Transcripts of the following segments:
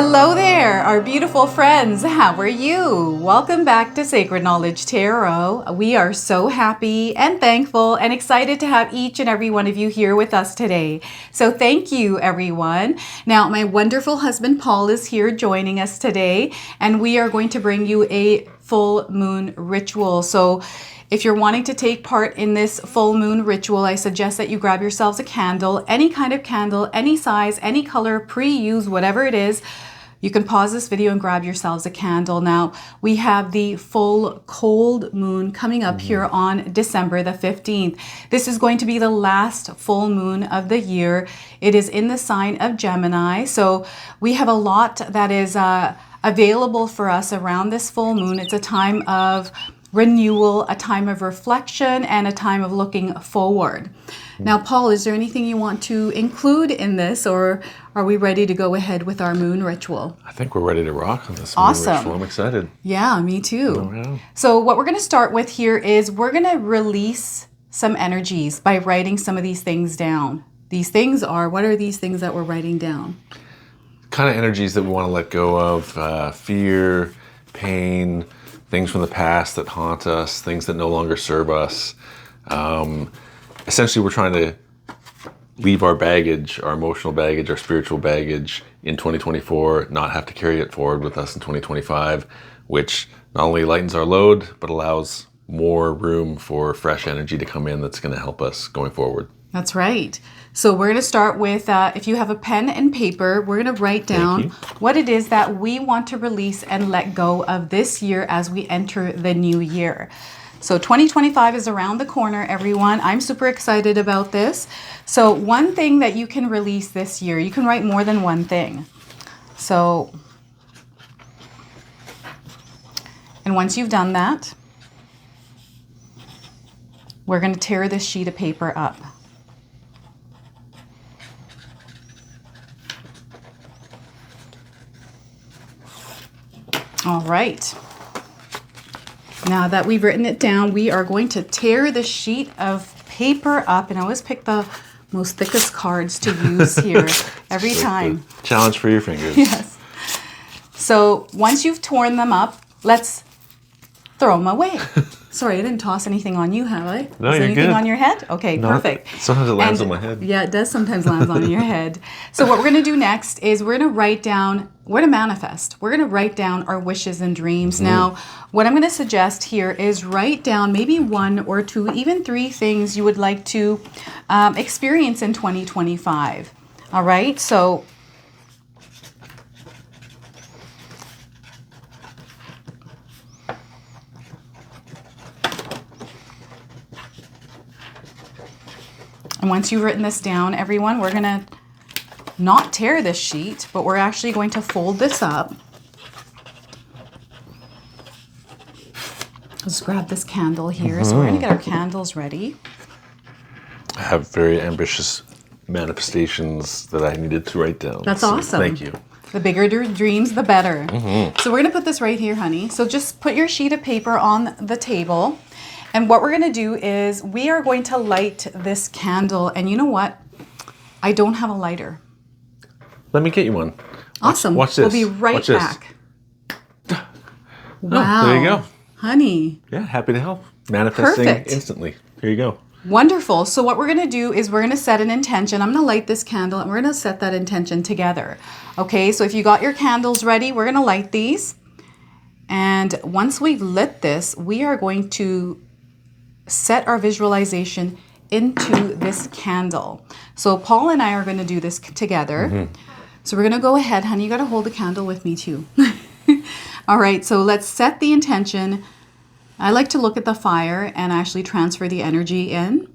Hello there, our beautiful friends. How are you? Welcome back to Sacred Knowledge Tarot. We are so happy and thankful and excited to have each and every one of you here with us today. So thank you, everyone. Now, my wonderful husband Paul is here joining us today, and we are going to bring you a full moon ritual. So if you're wanting to take part in this full moon ritual, I suggest that you grab yourselves a candle, any kind of candle, any size, any color, pre-used, whatever it is. You can pause this video and grab yourselves a candle. Now, we have the full cold moon coming up here on December the 15th. This is going to be the last full moon of the year. It is in the sign of Gemini. So we have a lot that is available for us around this full moon. It's a time of renewal, a time of reflection, and a time of looking forward. Now, Paul, is there anything you want to include in this, or are we ready to go ahead with our moon ritual? I think we're ready to rock on this Awesome. moon ritual. I'm excited. Yeah, me too. Oh, yeah. So what we're going to start with here is we're going to release some energies by writing some of these things down. These things are, what are these things that we're writing down? Kind of energies that we want to let go of, fear, pain, things from the past that haunt us, things that no longer serve us. Essentially, we're trying to leave our baggage, our emotional baggage, our spiritual baggage in 2024, not have to carry it forward with us in 2025, which not only lightens our load, but allows more room for fresh energy to come in that's going to help us going forward. That's right. So we're going to start with, if you have a pen and paper, we're going to write down what it is that we want to release and let go of this year as we enter the new year. So 2025 is around the corner, everyone. I'm super excited about this. So one thing that you can release this year, you can write more than one thing. So, and once you've done that, we're going to tear this sheet of paper up. All right. Now that we've written it down, we are going to tear the sheet of paper up, and I always pick the most thickest cards to use here every time. Challenge for your fingers. Yes. So once you've torn them up, let's throw them away. Sorry, I didn't toss anything on you, have I? No, Is you're anything good. on your head? Okay, No, perfect. Sometimes it lands on my head. Yeah, it does sometimes land on your head. So what we're going to do next is we're going to write down, we're going to manifest. We're going to write down our wishes and dreams. Now, what I'm going to suggest here is write down maybe one or two, even three things you would like to experience in 2025. All right, so and once you've written this down, everyone, we're going to not tear this sheet, but we're actually going to fold this up. Let's grab this candle here. So we're going to get our candles ready. I have very ambitious manifestations that I needed to write down. That's so awesome. Thank you. The bigger your dreams, the better. So we're going to put this right here, honey. So just put your sheet of paper on the table. And what we're going to do is we are going to light this candle. And you know what? I don't have a lighter. Let me get you one. Awesome. Watch this. We'll be right Watch this. back. Wow. Oh, there you go. Honey. Yeah, happy to help. Manifesting Perfect. instantly. Here you go. Wonderful. So what we're going to do is we're going to set an intention. I'm going to light this candle and we're going to set that intention together. Okay, so if you got your candles ready, we're going to light these. And once we've lit this, we are going to set our visualization into this candle. So Paul and I are going to do this together. So we're going to go ahead, honey. You got to hold the candle with me too. All right, so let's set the intention. I like to look at the fire and actually transfer the energy in.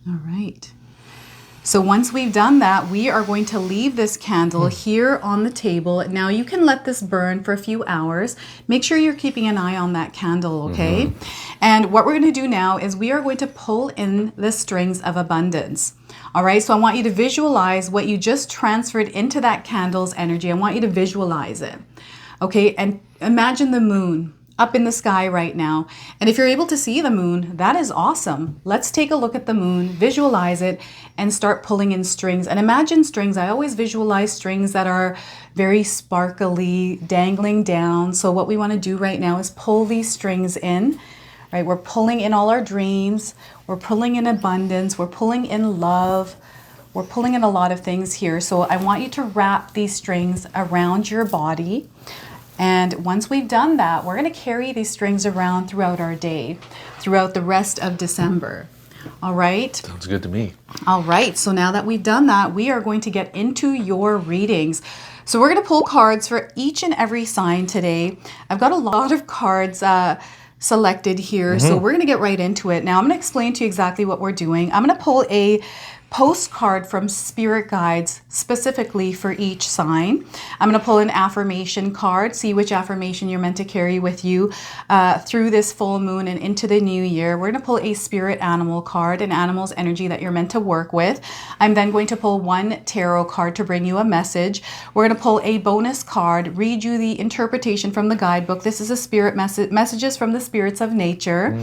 All right. So once we've done that, we are going to leave this candle here on the table. Now you can let this burn for a few hours. Make sure you're keeping an eye on that candle, okay? And what we're going to do now is we are going to pull in the strings of abundance. All right, so I want you to visualize what you just transferred into that candle's energy. I want you to visualize it, okay? And imagine the moon up in the sky right now. And if you're able to see the moon, that is awesome. Let's take a look at the moon, visualize it, and start pulling in strings. And imagine strings. I always visualize strings that are very sparkly, dangling down. So what we want to do right now is pull these strings in. Right? We're pulling in all our dreams. We're pulling in abundance. We're pulling in love. We're pulling in a lot of things here. So I want you to wrap these strings around your body. And once we've done that, we're going to carry these strings around throughout our day, throughout the rest of December. All right? Sounds good to me. All right. So now that we've done that, we are going to get into your readings. So we're going to pull cards for each and every sign today. I've got a lot of cards selected here, so we're going to get right into it. Now I'm going to explain to you exactly what we're doing. I'm going to pull a postcard from spirit guides specifically for each sign. I'm going to pull an affirmation card, see which affirmation you're meant to carry with you through this full moon and into the new year. We're going to pull a spirit animal card, an animal's energy that you're meant to work with. I'm then going to pull one tarot card to bring you a message. We're going to pull a bonus card, read you the interpretation from the guidebook. This is a spirit messages from the spirits of nature.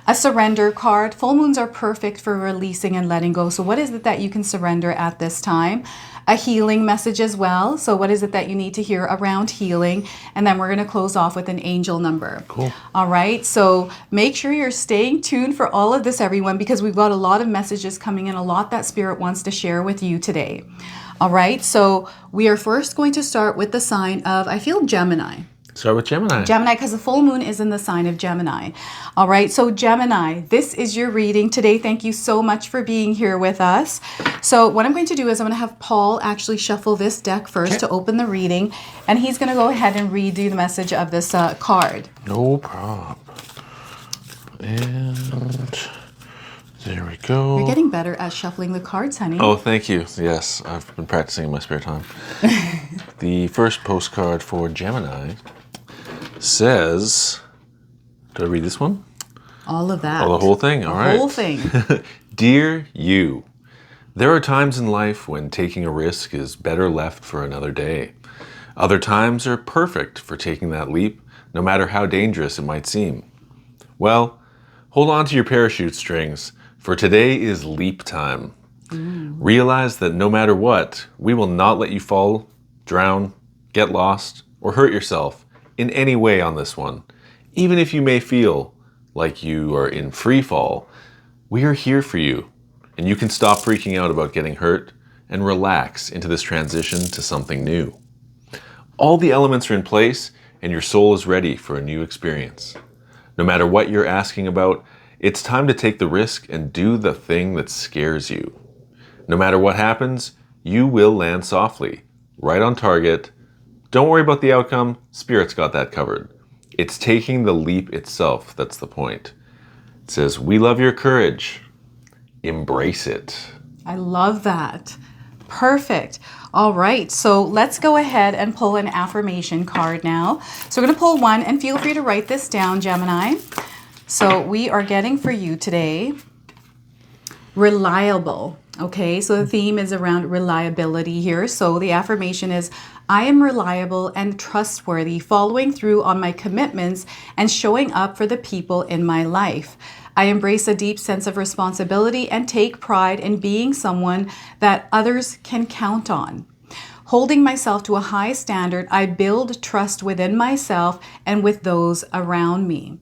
A surrender card. Full moons are perfect for releasing and letting go. So what is it that you can surrender at this time? A healing message as well. So what is it that you need to hear around healing? And then we're going to close off with an angel number. Cool. All right. So make sure you're staying tuned for all of this, everyone, because we've got a lot of messages coming in, a lot that Spirit wants to share with you today. All right. So we are first going to start with the sign of, I feel, Gemini. Start with Gemini. Gemini, because the full moon is in the sign of Gemini. All right, so Gemini, this is your reading today. Thank you so much for being here with us. So what I'm going to do is I'm going to have Paul actually shuffle this deck first to open the reading, and he's going to go ahead and read you the message of this card. No problem. And there we go. You're getting better at shuffling the cards, honey. Oh, thank you. Yes, I've been practicing in my spare time. The first postcard for Gemini says, do I read this one? All of that. Oh, the whole thing? All right. The whole thing. Dear you, there are times in life when taking a risk is better left for another day. Other times are perfect for taking that leap, no matter how dangerous it might seem. Well, hold on to your parachute strings, for today is leap time. Realize that no matter what, we will not let you fall, drown, get lost, or hurt yourself in any way on this one. Even if you may feel like you are in free fall, we are here for you, and you can stop freaking out about getting hurt and relax into this transition to something new. All the elements are in place, and your soul is ready for a new experience. No matter what you're asking about, it's time to take the risk and do the thing that scares you. No matter what happens, you will land softly, right on target. Don't worry about the outcome, Spirit's got that covered. It's taking the leap itself that's the point. It says, we love your courage. Embrace it. I love that. Perfect. All right, so let's go ahead and pull an affirmation card now. So we're going to pull one, and feel free to write this down, Gemini. So we are getting for you today, reliable. Okay, so the theme is around reliability here. So the affirmation is, I am reliable and trustworthy, following through on my commitments and showing up for the people in my life. I embrace a deep sense of responsibility and take pride in being someone that others can count on. Holding myself to a high standard, I build trust within myself and with those around me.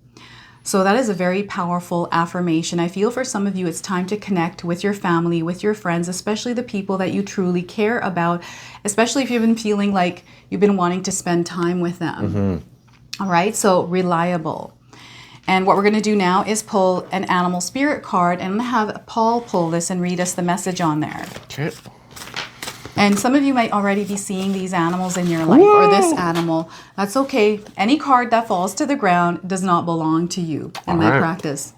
So that is a very powerful affirmation. I feel for some of you, it's time to connect with your family, with your friends, especially the people that you truly care about, especially if you've been feeling like you've been wanting to spend time with them. All right, so reliable. And what we're going to do now is pull an animal spirit card, and I'm going to have Paul pull this and read us the message on there. Okay. And some of you might already be seeing these animals in your life, or this animal. That's okay. Any card that falls to the ground does not belong to you in my practice.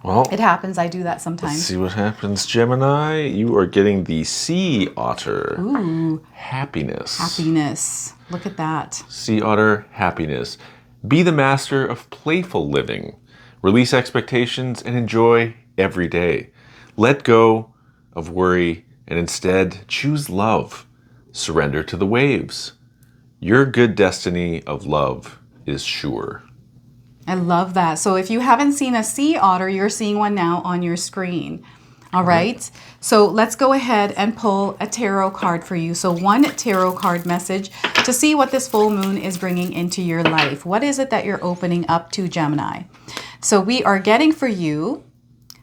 Well, it happens. I do that sometimes. Let's see what happens, Gemini. You are getting the sea otter. Ooh. Happiness. Happiness. Look at that. Sea otter, happiness. Be the master of playful living. Release expectations and enjoy every day. Let go of worry and instead choose love. Surrender to the waves. Your good destiny of love is sure. I love that. So if you haven't seen a sea otter, you're seeing one now on your screen. All right. So let's go ahead and pull a tarot card for you. So one tarot card message to see what this full moon is bringing into your life. What is it that you're opening up to, Gemini? So we are getting for you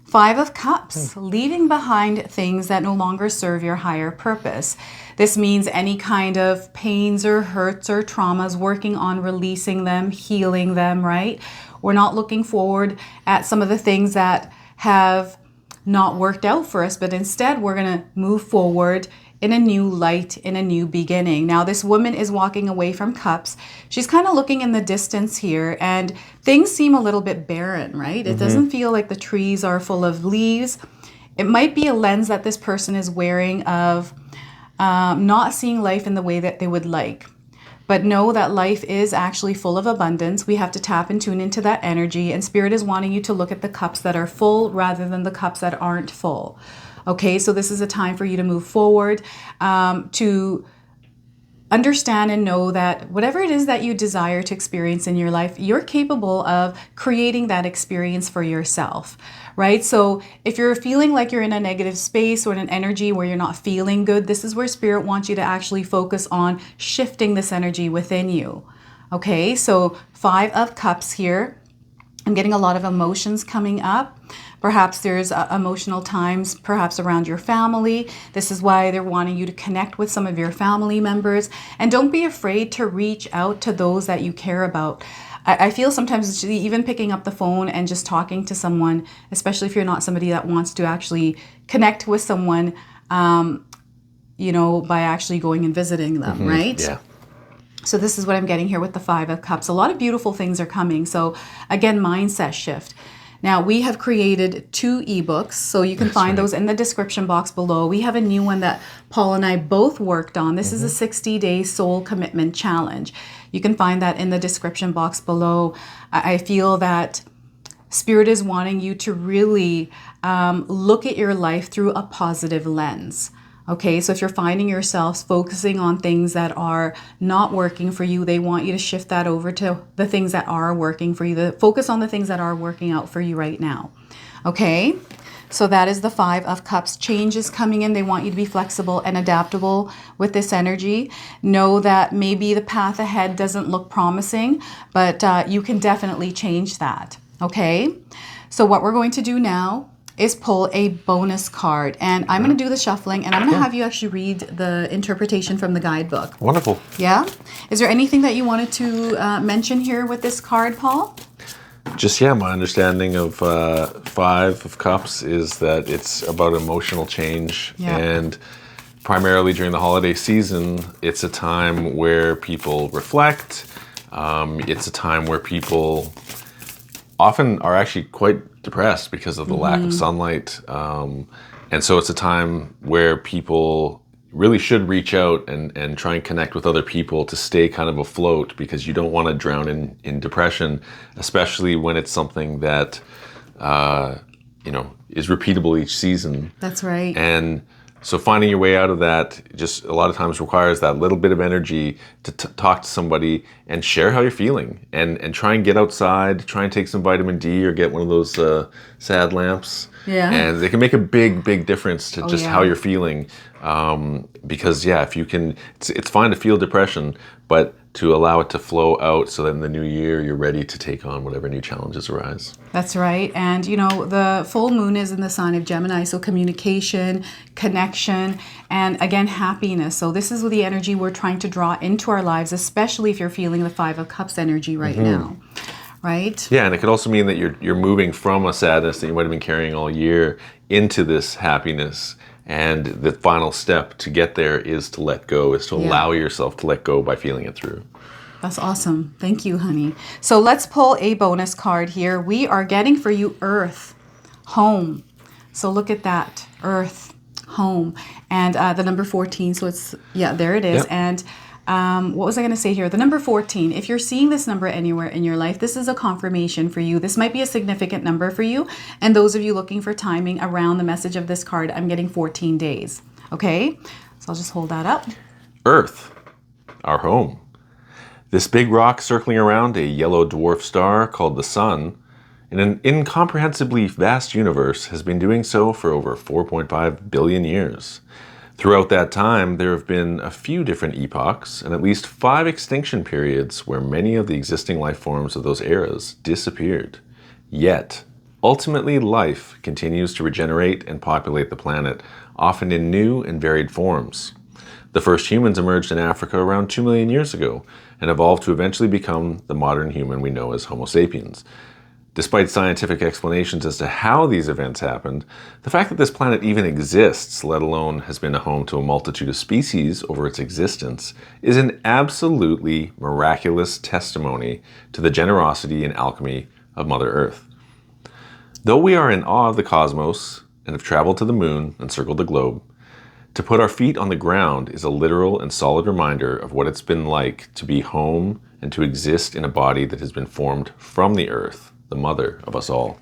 5 of Cups, leaving behind things that no longer serve your higher purpose. This means any kind of pains or hurts or traumas, working on releasing them, healing them, right? We're not looking forward at some of the things that have not worked out for us, but instead we're going to move forward in a new light, in a new beginning. Now, this woman is walking away from Cups. She's kind of looking in the distance here, and things seem a little bit barren, right? It doesn't feel like the trees are full of leaves. It might be a lens that this person is wearing of not seeing life in the way that they would like. But know that life is actually full of abundance. We have to tap and tune into that energy, and Spirit is wanting you to look at the cups that are full rather than the cups that aren't full. Okay, so this is a time for you to move forward, to understand and know that whatever it is that you desire to experience in your life, you're capable of creating that experience for yourself, right? So if you're feeling like you're in a negative space or in an energy where you're not feeling good, this is where Spirit wants you to actually focus on shifting this energy within you. Okay, so 5 of Cups here. I'm getting a lot of emotions coming up. Perhaps there's emotional times, perhaps around your family. This is why they're wanting you to connect with some of your family members. And don't be afraid to reach out to those that you care about. I feel sometimes even picking up the phone and just talking to someone, especially if you're not somebody that wants to actually connect with someone, you know, by actually going and visiting them, right? Yeah. So this is what I'm getting here with the 5 of Cups. A lot of beautiful things are coming. So again, mindset shift. Now, we have created 2 ebooks, so you can find those in the description box below. We have a new one that Paul and I both worked on. This is a 60-day soul commitment challenge. You can find that in the description box below. I feel that Spirit is wanting you to really look at your life through a positive lens. Okay, so if you're finding yourself focusing on things that are not working for you, they want you to shift that over to the things that are working for you. Focus on the things that are working out for you right now. Okay, so that is the 5 of Cups. Change is coming in. They want you to be flexible and adaptable with this energy. Know that maybe the path ahead doesn't look promising, but you can definitely change that. Okay, so what we're going to do now is pull a bonus card, and I'm going to do the shuffling, and I'm going to have you actually read the interpretation from the guidebook. Wonderful. Yeah? Is there anything that you wanted to mention here with this card, Paul? Just, yeah, my understanding of 5 of Cups is that it's about emotional change, and primarily during the holiday season, it's a time where people reflect. It's a time where people often are actually quite depressed because of the lack of sunlight. And so it's a time where people really should reach out and try and connect with other people to stay kind of afloat, because you don't want to drown in depression, especially when it's something that, you know, is repeatable each season. That's right. And so finding your way out of that just a lot of times requires that little bit of energy to talk to somebody and share how you're feeling, and try and get outside, try and take some vitamin D or get one of those sad lamps. Yeah. And they can make a big, big difference to just how you're feeling. Because, yeah, if you can, it's fine to feel depression, but to allow it to flow out so that in the new year you're ready to take on whatever new challenges arise. That's right. And, you know, the full moon is in the sign of Gemini, so communication, connection, and again, happiness. So this is the energy we're trying to draw into our lives, especially if you're feeling the 5 of Cups energy right now. Right? Yeah, and it could also mean that you're moving from a sadness that you might have been carrying all year into this happiness. And the final step to get there is to let go, is to allow yourself to let go by feeling it through. That's awesome. Thank you, honey. So let's pull a bonus card here. We are getting for you Earth, home. So look at that, Earth, home. And the number 14, so it's, there it is. Yep. And what was I going to say here? The number 14, if you're seeing this number anywhere in your life, this is a confirmation for you. This might be a significant number for you. And those of you looking for timing around the message of this card, I'm getting 14 days. Okay? So I'll just hold that up. Earth, our home. This big rock circling around a yellow dwarf star called the Sun, in an incomprehensibly vast universe, has been doing so for over 4.5 billion years. Throughout that time, there have been a few different epochs and at least 5 extinction periods where many of the existing life forms of those eras disappeared. Yet, ultimately, life continues to regenerate and populate the planet, often in new and varied forms. The first humans emerged in Africa around 2 million years ago and evolved to eventually become the modern human we know as Homo sapiens. Despite scientific explanations as to how these events happened, the fact that this planet even exists, let alone has been a home to a multitude of species over its existence, is an absolutely miraculous testimony to the generosity and alchemy of Mother Earth. Though we are in awe of the cosmos and have traveled to the moon and circled the globe, to put our feet on the ground is a literal and solid reminder of what it's been like to be home and to exist in a body that has been formed from the earth, the mother of us all.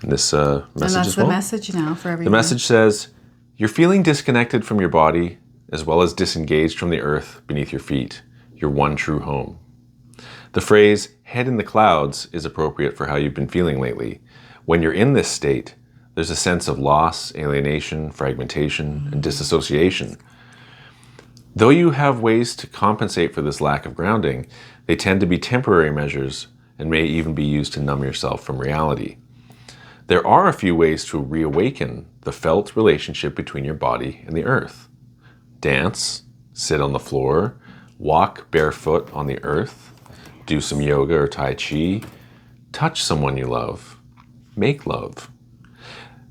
And this message and that's as well. the message now for everyone. The message says, you're feeling disconnected from your body as well as disengaged from the earth beneath your feet, your one true home. The phrase, head in the clouds, is appropriate for how you've been feeling lately. When you're in this state, there's a sense of loss, alienation, fragmentation, and disassociation. Though you have ways to compensate for this lack of grounding, they tend to be temporary measures and may even be used to numb yourself from reality. There are a few ways to reawaken the felt relationship between your body and the earth. Dance, sit on the floor, walk barefoot on the earth, do some yoga or tai chi, touch someone you love, make love.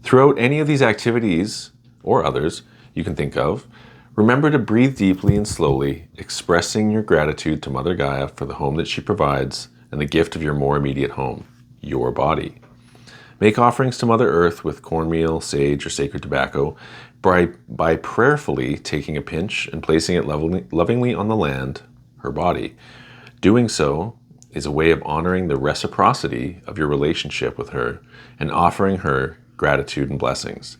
Throughout any of these activities, or others you can think of, remember to breathe deeply and slowly, expressing your gratitude to Mother Gaia for the home that she provides and the gift of your more immediate home, your body. Make offerings to Mother Earth with cornmeal, sage, or sacred tobacco by prayerfully taking a pinch and placing it lovingly on the land, her body. Doing so is a way of honoring the reciprocity of your relationship with her and offering her gratitude and blessings.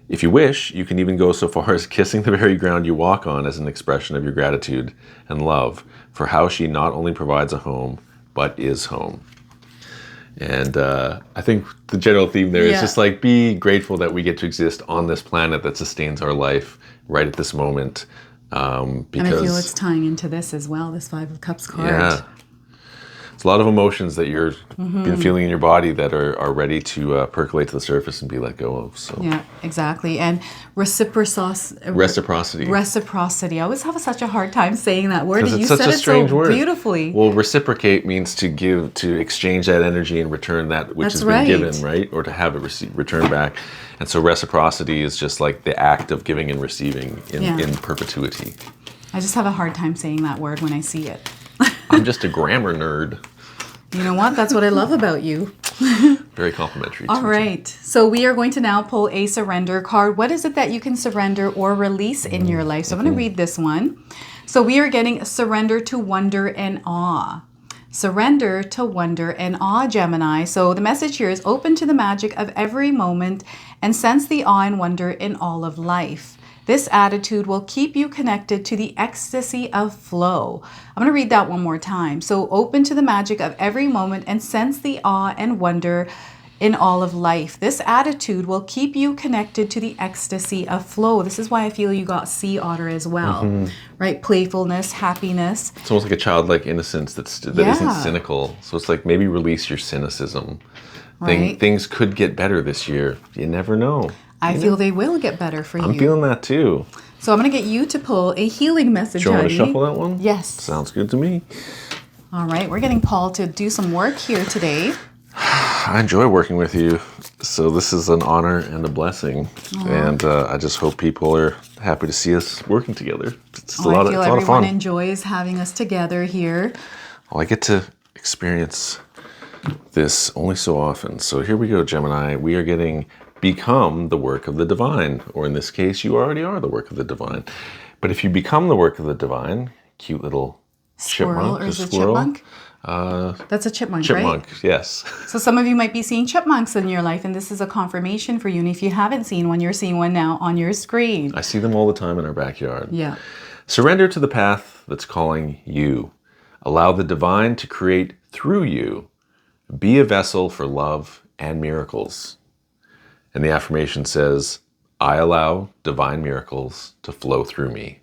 If you wish, you can even go so far as kissing the very ground you walk on as an expression of your gratitude and love for how she not only provides a home, but is home. And I think the general theme there is just like, be grateful that we get to exist on this planet that sustains our life right at this moment. Because, and I feel it's tying into this as well, this 5 of Cups card. Yeah. It's a lot of emotions that you're been feeling in your body that are ready to percolate to the surface and be let go of. So. Yeah, exactly. And reciprocity. Reciprocity. I always have such a hard time saying that word. Because it's you such said a strange so word. Beautifully. Well, reciprocate means to exchange that energy and return that which has been given, right? Or to have it returned back. And so reciprocity is just like the act of giving and receiving in perpetuity. I just have a hard time saying that word when I see it. I'm just a grammar nerd. You know what? That's what I love about you. Very complimentary. All right. So we are going to now pull a surrender card. What is it that you can surrender or release in your life? So I'm going to read this one. So we are getting surrender to wonder and awe. Surrender to wonder and awe, Gemini. So the message here is open to the magic of every moment and sense the awe and wonder in all of life. This attitude will keep you connected to the ecstasy of flow. I'm going to read that one more time. So open to the magic of every moment and sense the awe and wonder in all of life. This attitude will keep you connected to the ecstasy of flow. This is why I feel you got sea otter as well, right? Playfulness, happiness. It's almost like a childlike innocence that isn't cynical. So it's like maybe release your cynicism. Right. Things could get better this year. You never know. I feel they will get better for you. I'm feeling that too. So I'm going to get you to pull a healing message, Do you want honey. to shuffle that one? Yes. Sounds good to me. All right. We're getting Paul to do some work here today. I enjoy working with you. So this is an honor and a blessing. And I just hope people are happy to see us working together. It's a lot of fun. Everyone enjoys having us together here. Well, I get to experience this only so often. So here we go, Gemini. We are getting become the work of the divine, or in this case, you already are the work of the divine. But if you become the work of the divine, cute little Squirrel, chipmunk, or is it squirrel. chipmunk? That's a chipmunk, Chipmunk, right? yes. So some of you might be seeing chipmunks in your life, and this is a confirmation for you. And if you haven't seen one, you're seeing one now on your screen. I see them all the time in our backyard. Yeah. Surrender to the path that's calling you. Allow the divine to create through you. Be a vessel for love and miracles. And the affirmation says, I allow divine miracles to flow through me.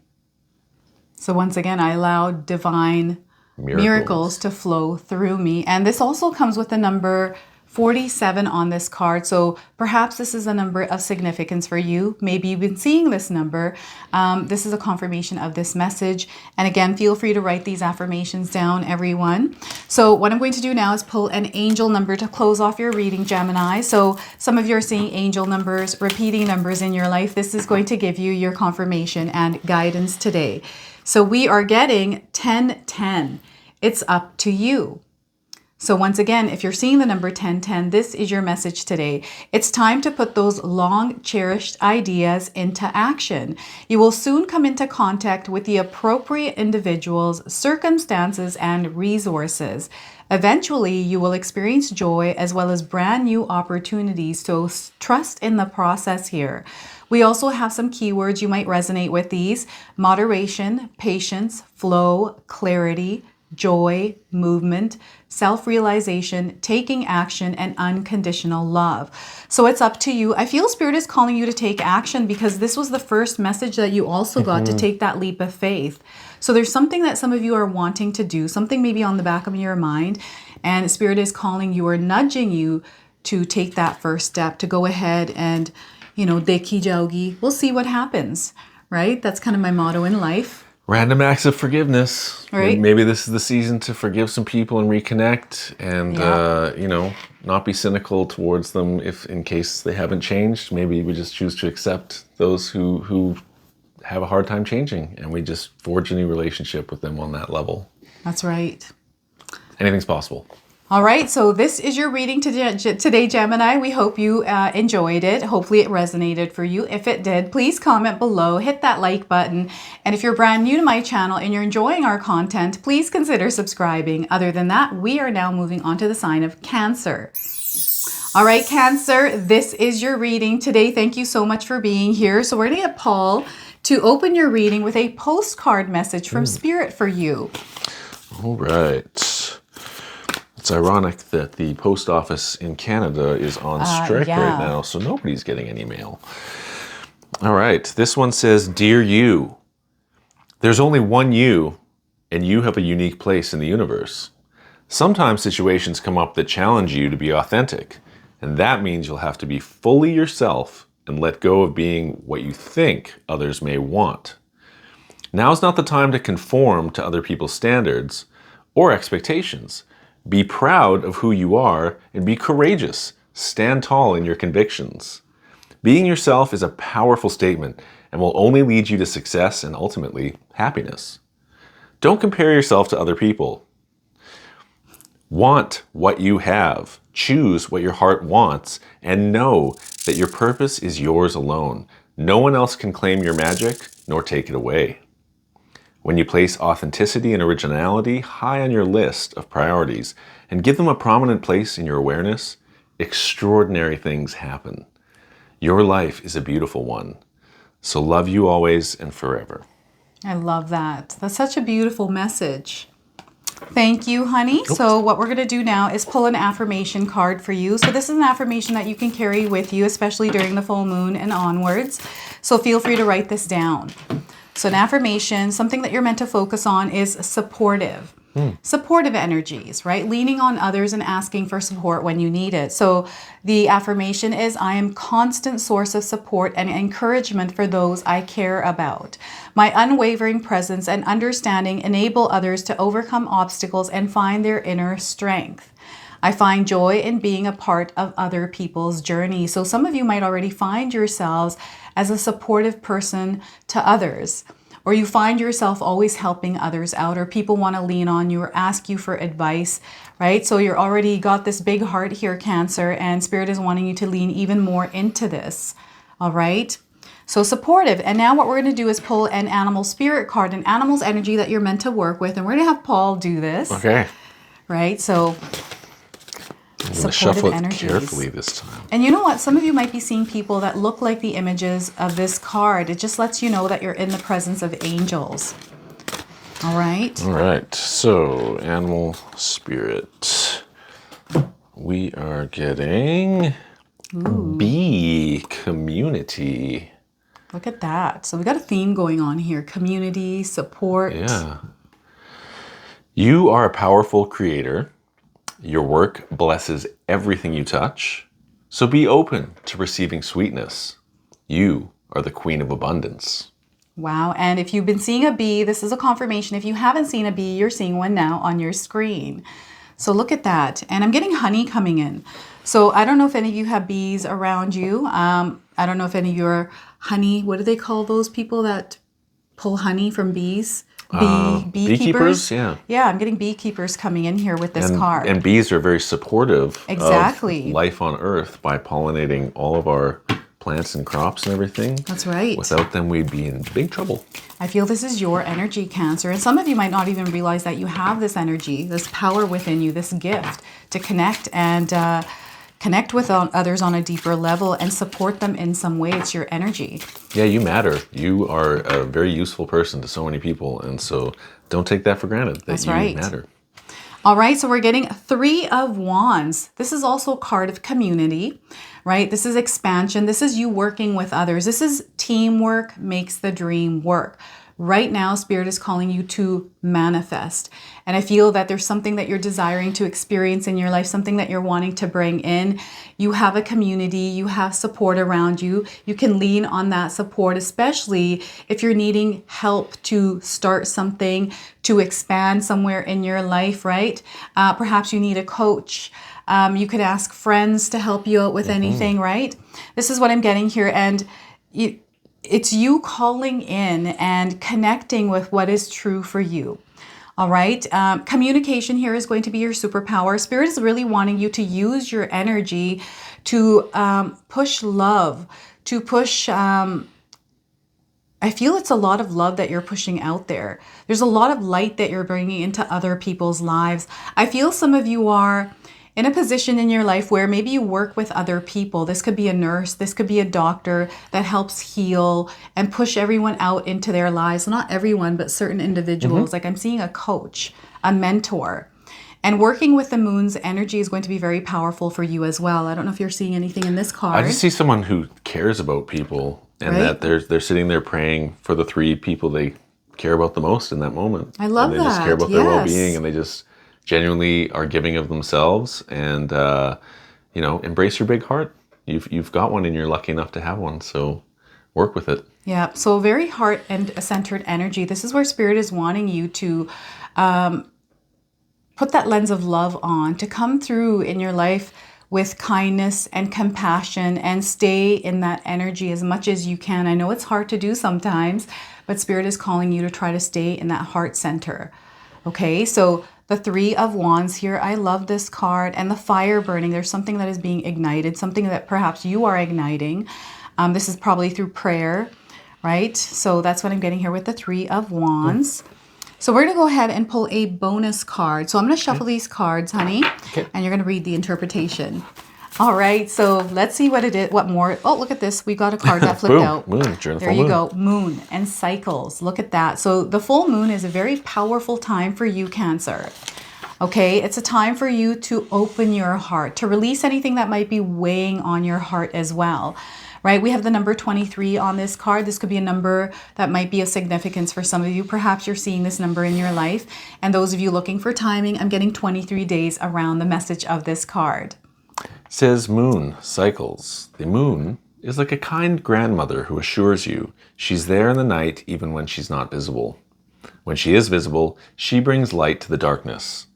So once again, I allow divine miracles to flow through me. And this also comes with the number 47 on this card. So perhaps this is a number of significance for you. Maybe you've been seeing this number. This is a confirmation of this message. And again, feel free to write these affirmations down, everyone. So what I'm going to do now is pull an angel number to close off your reading, Gemini. So some of you are seeing angel numbers, repeating numbers in your life. This is going to give you your confirmation and guidance today. So we are getting 1010. It's up to you. So once again, if you're seeing the number 1010, this is your message today. It's time to put those long cherished ideas into action. You will soon come into contact with the appropriate individuals, circumstances, and resources. Eventually, you will experience joy as well as brand new opportunities. So trust in the process here. We also have some keywords you might resonate with these: moderation, patience, flow, clarity, joy, movement, self-realization, taking action, and unconditional love. So it's up to you. I feel Spirit is calling you to take action because this was the first message that you also got, to take that leap of faith. So there's something that some of you are wanting to do, something maybe on the back of your mind, and Spirit is calling you or nudging you to take that first step, to go ahead and, 𝐓𝐈𝐌𝐿𝐄𝐒𝐒 𝐓𝐈𝐌𝐿𝐄𝐒𝐒. We'll see what happens, right? That's kind of my motto in life. Random acts of forgiveness. Right. Maybe this is the season to forgive some people and reconnect and, not be cynical towards them if in case they haven't changed. Maybe we just choose to accept those who have a hard time changing, and we just forge a new relationship with them on that level. That's right. Anything's possible. All right, so this is your reading today, Gemini. We hope you enjoyed it. Hopefully it resonated for you. If it did, please comment below, hit that like button. And if you're brand new to my channel and you're enjoying our content, please consider subscribing. Other than that, we are now moving on to the sign of Cancer. All right, Cancer, this is your reading today. Thank you so much for being here. So we're going to get Paul to open your reading with a postcard message from Spirit for you. All right. It's ironic that the post office in Canada is on strike right now, so nobody's getting any mail. All right, this one says, Dear you, there's only one you, and you have a unique place in the universe. Sometimes situations come up that challenge you to be authentic, and that means you'll have to be fully yourself and let go of being what you think others may want. Now's not the time to conform to other people's standards or expectations. Be proud of who you are and be courageous. Stand tall in your convictions. Being yourself is a powerful statement and will only lead you to success and ultimately happiness. Don't compare yourself to other people. Want what you have. Choose what your heart wants and know that your purpose is yours alone. No one else can claim your magic nor take it away. When you place authenticity and originality high on your list of priorities and give them a prominent place in your awareness, extraordinary things happen. Your life is a beautiful one. So love you always and forever. I love that. That's such a beautiful message. Thank you, honey. Oops. So what we're going to do now is pull an affirmation card for you. So this is an affirmation that you can carry with you, especially during the full moon and onwards. So feel free to write this down. So an affirmation, something that you're meant to focus on is supportive. Supportive energies, right? Leaning on others and asking for support when you need it. So the affirmation is, I am constant source of support and encouragement for those I care about. My unwavering presence and understanding enable others to overcome obstacles and find their inner strength. I find joy in being a part of other people's journey. So some of you might already find yourselves as a supportive person to others, or you find yourself always helping others out, or people want to lean on you or ask you for advice, right? So you're already got this big heart here, Cancer, and Spirit is wanting you to lean even more into this, all right? So supportive. And now what we're going to do is pull an animal spirit card, an animal's energy that you're meant to work with, and we're going to have Paul do this. Okay. Right? So I'm going to shuffle it carefully this time. And you know what? Some of you might be seeing people that look like the images of this card. It just lets you know that you're in the presence of angels. All right. All right. So, animal spirit. We are getting bee community. Look at that. So we got a theme going on here. Community, support. Yeah. You are a powerful creator. Your work blesses everything you touch. So be open to receiving sweetness. You are the queen of abundance. Wow. And if you've been seeing a bee, this is a confirmation. If you haven't seen a bee, you're seeing one now on your screen. So look at that. And I'm getting honey coming in. So I don't know if any of you have bees around you. I don't know if any of you are honey. What do they call those people that pull honey from bees? Beekeepers? Yeah. Yeah, I'm getting beekeepers coming in here with this card. And bees are very supportive Exactly. of life on Earth by pollinating all of our plants and crops and everything. That's right. Without them, we'd be in big trouble. I feel this is your energy, Cancer. And some of you might not even realize that you have this energy, this power within you, this gift to connect and connect with others on a deeper level and support them in some way. It's your energy. Yeah, you matter. You are a very useful person to so many people. And so don't take that for granted that you matter. All right, so we're getting 3 of Wands. This is also a card of community, right? This is expansion. This is you working with others. This is teamwork makes the dream work. Right now, Spirit is calling you to manifest. And I feel that there's something that you're desiring to experience in your life, something that you're wanting to bring in. You have a community, you have support around you. You can lean on that support, especially if you're needing help to start something, to expand somewhere in your life, right? Perhaps you need a coach. You could ask friends to help you out with anything, right? This is what I'm getting here. And it's you calling in and connecting with what is true for you. All right. Communication here is going to be your superpower. Spirit is really wanting you to use your energy to push love, to push. I feel it's a lot of love that you're pushing out there. There's a lot of light that you're bringing into other people's lives. I feel some of you are in a position in your life where maybe you work with other people. This could be a nurse, this could be a doctor that helps heal and push everyone out into their lives. Not everyone, but certain individuals. Like I'm seeing a coach, a mentor. And working with the moon's energy is going to be very powerful for you as well. I don't know if you're seeing anything in this card. I just see someone who cares about people and that they're sitting there praying for the 3 people they care about the most in that moment. I love and they that. just care about their well-being, and they just genuinely are giving of themselves. And embrace your big heart. You've got one, and you're lucky enough to have one. So work with it. Yeah. So very heart and centered energy. This is where Spirit is wanting you to put that lens of love on, to come through in your life with kindness and compassion and stay in that energy as much as you can. I know it's hard to do sometimes, but Spirit is calling you to try to stay in that heart center. Okay, so the 3 of Wands here, I love this card. And the fire burning, there's something that is being ignited, something that perhaps you are igniting. This is probably through prayer, right? So that's what I'm getting here with the 3 of Wands. So we're going to go ahead and pull a bonus card. So I'm going to shuffle these cards, honey, and you're going to read the interpretation. All right, so let's see what it is. What more? Oh, look at this. We got a card that flipped out. Moon. There you go. Moon and cycles. Look at that. So the full moon is a very powerful time for you, Cancer. Okay, it's a time for you to open your heart, to release anything that might be weighing on your heart as well. Right? We have the number 23 on this card. This could be a number that might be of significance for some of you. Perhaps you're seeing this number in your life. And those of you looking for timing, I'm getting 23 days around the message of this card. Says moon cycles. The moon is like a kind grandmother who assures you she's there in the night even when she's not visible. When she is visible, she brings light to the darkness.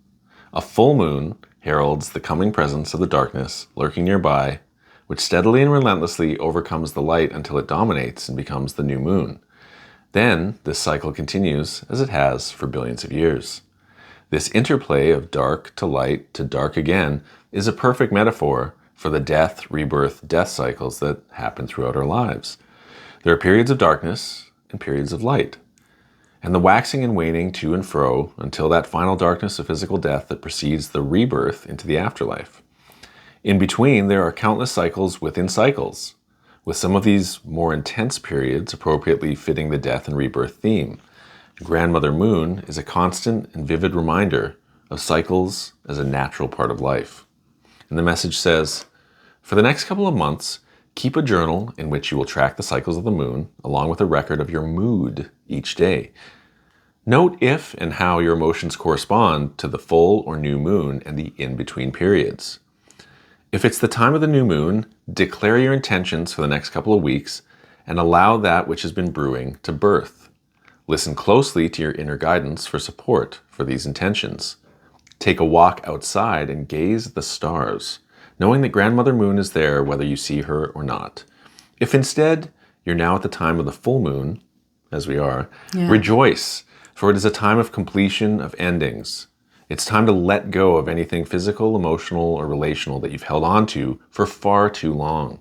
A full moon heralds the coming presence of the darkness lurking nearby, which steadily and relentlessly overcomes the light until it dominates and becomes the new moon. Then this cycle continues as it has for billions of years. This interplay of dark to light to dark again is a perfect metaphor for the death, rebirth, death cycles that happen throughout our lives. There are periods of darkness and periods of light, and the waxing and waning to and fro until that final darkness of physical death that precedes the rebirth into the afterlife. In between, there are countless cycles within cycles, with some of these more intense periods appropriately fitting the death and rebirth theme. Grandmother Moon is a constant and vivid reminder of cycles as a natural part of life. And the message says, for the next couple of months, keep a journal in which you will track the cycles of the moon, along with a record of your mood each day. Note if and how your emotions correspond to the full or new moon and the in-between periods. If it's the time of the new moon, declare your intentions for the next couple of weeks and allow that which has been brewing to birth. Listen closely to your inner guidance for support for these intentions. Take a walk outside and gaze at the stars, knowing that Grandmother Moon is there whether you see her or not. If instead you're now at the time of the full moon, as we are, rejoice, for it is a time of completion, of endings. It's time to let go of anything physical, emotional, or relational that you've held on to for far too long.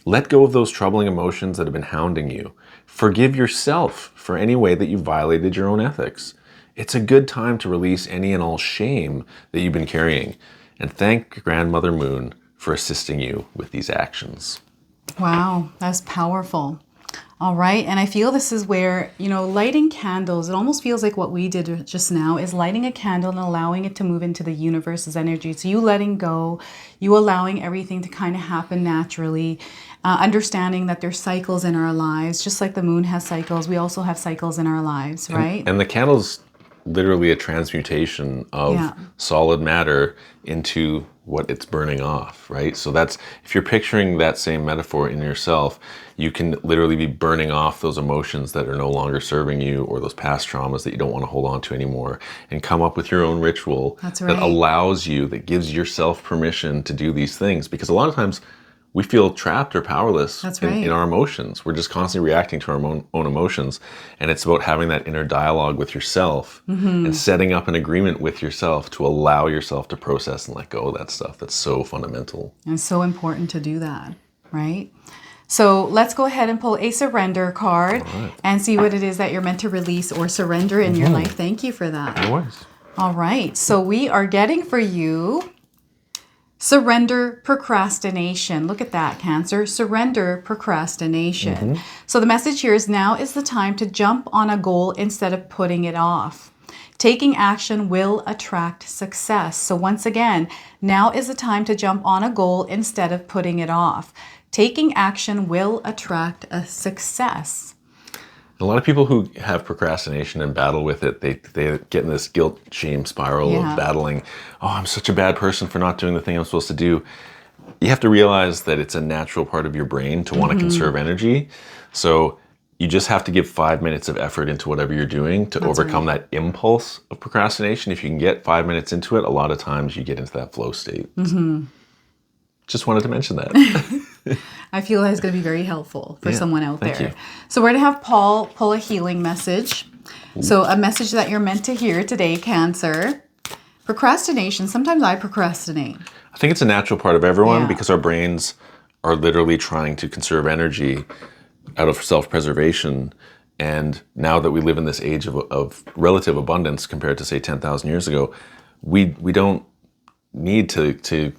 Let go of those troubling emotions that have been hounding you. Forgive yourself for any way that you violated your own ethics. It's a good time to release any and all shame that you've been carrying, and thank Grandmother Moon for assisting you with these actions. Wow, that's powerful. All right, and I feel this is where, lighting candles, it almost feels like what we did just now is lighting a candle and allowing it to move into the universe's energy. So you letting go, you allowing everything to kind of happen naturally, understanding that there's cycles in our lives, just like the moon has cycles, we also have cycles in our lives, right? And the candle's literally a transmutation of solid matter into what it's burning off, right? So that's, if you're picturing that same metaphor in yourself, you can literally be burning off those emotions that are no longer serving you, or those past traumas that you don't want to hold on to anymore, and come up with your own ritual that allows you, that gives yourself permission to do these things. Because a lot of times we feel trapped or powerless in our emotions. We're just constantly reacting to our own emotions. And it's about having that inner dialogue with yourself and setting up an agreement with yourself to allow yourself to process and let go of that stuff. That's so fundamental. And it's so important to do that, right? So let's go ahead and pull a surrender card and see what it is that you're meant to release or surrender in your life. Thank you for that. No worries. All right. So we are getting for you surrender procrastination. Look at that, Cancer. Surrender procrastination. So the message here is now is the time to jump on a goal instead of putting it off. Taking action will attract success. So once again, now is the time to jump on a goal instead of putting it off. Taking action will attract a success. A lot of people who have procrastination and battle with it, they get in this guilt, shame spiral of battling. Oh, I'm such a bad person for not doing the thing I'm supposed to do. You have to realize that it's a natural part of your brain to want to conserve energy. So you just have to give 5 minutes of effort into whatever you're doing to overcome that impulse of procrastination. If you can get 5 minutes into it, a lot of times you get into that flow state. Just wanted to mention that. I feel that is going to be very helpful for someone out there. So we're going to have Paul pull a healing message. So a message that you're meant to hear today, Cancer. Procrastination. Sometimes I procrastinate. I think it's a natural part of everyone because our brains are literally trying to conserve energy out of self-preservation. And now that we live in this age of relative abundance compared to, say, 10,000 years ago, we don't need to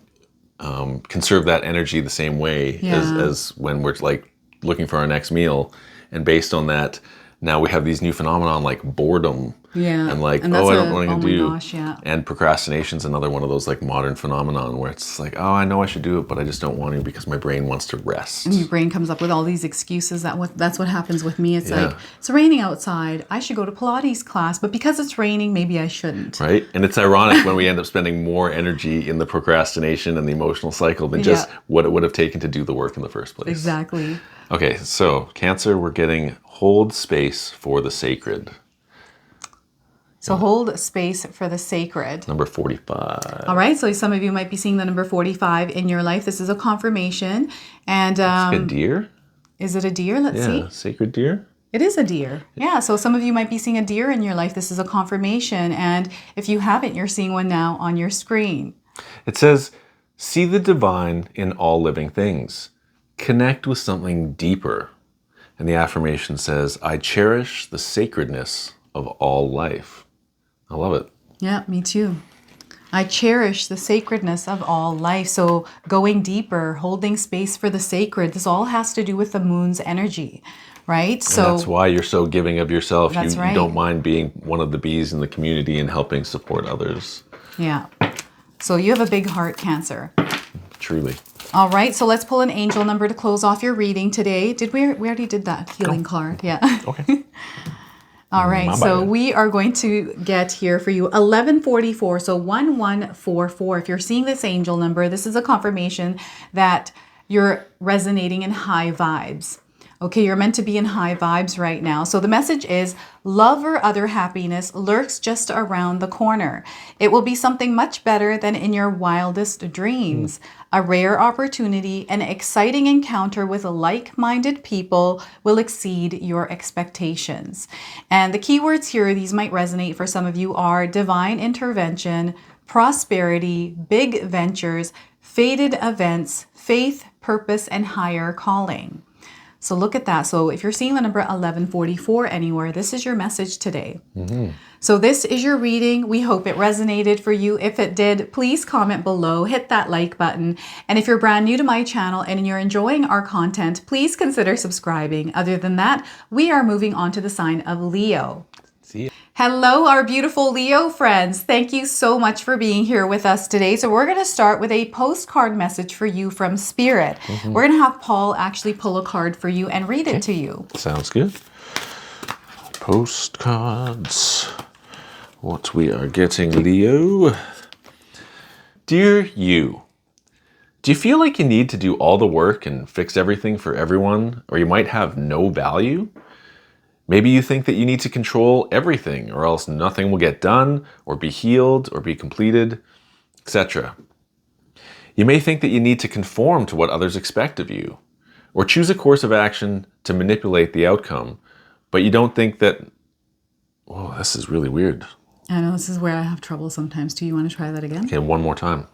conserve that energy the same way as when we're like looking for our next meal. And based on that, now we have these new phenomenon like boredom and like, I don't know what to do. And procrastination's another one of those like modern phenomenon where it's like, oh, I know I should do it, but I just don't want to because my brain wants to rest. And your brain comes up with all these excuses. That's what happens with me. It's like, it's raining outside. I should go to Pilates class, but because it's raining, maybe I shouldn't. Right? And it's ironic when we end up spending more energy in the procrastination and the emotional cycle than just what it would have taken to do the work in the first place. Exactly. Okay, so Cancer, we're getting hold space for the sacred. So hold space for the sacred. Number 45. All right, so some of you might be seeing the number 45 in your life. This is a confirmation. And it's like a deer? Is it a deer? Let's see. Yeah, sacred deer. It is a deer. Yeah, so some of you might be seeing a deer in your life. This is a confirmation. And if you haven't, you're seeing one now on your screen. It says, see the divine in all living things. Connect with something deeper. And the affirmation says, I cherish the sacredness of all life. I love it. Yeah, me too. I cherish the sacredness of all life. So going deeper, holding space for the sacred, this all has to do with the moon's energy, right? So and that's why you're so giving of yourself. That's right. You don't mind being one of the bees in the community and helping support others. Yeah. So you have a big heart, Cancer. Truly. All right, so let's pull an angel number to close off your reading today. We already did that healing card? Yeah. Okay. All right, so we are going to get here for you 1144, so 1144. If you're seeing this angel number, this is a confirmation that you're resonating in high vibes. Okay, you're meant to be in high vibes right now. So the message is love or other happiness lurks just around the corner. It will be something much better than in your wildest dreams. A rare opportunity, an exciting encounter with like-minded people will exceed your expectations. And the keywords here, these might resonate for some of you, are divine intervention, prosperity, big ventures, fated events, faith, purpose, and higher calling. So look at that. So if you're seeing the number 1144 anywhere, this is your message today. So this is your reading. We hope it resonated for you. If it did, please comment below, hit that like button. And if you're brand new to my channel and you're enjoying our content, please consider subscribing. Other than that, we are moving on to the sign of Leo. See you. Hello, our beautiful Leo friends. Thank you so much for being here with us today. So we're going to start with a postcard message for you from Spirit. We're going to have Paul actually pull a card for you and read it to you. Sounds good. Postcards. What we are getting, Leo. Dear you, do you feel like you need to do all the work and fix everything for everyone, or you might have no value? Maybe you think that you need to control everything, or else nothing will get done, or be healed, or be completed, etc. You may think that you need to conform to what others expect of you, or choose a course of action to manipulate the outcome, but you don't think that... Oh, this is really weird. I know, this is where I have trouble sometimes. Do you want to try that again? Okay, one more time.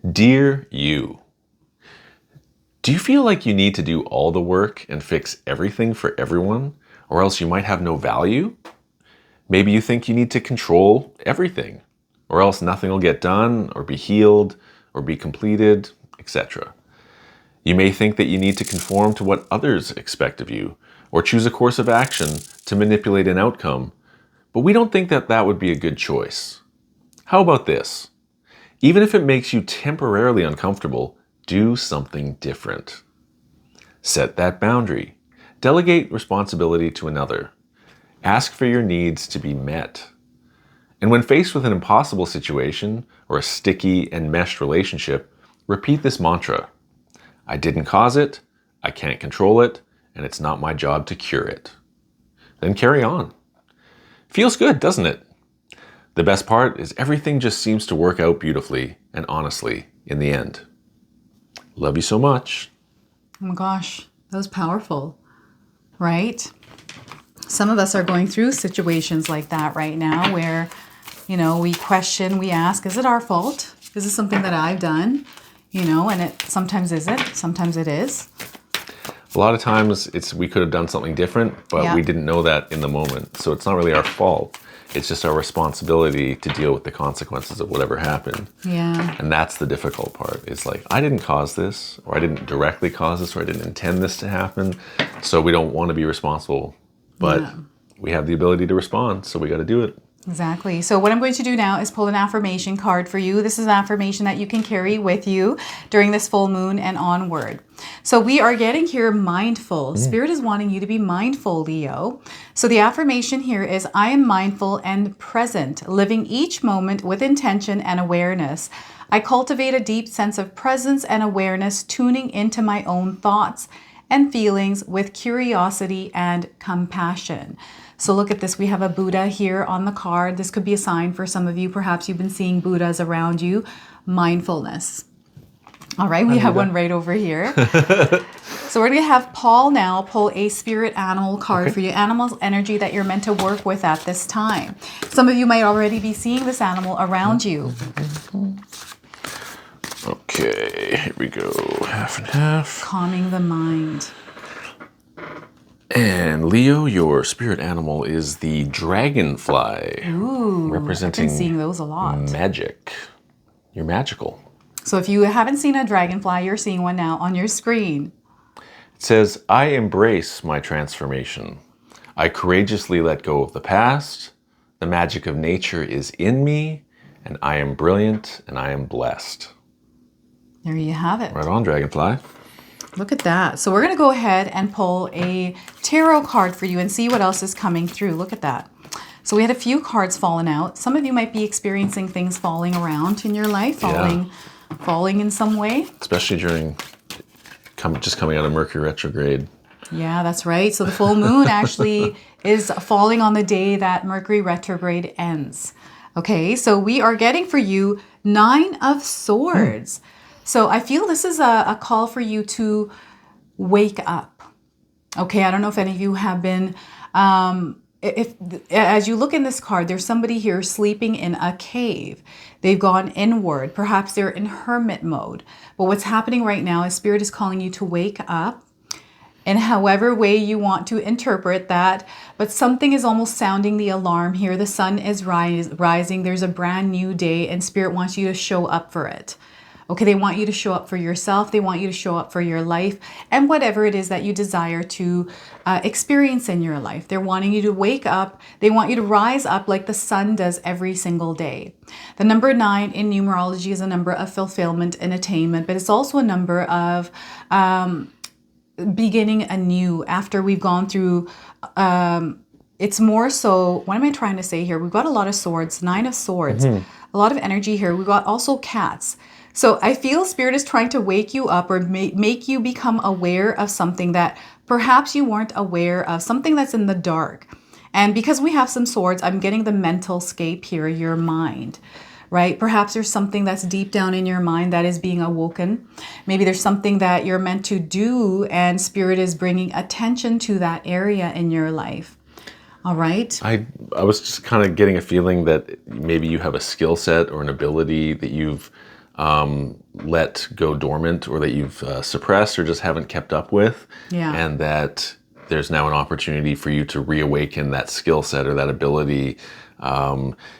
Dear you, do you feel like you need to do all the work and fix everything for everyone, or else you might have no value? Maybe you think you need to control everything, or else nothing will get done, or be healed, or be completed, etc. You may think that you need to conform to what others expect of you, or choose a course of action to manipulate an outcome, but we don't think that that would be a good choice. How about this? Even if it makes you temporarily uncomfortable, do something different. Set that boundary. Delegate responsibility to another. Ask for your needs to be met. And when faced with an impossible situation or a sticky, enmeshed relationship, repeat this mantra. I didn't cause it, I can't control it, and it's not my job to cure it. Then carry on. Feels good, doesn't it? The best part is everything just seems to work out beautifully and honestly in the end. Love you so much. Oh my gosh, that was powerful, right? Some of us are going through situations like that right now where, you know, we question, we ask, is it our fault? Is this something that I've done? You know, and it sometimes isn't, sometimes it is. A lot of times we could have done something different, but we didn't know that in the moment. So it's not really our fault. It's just our responsibility to deal with the consequences of whatever happened. Yeah. And that's the difficult part. It's like, I didn't cause this, or I didn't directly cause this, or I didn't intend this to happen. So we don't want to be responsible, but we have the ability to respond. So we got to do it. Exactly. So what I'm going to do now is pull an affirmation card for you. This is an affirmation that you can carry with you during this full moon and onward. So we are getting here mindful. Spirit is wanting you to be mindful, Leo. So the affirmation here is, I am mindful and present, living each moment with intention and awareness. I cultivate a deep sense of presence and awareness, tuning into my own thoughts and feelings with curiosity and compassion. So look at this. We have a Buddha here on the card. This could be a sign for some of you. Perhaps you've been seeing Buddhas around you. Mindfulness. All right, we have one right over here. So we're going to have Paul now pull a spirit animal card for you. Animal energy that you're meant to work with at this time. Some of you might already be seeing this animal around you. Okay, here we go. Half and half. Calming the mind. And Leo, your spirit animal is the dragonfly. Ooh, representing I've been seeing those a lot. Magic. You're magical. So if you haven't seen a dragonfly, you're seeing one now on your screen. It says, I embrace my transformation. I courageously let go of the past. The magic of nature is in me, and I am brilliant and I am blessed. There you have it. Right on, Dragonfly. Look at that. So we're going to go ahead and pull a tarot card for you and see what else is coming through. Look at that. So we had a few cards falling out. Some of you might be experiencing things falling around in your life, falling in some way. Especially during just coming out of Mercury retrograde. Yeah, that's right. So the full moon actually is falling on the day that Mercury retrograde ends. Okay, so we are getting for you 9 of Swords. So I feel this is a call for you to wake up. Okay, I don't know if any of you have been, as you look in this card, there's somebody here sleeping in a cave. They've gone inward. Perhaps they're in hermit mode. But what's happening right now is Spirit is calling you to wake up in however way you want to interpret that. But something is almost sounding the alarm here. The sun is rising. There's a brand new day and Spirit wants you to show up for it. Okay, they want you to show up for yourself. They want you to show up for your life and whatever it is that you desire to experience in your life. They're wanting you to wake up. They want you to rise up like the sun does every single day. The number 9 in numerology is a number of fulfillment and attainment, but it's also a number of beginning anew after we've gone through. It's more so, what am I trying to say here? We've got a lot of swords, 9 of Swords, a lot of energy here. We've got also cats. So I feel Spirit is trying to wake you up or make you become aware of something that perhaps you weren't aware of, something that's in the dark. And because we have some swords, I'm getting the mental scape here, your mind, right? Perhaps there's something that's deep down in your mind that is being awoken. Maybe there's something that you're meant to do and Spirit is bringing attention to that area in your life. All right. I was just kind of getting a feeling that maybe you have a skill set or an ability that you've let go dormant or that you've suppressed or just haven't kept up with. Yeah. And that there's now an opportunity for you to reawaken that skill set or that ability.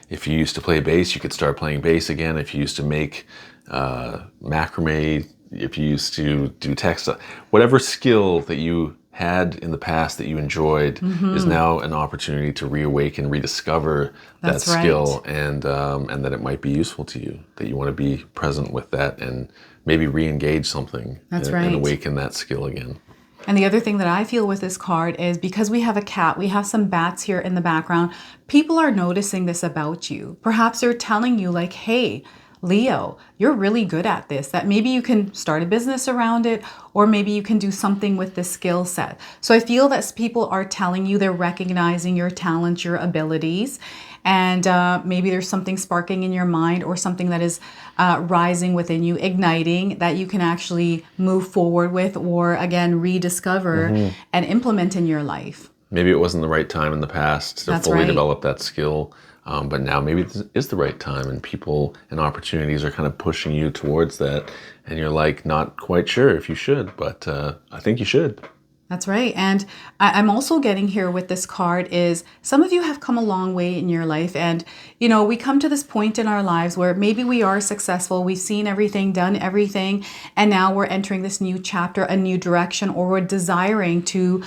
If you used to play bass, you could start playing bass again. If you used to make macrame, if you used to do textile, whatever skill that you had in the past that you enjoyed is now an opportunity to reawaken, rediscover that skill, and that it might be useful to you, that you want to be present with that and maybe re-engage something and awaken that skill again. And the other thing that I feel with this card is because we have a cat, we have some bats here in the background, people are noticing this about you. Perhaps they're telling you like, hey, Leo, you're really good at this, that maybe you can start a business around it, or maybe you can do something with this skill set. So I feel that people are telling you, they're recognizing your talents, your abilities, and maybe there's something sparking in your mind or something that is rising within you, igniting that you can actually move forward with or again, rediscover and implement in your life. Maybe it wasn't the right time in the past to fully develop that skill. But now maybe it is the right time and people and opportunities are kind of pushing you towards that. And you're like, not quite sure if you should, but I think you should. That's right. And I'm also getting here with this card is some of you have come a long way in your life. And, you know, we come to this point in our lives where maybe we are successful. We've seen everything, done everything. And now we're entering this new chapter, a new direction, or we're desiring to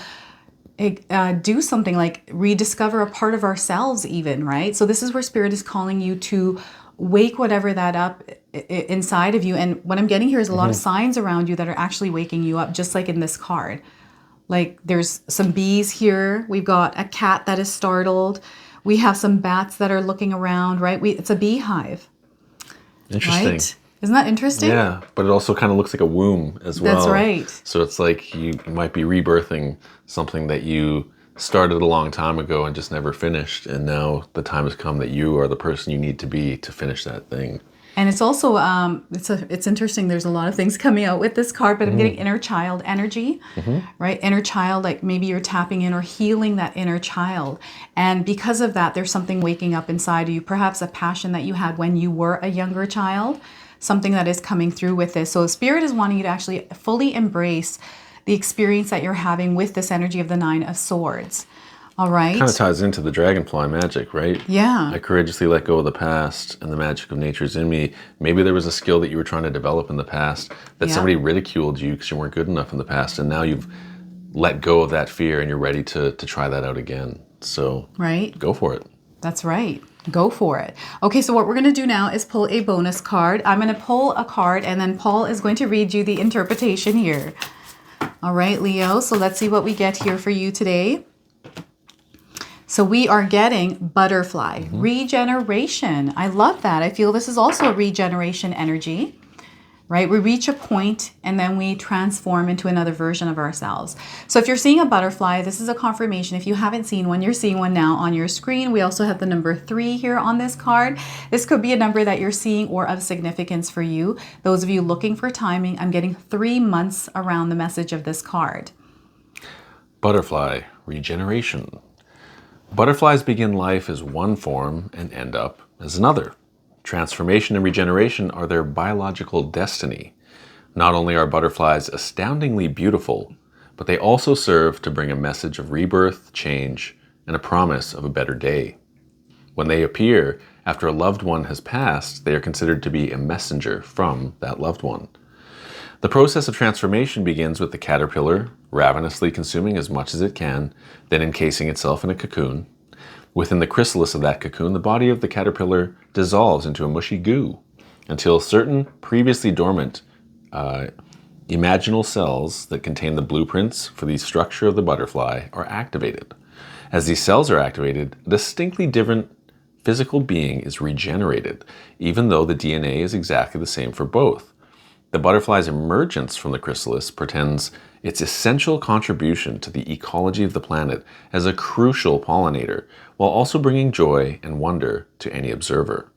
do something like rediscover a part of ourselves even, right? So this is where Spirit is calling you to wake whatever that up inside of you. And what I'm getting here is a lot of signs around you that are actually waking you up, just like in this card. Like there's some bees here. We've got a cat that is startled. We have some bats that are looking around, right? It's a beehive. Interesting. Right? Isn't that interesting? Yeah, but it also kind of looks like a womb as well. That's right. So it's like you might be rebirthing something that you started a long time ago and just never finished. And now the time has come that you are the person you need to be to finish that thing. And it's also, it's interesting. There's a lot of things coming out with this card, but I'm getting inner child energy, right? Inner child, like maybe you're tapping in or healing that inner child. And because of that, there's something waking up inside of you, perhaps a passion that you had when you were a younger child, something that is coming through with this. So Spirit is wanting you to actually fully embrace the experience that you're having with this energy of the 9 of Swords. All right. Kind of ties into the dragonfly magic, right? Yeah. I courageously let go of the past and the magic of nature is in me. Maybe there was a skill that you were trying to develop in the past that somebody ridiculed you because you weren't good enough in the past. And now you've let go of that fear and you're ready to try that out again. So go for it. That's right. Go for it. Okay, so what we're going to do now is pull a bonus card. I'm going to pull a card and then Paul is going to read you the interpretation here. All right, Leo. So let's see what we get here for you today. So we are getting butterfly, regeneration. I love that. I feel this is also a regeneration energy, right? We reach a point and then we transform into another version of ourselves. So if you're seeing a butterfly, this is a confirmation. If you haven't seen one, you're seeing one now on your screen. We also have the number 3 here on this card. This could be a number that you're seeing or of significance for you. Those of you looking for timing, I'm getting 3 months around the message of this card. Butterfly, regeneration. Butterflies begin life as one form and end up as another. Transformation and regeneration are their biological destiny. Not only are butterflies astoundingly beautiful, but they also serve to bring a message of rebirth, change, and a promise of a better day. When they appear after a loved one has passed, they are considered to be a messenger from that loved one. The process of transformation begins with the caterpillar ravenously consuming as much as it can, then encasing itself in a cocoon. Within the chrysalis of that cocoon, the body of the caterpillar dissolves into a mushy goo until certain previously dormant imaginal cells that contain the blueprints for the structure of the butterfly are activated. As these cells are activated, a distinctly different physical being is regenerated, even though the DNA is exactly the same for both. The butterfly's emergence from the chrysalis portends its essential contribution to the ecology of the planet as a crucial pollinator, while also bringing joy and wonder to any observer.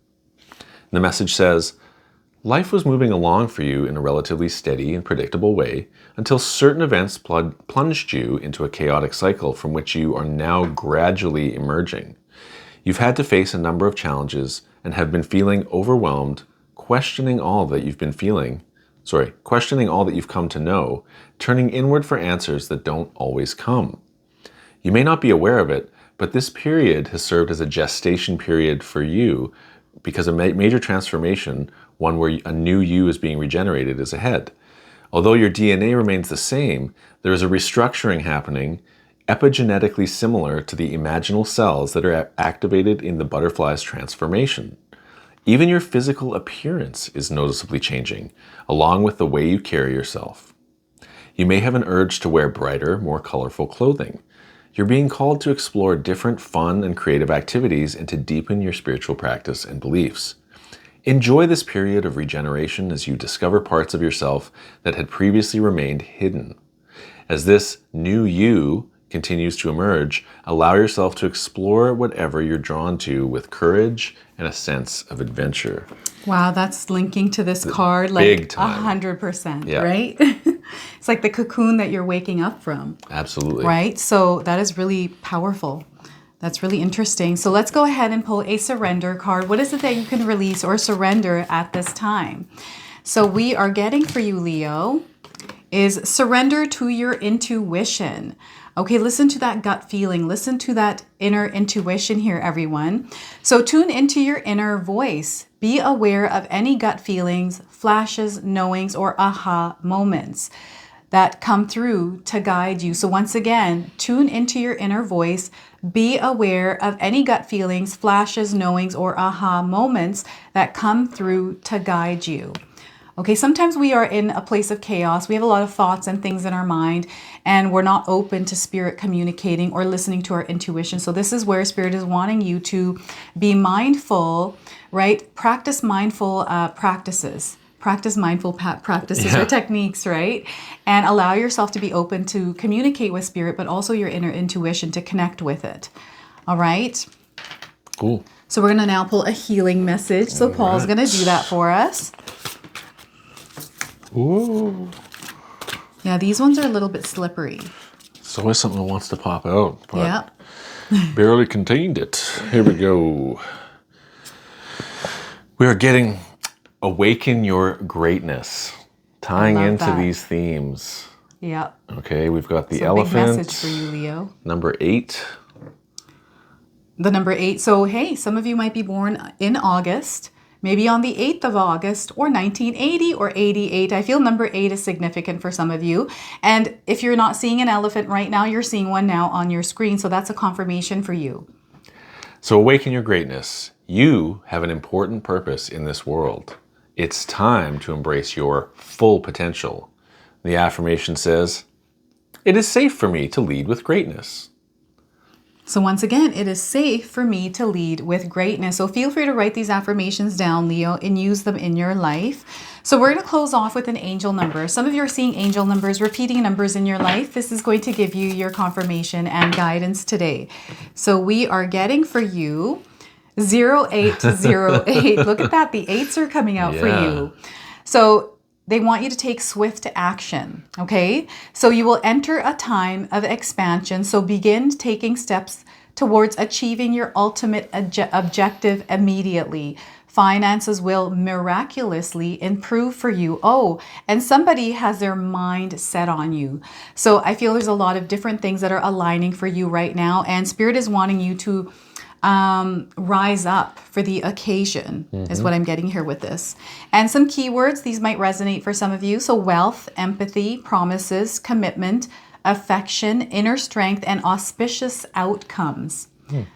The message says, life was moving along for you in a relatively steady and predictable way until certain events plunged you into a chaotic cycle from which you are now gradually emerging. You've had to face a number of challenges and have been feeling overwhelmed, questioning all that you've come to know, turning inward for answers that don't always come. You may not be aware of it, but this period has served as a gestation period for you because a major transformation, one where a new you is being regenerated, is ahead. Although your DNA remains the same, there is a restructuring happening epigenetically similar to the imaginal cells that are activated in the butterfly's transformation. Even your physical appearance is noticeably changing, along with the way you carry yourself. You may have an urge to wear brighter, more colorful clothing. You're being called to explore different fun and creative activities and to deepen your spiritual practice and beliefs. Enjoy this period of regeneration as you discover parts of yourself that had previously remained hidden. As this new you continues to emerge, allow yourself to explore whatever you're drawn to with courage and a sense of adventure. Wow, that's linking to this card like big time. 100%, right? It's like the cocoon that you're waking up from. Absolutely. Right? So that is really powerful. That's really interesting. So let's go ahead and pull a surrender card. What is it that you can release or surrender at this time? So we are getting for you, Leo, is surrender to your intuition. Okay, listen to that gut feeling. Listen to that inner intuition here, everyone. So tune into your inner voice. Be aware of any gut feelings, flashes, knowings, or aha moments that come through to guide you. So once again, tune into your inner voice. Be aware of any gut feelings, flashes, knowings, or aha moments that come through to guide you. Okay, sometimes we are in a place of chaos. We have a lot of thoughts and things in our mind, and we're not open to spirit communicating or listening to our intuition. So this is where spirit is wanting you to be mindful, right? Practice mindful practices. Practice mindful practices or techniques, right? And allow yourself to be open to communicate with spirit, but also your inner intuition to connect with it. All right? Cool. So we're going to now pull a healing message. So Paul's going to do that for us. Ooh. Yeah, these ones are a little bit slippery. It's always something that wants to pop out. But Yeah. barely contained it. Here we go. We are getting awaken your greatness, tying into that. these themes. Yeah. Okay, we've got the It's a elephant. big message for you, Leo. Number 8, The number 8. So, hey, some of you might be born in August, maybe on the 8th of August, or 1980 or 88. I feel number 8 is significant for some of you. And if you're not seeing an elephant right now, you're seeing one now on your screen. So that's a confirmation for you. So awaken your greatness. You have an important purpose in this world. It's time to embrace your full potential. The affirmation says, "It is safe for me to lead with greatness." So once again, it is safe for me to lead with greatness. So feel free to write these affirmations down, Leo, and use them in your life. So we're going to close off with an angel number. Some of you are seeing angel numbers, repeating numbers in your life. This is going to give you your confirmation and guidance today. So we are getting for you 0808. Look at that. The 8s are coming out for you. So they want you to take swift action, okay? So you will enter a time of expansion. So begin taking steps towards achieving your ultimate objective immediately. Finances will miraculously improve for you. Oh, and somebody has their mind set on you. So I feel there's a lot of different things that are aligning for you right now. And Spirit is wanting you to rise up for the occasion is what I'm getting here with this. And some keywords, these might resonate for some of you. So wealth, empathy, promises, commitment, affection, inner strength, and auspicious outcomes.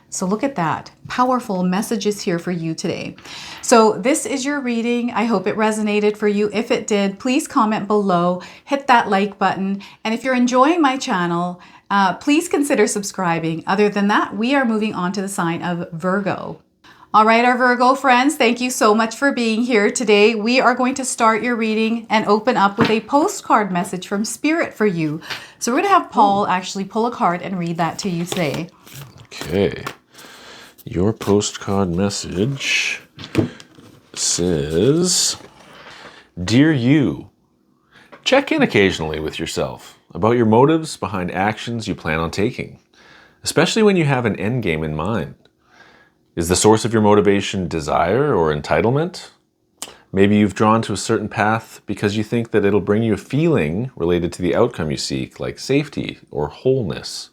So look at that. Powerful messages here for you today. So this is your reading. I hope it resonated for you. If it did, please comment below, hit that like button. And if you're enjoying my channel, please consider subscribing. Other than that, we are moving on to the sign of Virgo. All right, our Virgo friends, thank you so much for being here today. We are going to start your reading and open up with a postcard message from Spirit for you. So we're going to have Paul actually pull a card and read that to you today. Okay. Your postcard message says, "Dear you, check in occasionally with yourself about your motives behind actions you plan on taking, especially when you have an end game in mind. Is the source of your motivation desire or entitlement? Maybe you've drawn to a certain path because you think that it'll bring you a feeling related to the outcome you seek, like safety or wholeness.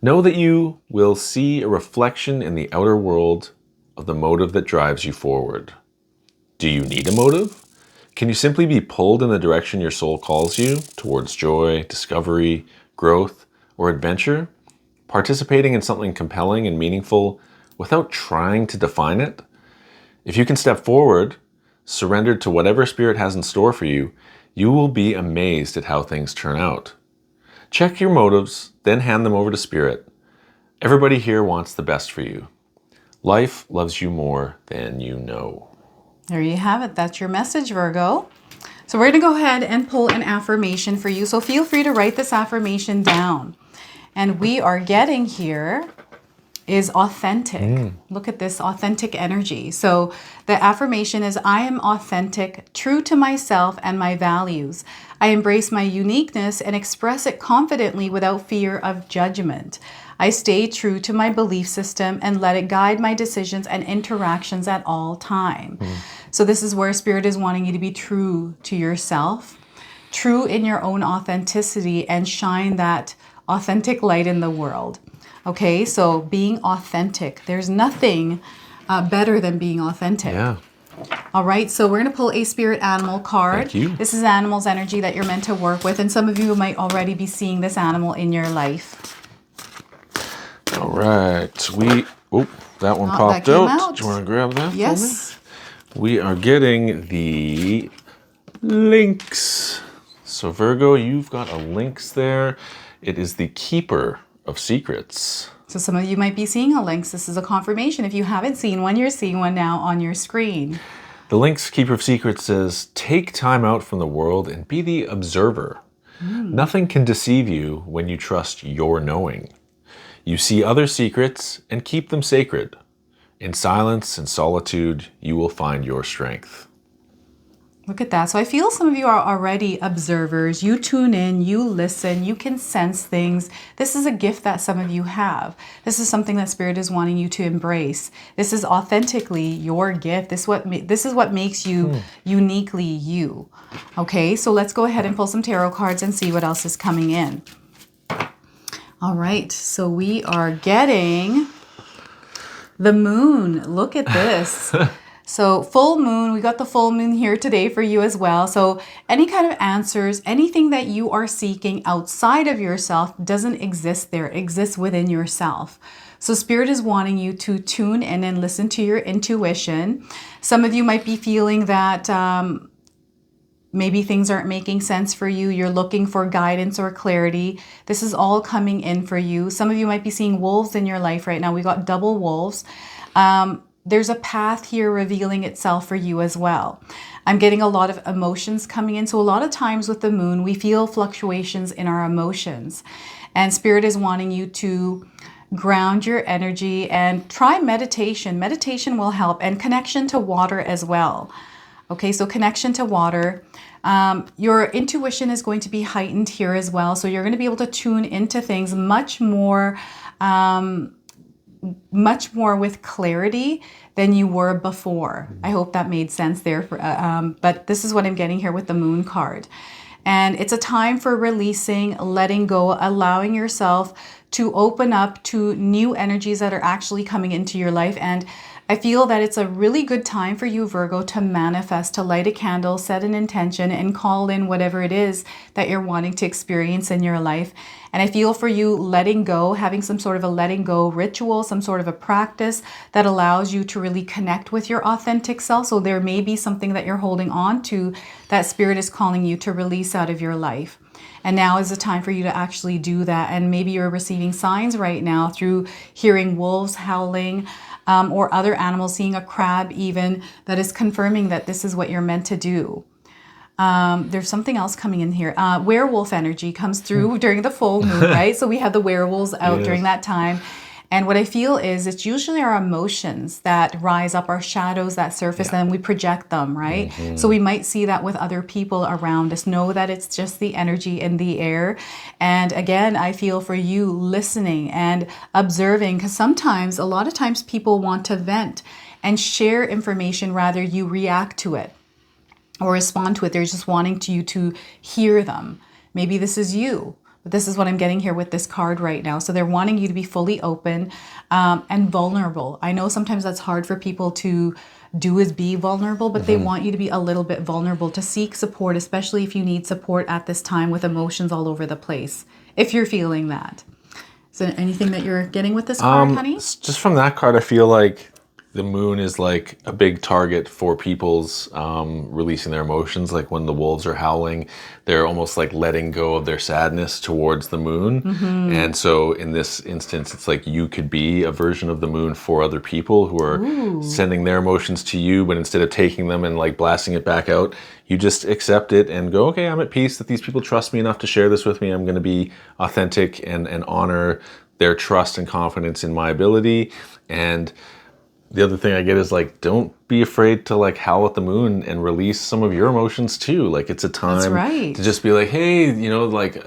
Know that you will see a reflection in the outer world of the motive that drives you forward. Do you need a motive? Can you simply be pulled in the direction your soul calls you, towards joy, discovery, growth, or adventure, participating in something compelling and meaningful without trying to define it? If you can step forward, surrendered to whatever Spirit has in store for you, you will be amazed at how things turn out. Check your motives, then hand them over to Spirit. Everybody here wants the best for you. Life loves you more than you know." There you have it. That's your message, Virgo. So we're going to go ahead and pull an affirmation for you. So feel free to write this affirmation down. And we are getting here is authentic. Look at this authentic energy. So the affirmation is, "I am authentic, true to myself and my values. I embrace my uniqueness and express it confidently without fear of judgment. I stay true to my belief system and let it guide my decisions and interactions at all time." So this is where Spirit is wanting you to be true to yourself, true in your own authenticity, and shine that authentic light in the world. Okay, so being authentic. There's nothing better than being authentic. Yeah. All right, so we're going to pull a spirit animal card. Thank you. This is animal's energy that you're meant to work with, and some of you might already be seeing this animal in your life. All right. That one popped out. Do you want to grab that Yes. for me? We are getting the lynx. So Virgo, you've got a lynx there. It is the keeper of secrets. So some of you might be seeing a lynx. This is a confirmation. If you haven't seen one, you're seeing one now on your screen. The lynx, keeper of secrets, says, "Take time out from the world and be the observer. Nothing can deceive you when you trust your knowing. You see other secrets and keep them sacred. In silence and solitude, you will find your strength." Look at that. So I feel some of you are already observers. You tune in, you listen, you can sense things. This is a gift that some of you have. This is something that Spirit is wanting you to embrace. This is authentically your gift. This is what makes you uniquely you. Okay, so let's go ahead and pull some tarot cards and see what else is coming in. All right, so we are getting The moon. Look at this. So full moon, we got the full moon here today for you as well. So any kind of answers, anything that you are seeking outside of yourself doesn't exist there, it exists within yourself. So Spirit is wanting you to tune in and listen to your intuition. Some of you might be feeling that maybe things aren't making sense for you. You're looking for guidance or clarity. This is all coming in for you. Some of you might be seeing wolves in your life right now. We got double wolves. There's a path here revealing itself for you as well. I'm getting a lot of emotions coming in. So a lot of times with the moon, we feel fluctuations in our emotions. And Spirit is wanting you to ground your energy and try meditation. Meditation will help, and connection to water as well. Okay, so connection to water. Your intuition is going to be heightened here as well. So you're going to be able to tune into things much more with clarity than you were before. I hope that made sense there. But this is what I'm getting here with the moon card. And it's a time for releasing, letting go, allowing yourself to open up to new energies that are actually coming into your life. And I feel that it's a really good time for you, Virgo, to manifest, to light a candle, set an intention, and call in whatever it is that you're wanting to experience in your life. And I feel for you letting go, having some sort of a letting go ritual, some sort of a practice that allows you to really connect with your authentic self. So there may be something that you're holding on to that Spirit is calling you to release out of your life. And now is the time for you to actually do that. And maybe you're receiving signs right now through hearing wolves howling, or other animals, seeing a crab even, that is confirming that this is what you're meant to do. There's something else coming in here. Werewolf energy comes through during the full moon, right? So we have the werewolves out during that time. And what I feel is it's usually our emotions that rise up, our shadows that surface, and we project them, right? So we might see that with other people around us. Know that it's just the energy in the air. And again, I feel for you listening and observing, because sometimes, a lot of times people want to vent and share information, rather you react to it or respond to it. They're just wanting you to hear them. Maybe this is you. But this is what I'm getting here with this card right now. So they're wanting you to be fully open and vulnerable. I know sometimes that's hard for people to do, is be vulnerable, but they want you to be a little bit vulnerable, to seek support, especially if you need support at this time with emotions all over the place, if you're feeling that. Is there anything that you're getting with this card, honey? Just from that card, I feel like the moon is like a big target for people's releasing their emotions. Like when the wolves are howling, they're almost like letting go of their sadness towards the moon. And so in this instance, it's like you could be a version of the moon for other people who are sending their emotions to you, but instead of taking them and like blasting it back out, you just accept it and go, okay, I'm at peace that these people trust me enough to share this with me. I'm going to be authentic and honor their trust and confidence in my ability. And the other thing I get is like, don't be afraid to like howl at the moon and release some of your emotions too. Like it's a time to just be like, hey, you know, like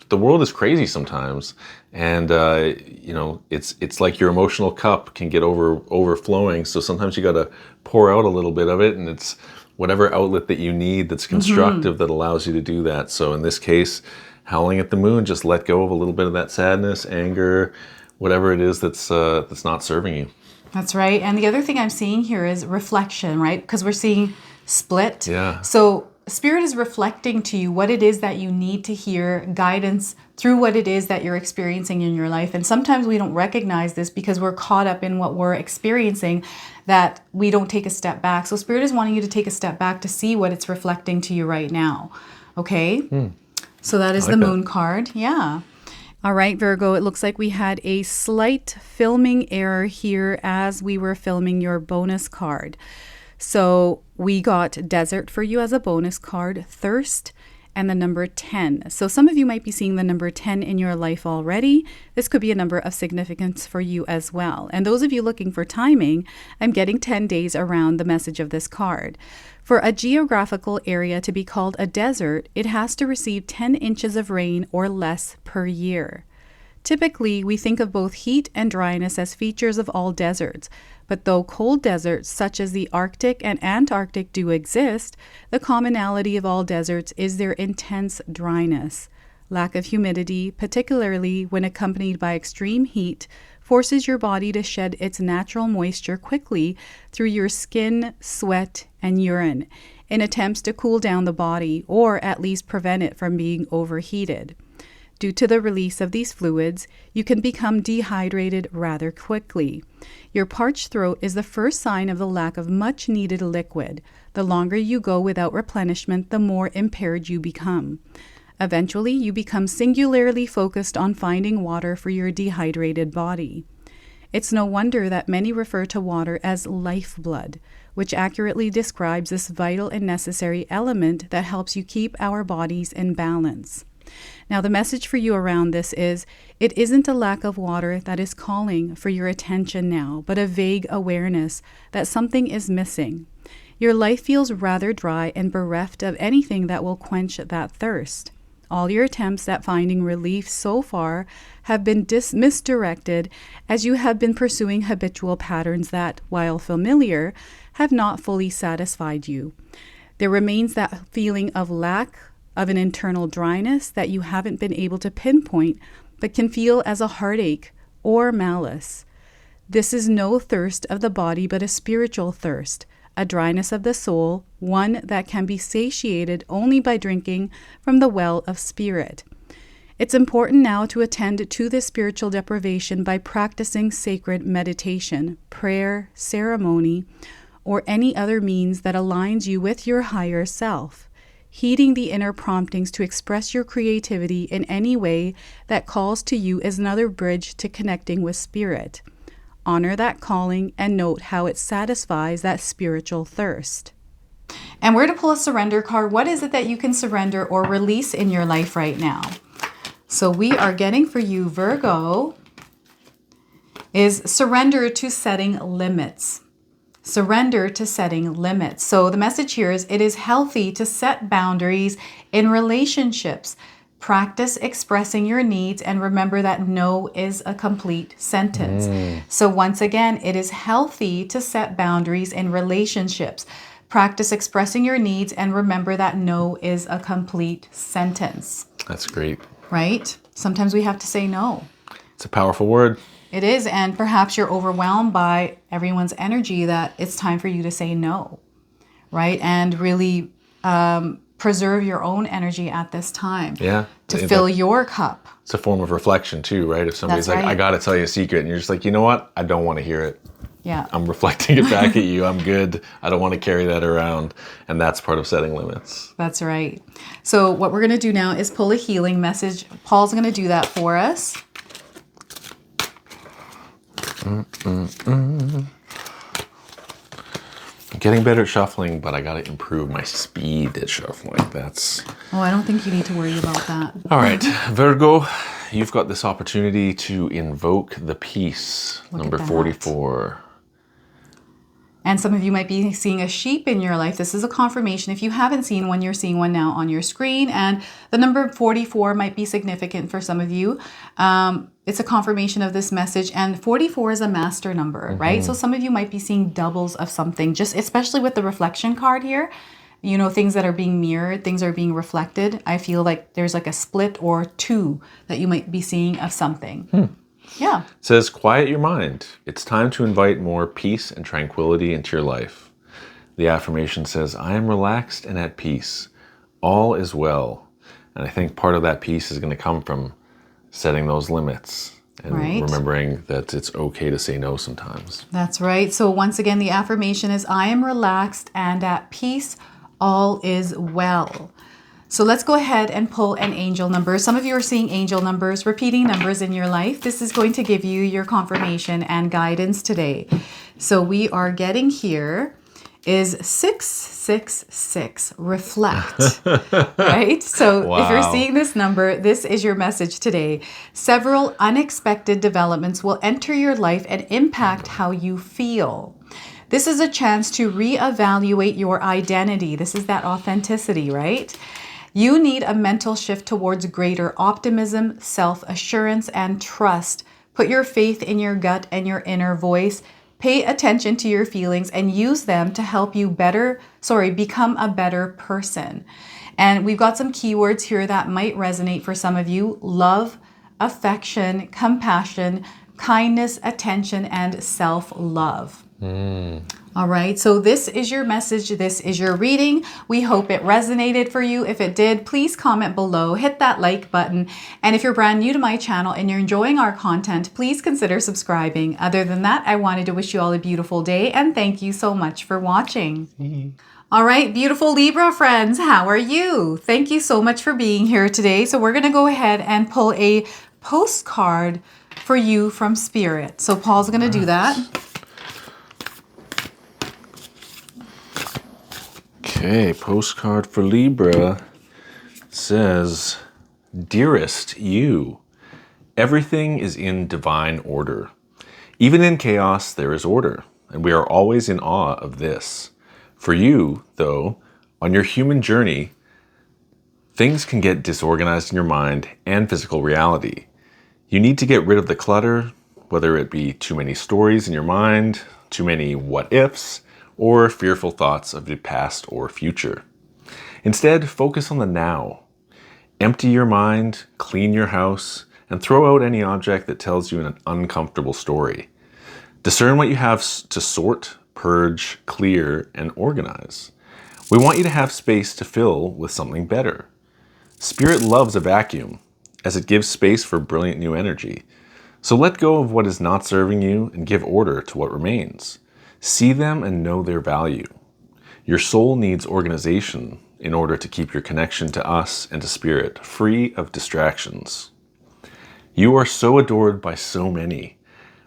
the world is crazy sometimes. And, you know, it's like your emotional cup can get overflowing. So sometimes you got to pour out a little bit of it, and it's whatever outlet that you need that's constructive that allows you to do that. So in this case, howling at the moon, just let go of a little bit of that sadness, anger, whatever it is that's not serving you. That's right. And the other thing I'm seeing here is reflection, right? Because we're seeing split. Yeah. So Spirit is reflecting to you what it is that you need to hear, guidance through what it is that you're experiencing in your life. And sometimes we don't recognize this because we're caught up in what we're experiencing, that we don't take a step back. So Spirit is wanting you to take a step back to see what it's reflecting to you right now. Okay? So that is the moon card. Yeah. All right, Virgo, it looks like we had a slight filming error here as we were filming your bonus card. So we got desert for you as a bonus card, thirst, and the number 10. So some of you might be seeing the number 10 in your life already. This could be a number of significance for you as well. And those of you looking for timing, I'm getting 10 days around the message of this card. For a geographical area to be called a desert, it has to receive 10 inches of rain or less per year. Typically, we think of both heat and dryness as features of all deserts, but though cold deserts such as the Arctic and Antarctic do exist, the commonality of all deserts is their intense dryness. Lack of humidity, particularly when accompanied by extreme heat, forces your body to shed its natural moisture quickly through your skin, sweat, and urine in attempts to cool down the body or at least prevent it from being overheated. Due to the release of these fluids, you can become dehydrated rather quickly. Your parched throat is the first sign of the lack of much needed liquid. The longer you go without replenishment, the more impaired you become. Eventually, you become singularly focused on finding water for your dehydrated body. It's no wonder that many refer to water as lifeblood, which accurately describes this vital and necessary element that helps you keep our bodies in balance. Now, the message for you around this is, it isn't a lack of water that is calling for your attention now, but a vague awareness that something is missing. Your life feels rather dry and bereft of anything that will quench that thirst. All your attempts at finding relief so far have been misdirected, as you have been pursuing habitual patterns that, while familiar, have not fully satisfied you. There remains that feeling of lack, of an internal dryness that you haven't been able to pinpoint, but can feel as a heartache or malice. This is no thirst of the body, but a spiritual thirst, a dryness of the soul, one that can be satiated only by drinking from the well of spirit. It's important now to attend to this spiritual deprivation by practicing sacred meditation, prayer, ceremony, or any other means that aligns you with your higher self. Heeding the inner promptings to express your creativity in any way that calls to you is another bridge to connecting with spirit. Honor that calling and note how it satisfies that spiritual thirst. And we're to pull a surrender card. What is it that you can surrender or release in your life right now? So we are getting for you, Virgo, is surrender to setting limits. Surrender to setting limits. So the message here is, it is healthy to set boundaries in relationships. Practice expressing your needs and remember that no is a complete sentence. So once again, it is healthy to set boundaries in relationships. Practice expressing your needs and remember that no is a complete sentence. That's great. Right? Sometimes we have to say no. It's a powerful word. It is, and perhaps you're overwhelmed by everyone's energy that it's time for you to say no, right? And really preserve your own energy at this time. Yeah. To fill your cup. It's a form of reflection too, right? If somebody's like, I got to tell you a secret, and you're just like, you know what? I don't want to hear it. Yeah. I'm reflecting it back at you. I'm good. I don't want to carry that around. And that's part of setting limits. That's right. So what we're going to do now is pull a healing message. Paul's going to do that for us. I'm getting better at shuffling, but I got to improve my speed at shuffling. Oh, I don't think you need to worry about that. All right, Virgo, you've got this opportunity to invoke the peace, number 44. And some of you might be seeing a sheep in your life. This is a confirmation. If you haven't seen one, you're seeing one now on your screen. And the number 44 might be significant for some of you. It's a confirmation of this message. And 44 is a master number, right? So some of you might be seeing doubles of something, just especially with the reflection card here. You know, things that are being mirrored, things are being reflected. I feel like there's like a split or two that you might be seeing of something. Yeah. It says, quiet your mind. It's time to invite more peace and tranquility into your life. The affirmation says, I am relaxed and at peace. All is well. And I think part of that peace is going to come from setting those limits and remembering that it's okay to say no sometimes. That's right. So once again, the affirmation is, I am relaxed and at peace. All is well. So let's go ahead and pull an angel number. Some of you are seeing angel numbers, repeating numbers in your life. This is going to give you your confirmation and guidance today. So we are getting here is 666, reflect, right? So if you're seeing this number, this is your message today. Several unexpected developments will enter your life and impact how you feel. This is a chance to reevaluate your identity. This is that authenticity, right? You need a mental shift towards greater optimism, self-assurance, and trust. Put your faith in your gut and your inner voice. Pay attention to your feelings and use them to help you become a better person. And we've got some keywords here that might resonate for some of you: love, affection, compassion, kindness, attention, and self-love. All right, so this is your message. This is your reading. We hope it resonated for you. If it did, please comment below, hit that like button. And if you're brand new to my channel and you're enjoying our content, please consider subscribing. Other than that, I wanted to wish you all a beautiful day and thank you so much for watching. All right, beautiful Libra friends, how are you? Thank you so much for being here today. So we're going to go ahead and pull a postcard for you from Spirit. So Paul's going to do that. Okay, postcard for Libra says, "Dearest you, everything is in divine order. Even in chaos, there is order, and we are always in awe of this. For you, though, on your human journey, things can get disorganized in your mind and physical reality. You need to get rid of the clutter, whether it be too many stories in your mind, too many what-ifs, or fearful thoughts of the past or future. Instead, focus on the now. Empty your mind, clean your house, and throw out any object that tells you an uncomfortable story. Discern what you have to sort, purge, clear, and organize. We want you to have space to fill with something better. Spirit loves a vacuum, as it gives space for brilliant new energy. So let go of what is not serving you and give order to what remains. See them and know their value. Your soul needs organization in order to keep your connection to us and to Spirit free of distractions. You are so adored by so many.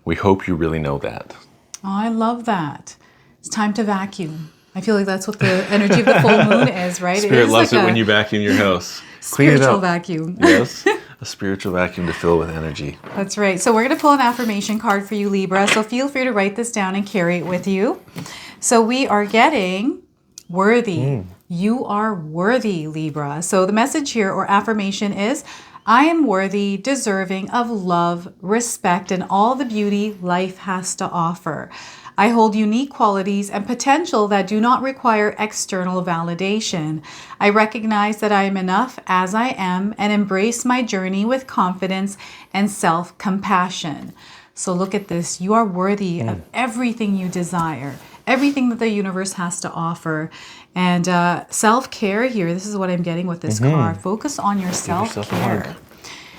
We hope you really know that." Oh, I love that. It's time to vacuum. I feel like that's what the energy of the full moon is, right? Spirit loves it when you vacuum your house. Clean it spiritual up. vacuum. Yes, a spiritual vacuum to fill with energy. That's right. So we're going to pull an affirmation card for you, Libra. So feel free to write this down and carry it with you. So we are getting worthy. You are worthy, Libra. So the message here or affirmation is, I am worthy, deserving of love, respect, and all the beauty life has to offer. I hold unique qualities and potential that do not require external validation. I recognize that I am enough as I am and embrace my journey with confidence and self-compassion. So look at this. You are worthy of everything you desire, everything that the universe has to offer. And self-care here, this is what I'm getting with this card. Focus on your self-care.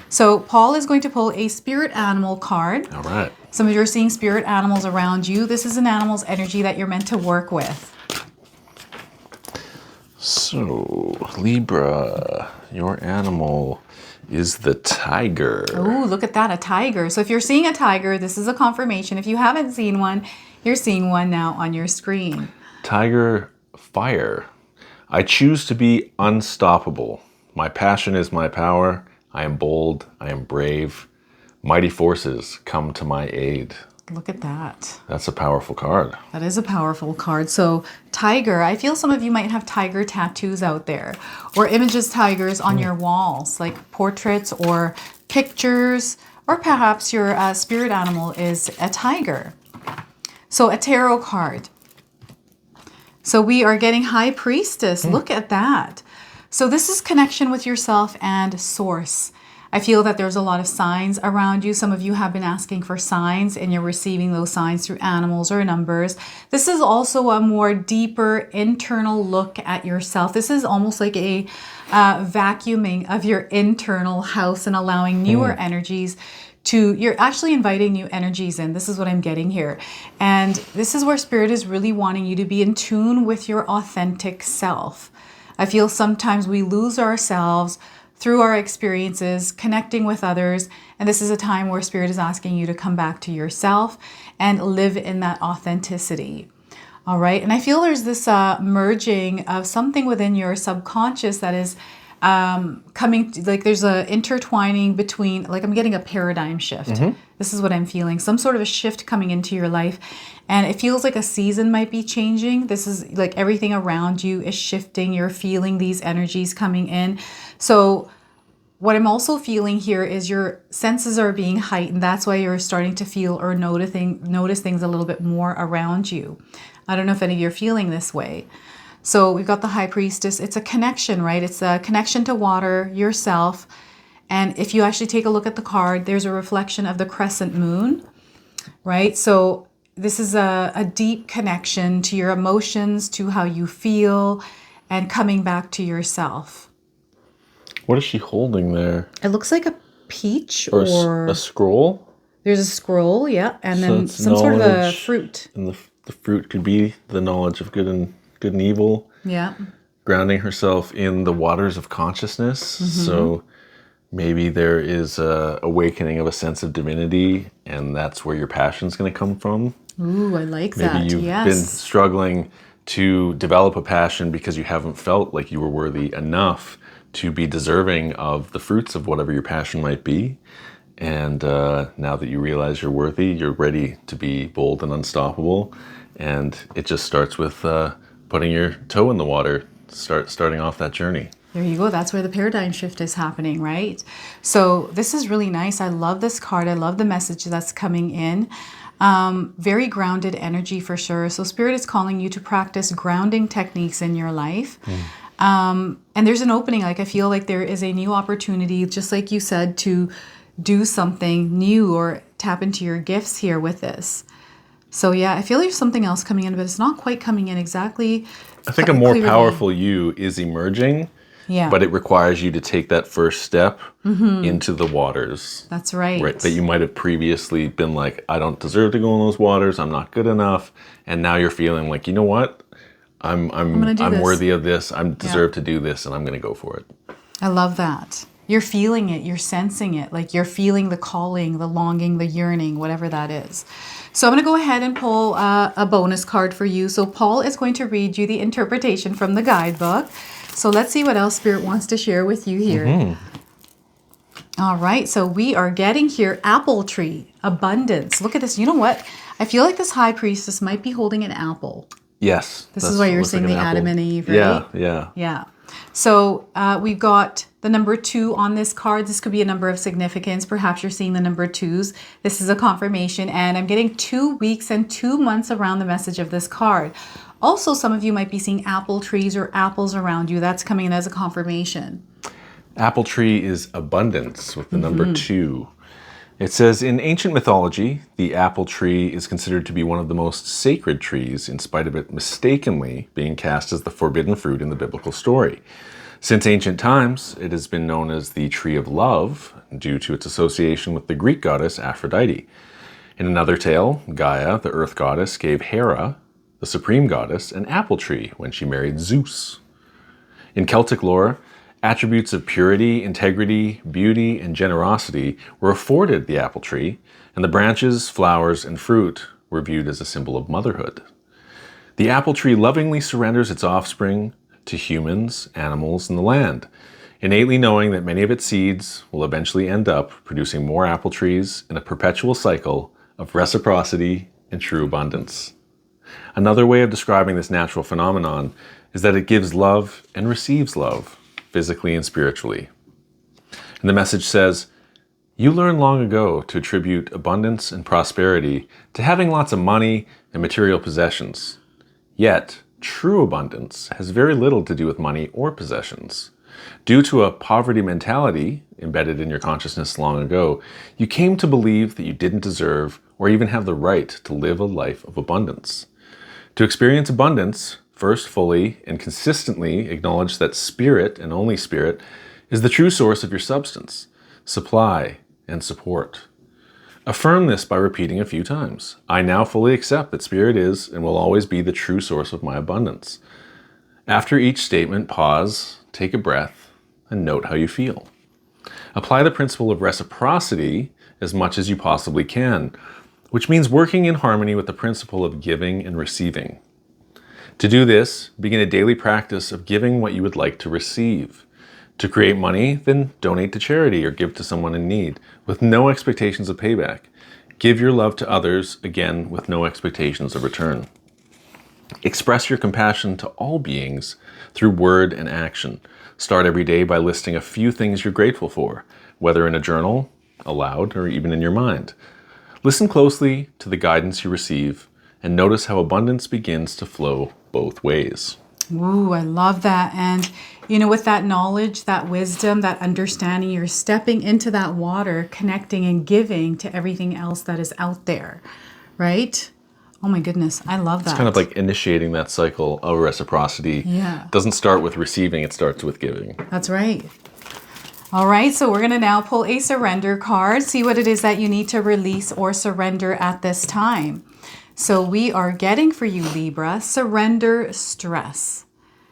So Paul is going to pull a spirit animal card. All right. Some of you are seeing spirit animals around you. This is an animal's energy that you're meant to work with. So, Libra, your animal is the tiger. Oh, look at that, a tiger. So if you're seeing a tiger, this is a confirmation. If you haven't seen one, you're seeing one now on your screen. Tiger fire. I choose to be unstoppable. My passion is my power. I am bold. I am brave. Mighty forces come to my aid. Look at that. That's a powerful card. That is a powerful card. So tiger, I feel some of you might have tiger tattoos out there or images tigers on your walls, like portraits or pictures, or perhaps your spirit animal is a tiger. So a tarot card. So we are getting High Priestess. Look at that. So this is connection with yourself and source. I feel that there's a lot of signs around you. Some of you have been asking for signs and you're receiving those signs through animals or numbers. This is also a more deeper internal look at yourself. This is almost like a vacuuming of your internal house and allowing newer energies to, you're actually inviting new energies in. This is what I'm getting here. And this is where Spirit is really wanting you to be in tune with your authentic self. I feel sometimes we lose ourselves through our experiences, connecting with others. And this is a time where Spirit is asking you to come back to yourself and live in that authenticity. All right. And I feel there's this merging of something within your subconscious that is coming, like there's a intertwining between, like I'm getting a paradigm shift. This is what I'm feeling. Some sort of a shift coming into your life. And it feels like a season might be changing. This is like everything around you is shifting. You're feeling these energies coming in. So what I'm also feeling here is your senses are being heightened. That's why you're starting to feel or notice things a little bit more around you. I don't know if any of you are feeling this way. So we've got the High Priestess. It's a connection, right? It's a connection to water, yourself. And if you actually take a look at the card, there's a reflection of the crescent moon, right? So this is a deep connection to your emotions, to how you feel, and coming back to yourself. What is she holding there? It looks like a peach or a scroll. There's a scroll, yeah, and So then it's some sort of a knowledge, fruit. and the fruit could be the knowledge of good and evil. Yeah. Grounding herself in the waters of consciousness. So maybe there is a awakening of a sense of divinity, and that's where your passion's going to come from. Ooh, I like that. Maybe you've been struggling to develop a passion because you haven't felt like you were worthy enough to be deserving of the fruits of whatever your passion might be. And now that you realize you're worthy, you're ready to be bold and unstoppable. And it just starts with putting your toe in the water, starting off that journey. There you go. That's where the paradigm shift is happening, right? So this is really nice. I love this card. I love the message that's coming in. Very grounded energy for sure. So Spirit is calling you to practice grounding techniques in your life. And there's an opening. Like I feel like there is a new opportunity, just like you said, to do something new or tap into your gifts here with this. So yeah, I feel there's something else coming in, but it's not quite coming in exactly. I think a more powerful you is emerging. Yeah. But it requires you to take that first step into the waters. That's right. Right. That you might have previously been like, I don't deserve to go in those waters. I'm not good enough. And now you're feeling like, you know what? I'm worthy of this. I deserve to do this, and I'm going to go for it. I love that. You're feeling it. You're sensing it. Like you're feeling the calling, the longing, the yearning, whatever that is. So I'm going to go ahead and pull a bonus card for you. So Paul is going to read you the interpretation from the guidebook. So let's see what else Spirit wants to share with you here. All right. So we are getting here apple tree, abundance. Look at this. You know what? I feel like this High Priestess might be holding an apple. Yes. This is why you're seeing the Adam and Eve, right? Yeah, yeah. Yeah. So we've got the number 2 on this card. This could be a number of significance. Perhaps you're seeing the number 2s. This is a confirmation, and I'm getting 2 weeks and 2 months around the message of this card. Also, some of you might be seeing apple trees or apples around you. That's coming in as a confirmation. Apple tree is abundance with the number 2. It says, in ancient mythology, the apple tree is considered to be one of the most sacred trees, in spite of it mistakenly being cast as the forbidden fruit in the biblical story. Since ancient times, it has been known as the tree of love, due to its association with the Greek goddess Aphrodite. In another tale, Gaia, the earth goddess, gave Hera, the supreme goddess, an apple tree when she married Zeus. In Celtic lore, attributes of purity, integrity, beauty, and generosity were afforded the apple tree, and the branches, flowers, and fruit were viewed as a symbol of motherhood. The apple tree lovingly surrenders its offspring to humans, animals, and the land, innately knowing that many of its seeds will eventually end up producing more apple trees in a perpetual cycle of reciprocity and true abundance. Another way of describing this natural phenomenon is that it gives love and receives love, physically and spiritually. And the message says, you learned long ago to attribute abundance and prosperity to having lots of money and material possessions. Yet, true abundance has very little to do with money or possessions. Due to a poverty mentality embedded in your consciousness long ago, you came to believe that you didn't deserve or even have the right to live a life of abundance. To experience abundance, first fully and consistently acknowledge that spirit, and only spirit, is the true source of your substance, supply, and support. Affirm this by repeating a few times. I now fully accept that spirit is and will always be the true source of my abundance. After each statement, pause, take a breath, and note how you feel. Apply the principle of reciprocity as much as you possibly can, which means working in harmony with the principle of giving and receiving. To do this, begin a daily practice of giving what you would like to receive. To create money, then donate to charity or give to someone in need, with no expectations of payback. Give your love to others, again, with no expectations of return. Express your compassion to all beings through word and action. Start every day by listing a few things you're grateful for, whether in a journal, aloud, or even in your mind. Listen closely to the guidance you receive and notice how abundance begins to flow both ways. Ooh, I love that. And, you know, with that knowledge, that wisdom, that understanding, you're stepping into that water, connecting and giving to everything else that is out there, right? Oh my goodness, I love that. It's kind of like initiating that cycle of reciprocity. Yeah. It doesn't start with receiving, it starts with giving. That's right. All right, so we're going to now pull a surrender card, see what it is that you need to release or surrender at this time. So we are getting for you, Libra, surrender stress.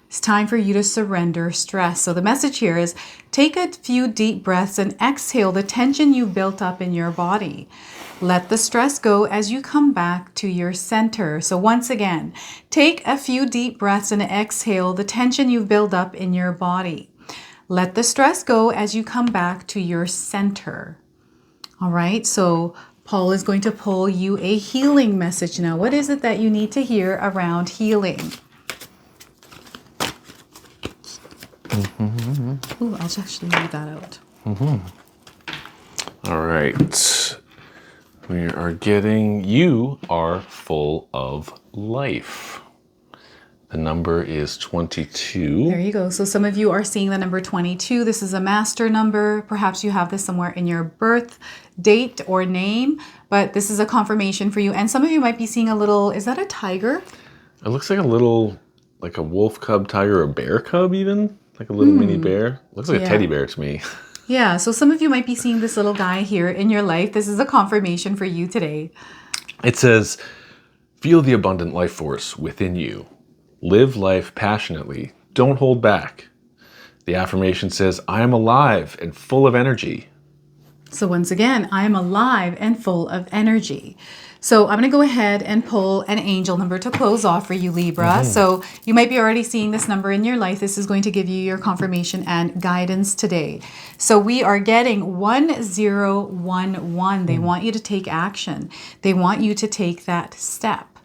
It's time for you to surrender stress. So the message here is take a few deep breaths and exhale the tension you've built up in your body. Let the stress go as you come back to your center. So once again, take a few deep breaths and exhale the tension you've built up in your body. Let the stress go as you come back to your center. All right, so Paul is going to pull you a healing message now. What is it that you need to hear around healing? Ooh, I'll actually leave that out. All right. We are getting, you are full of life. The number is 22. There you go. So some of you are seeing the number 22. This is a master number. Perhaps you have this somewhere in your birth date or name, but this is a confirmation for you. And some of you might be seeing a little, is that a tiger? It looks like a little, like a wolf cub tiger, or a bear cub even, like a little mini bear. Looks like a teddy bear to me. Yeah, so some of you might be seeing this little guy here in your life. This is a confirmation for you today. It says, feel the abundant life force within you. Live life passionately. Don't hold back. The affirmation says, I am alive and full of energy. So once again, I am alive and full of energy. So I'm going to go ahead and pull an angel number to close off for you, Libra. So you might be already seeing this number in your life. This is going to give you your confirmation and guidance today. So we are getting 1011. They want you to take action. They want you to take that step,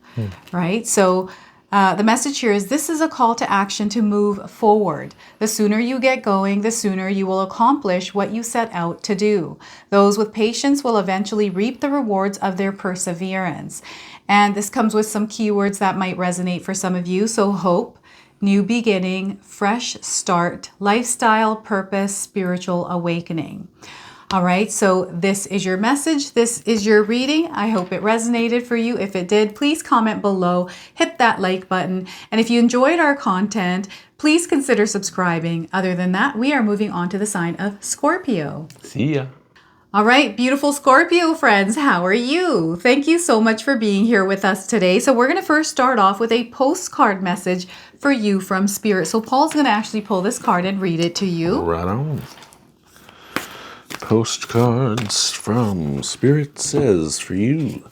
right? So the message here is this is a call to action to move forward. The sooner you get going, the sooner you will accomplish what you set out to do. Those with patience will eventually reap the rewards of their perseverance. And this comes with some keywords that might resonate for some of you. So hope, new beginning, fresh start, lifestyle, purpose, spiritual awakening. All right, so this is your message. This is your reading. I hope it resonated for you. If it did, please comment below, hit that like button. And if you enjoyed our content, please consider subscribing. Other than that, we are moving on to the sign of Scorpio. See ya. All right, beautiful Scorpio friends, how are you? Thank you so much for being here with us today. So we're going to first start off with a postcard message for you from Spirit. So Paul's going to actually pull this card and read it to you. Right on. Postcards from Spirit says for you.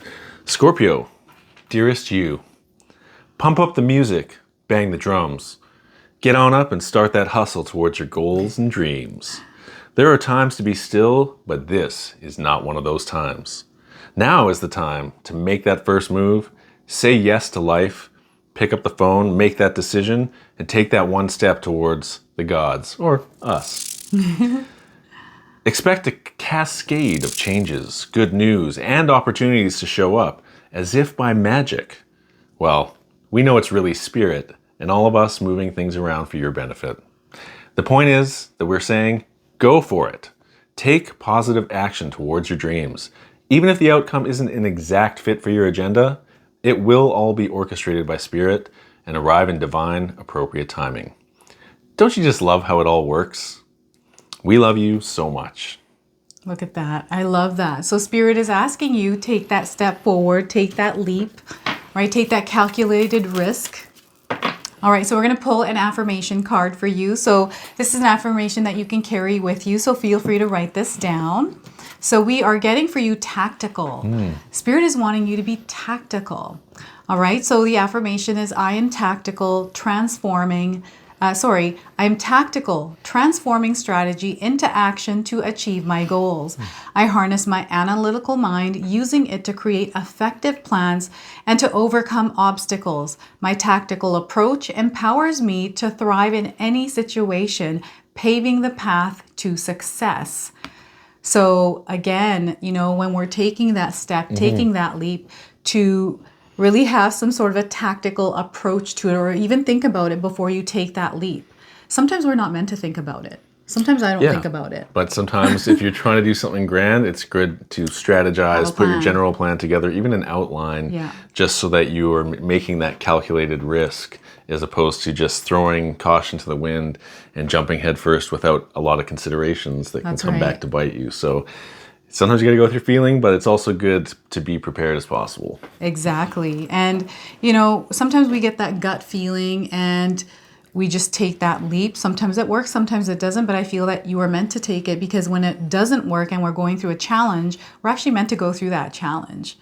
Scorpio, dearest you, pump up the music, bang the drums. Get on up and start that hustle towards your goals and dreams. There are times to be still, but this is not one of those times. Now is the time to make that first move, say yes to life, pick up the phone, make that decision, and take that one step towards the gods, or us. Expect a cascade of changes, good news, and opportunities to show up, as if by magic. Well, we know it's really Spirit, and all of us moving things around for your benefit. The point is that we're saying, go for it. Take positive action towards your dreams. Even if the outcome isn't an exact fit for your agenda, it will all be orchestrated by Spirit and arrive in divine, appropriate timing. Don't you just love how it all works? We love you so much. Look at that. I love that. So Spirit is asking you, take that step forward, take that leap, right? Take that calculated risk. All right, so we're going to pull an affirmation card for you. So this is an affirmation that you can carry with you. So feel free to write this down. So we are getting for you tactical. Spirit is wanting you to be tactical. All right, so the affirmation is I am tactical, transforming, I'm tactical, transforming strategy into action to achieve my goals. I harness my analytical mind, using it to create effective plans and to overcome obstacles. My tactical approach empowers me to thrive in any situation, paving the path to success. So again, you know, when we're taking that step, taking that leap to really have some sort of a tactical approach to it, or even think about it before you take that leap. Sometimes we're not meant to think about it. Sometimes I don't think about it. But sometimes if you're trying to do something grand, it's good to strategize, put your general plan together, even an outline, just so that you are making that calculated risk, as opposed to just throwing caution to the wind and jumping headfirst without a lot of considerations that can come back to bite you. So sometimes you got to go with your feeling, but it's also good to be prepared as possible. Exactly. And, you know, sometimes we get that gut feeling and we just take that leap. Sometimes it works, sometimes it doesn't, but I feel that you are meant to take it, because when it doesn't work and we're going through a challenge, we're actually meant to go through that challenge.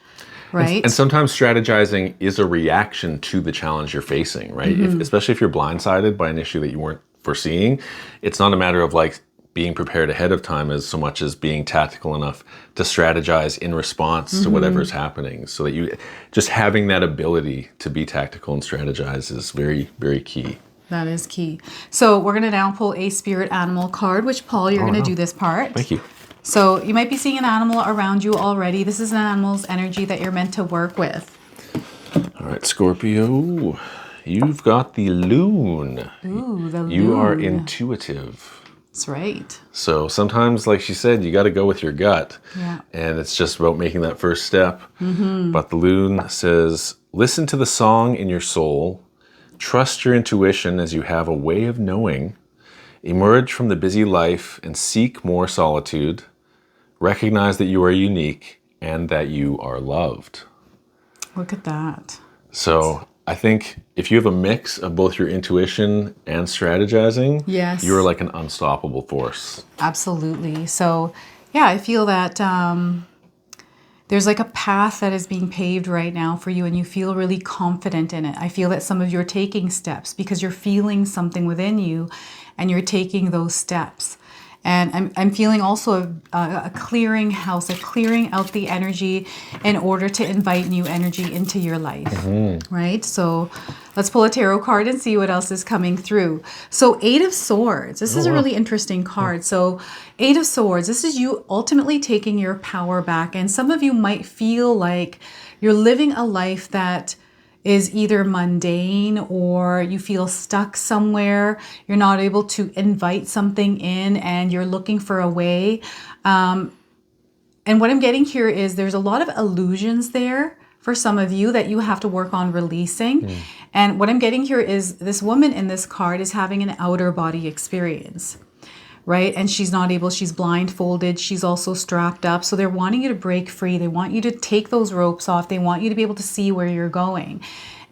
Right. And sometimes strategizing is a reaction to the challenge you're facing, right? Especially if you're blindsided by an issue that you weren't foreseeing. It's not a matter of like being prepared ahead of time as so much as being tactical enough to strategize in response to whatever's happening, so that you just having that ability to be tactical and strategize is very, very key. That is key. So we're going to now pull a spirit animal card, which Paul, you're going to do this part. Thank you. So you might be seeing an animal around you already. This is an animal's energy that you're meant to work with. All right, Scorpio, you've got the loon. Ooh, the loon. You are intuitive. That's right. So sometimes, like she said, you got to go with your gut. Yeah. And it's just about making that first step. But the loon says, listen to the song in your soul. Trust your intuition, as you have a way of knowing. Emerge from the busy life and seek more solitude. Recognize that you are unique and that you are loved. Look at that. So I think if you have a mix of both your intuition and strategizing, you're like an unstoppable force. Absolutely. So yeah, I feel that there's like a path that is being paved right now for you, and you feel really confident in it. I feel that some of you are taking steps because you're feeling something within you and you're taking those steps. And I'm feeling also a clearing house, a clearing out the energy in order to invite new energy into your life, right? So let's pull a tarot card and see what else is coming through. So 8 of Swords. This is a really interesting card. So 8 of Swords, this is you ultimately taking your power back. And some of you might feel like you're living a life that is either mundane, or you feel stuck somewhere. You're not able to invite something in and you're looking for a way. And what I'm getting here is there's a lot of illusions there for some of you that you have to work on releasing. And what I'm getting here is this woman in this card is having an outer body experience, right? And she's not able, she's blindfolded, she's also strapped up. So they're wanting you to break free. They want you to take those ropes off. They want you to be able to see where you're going.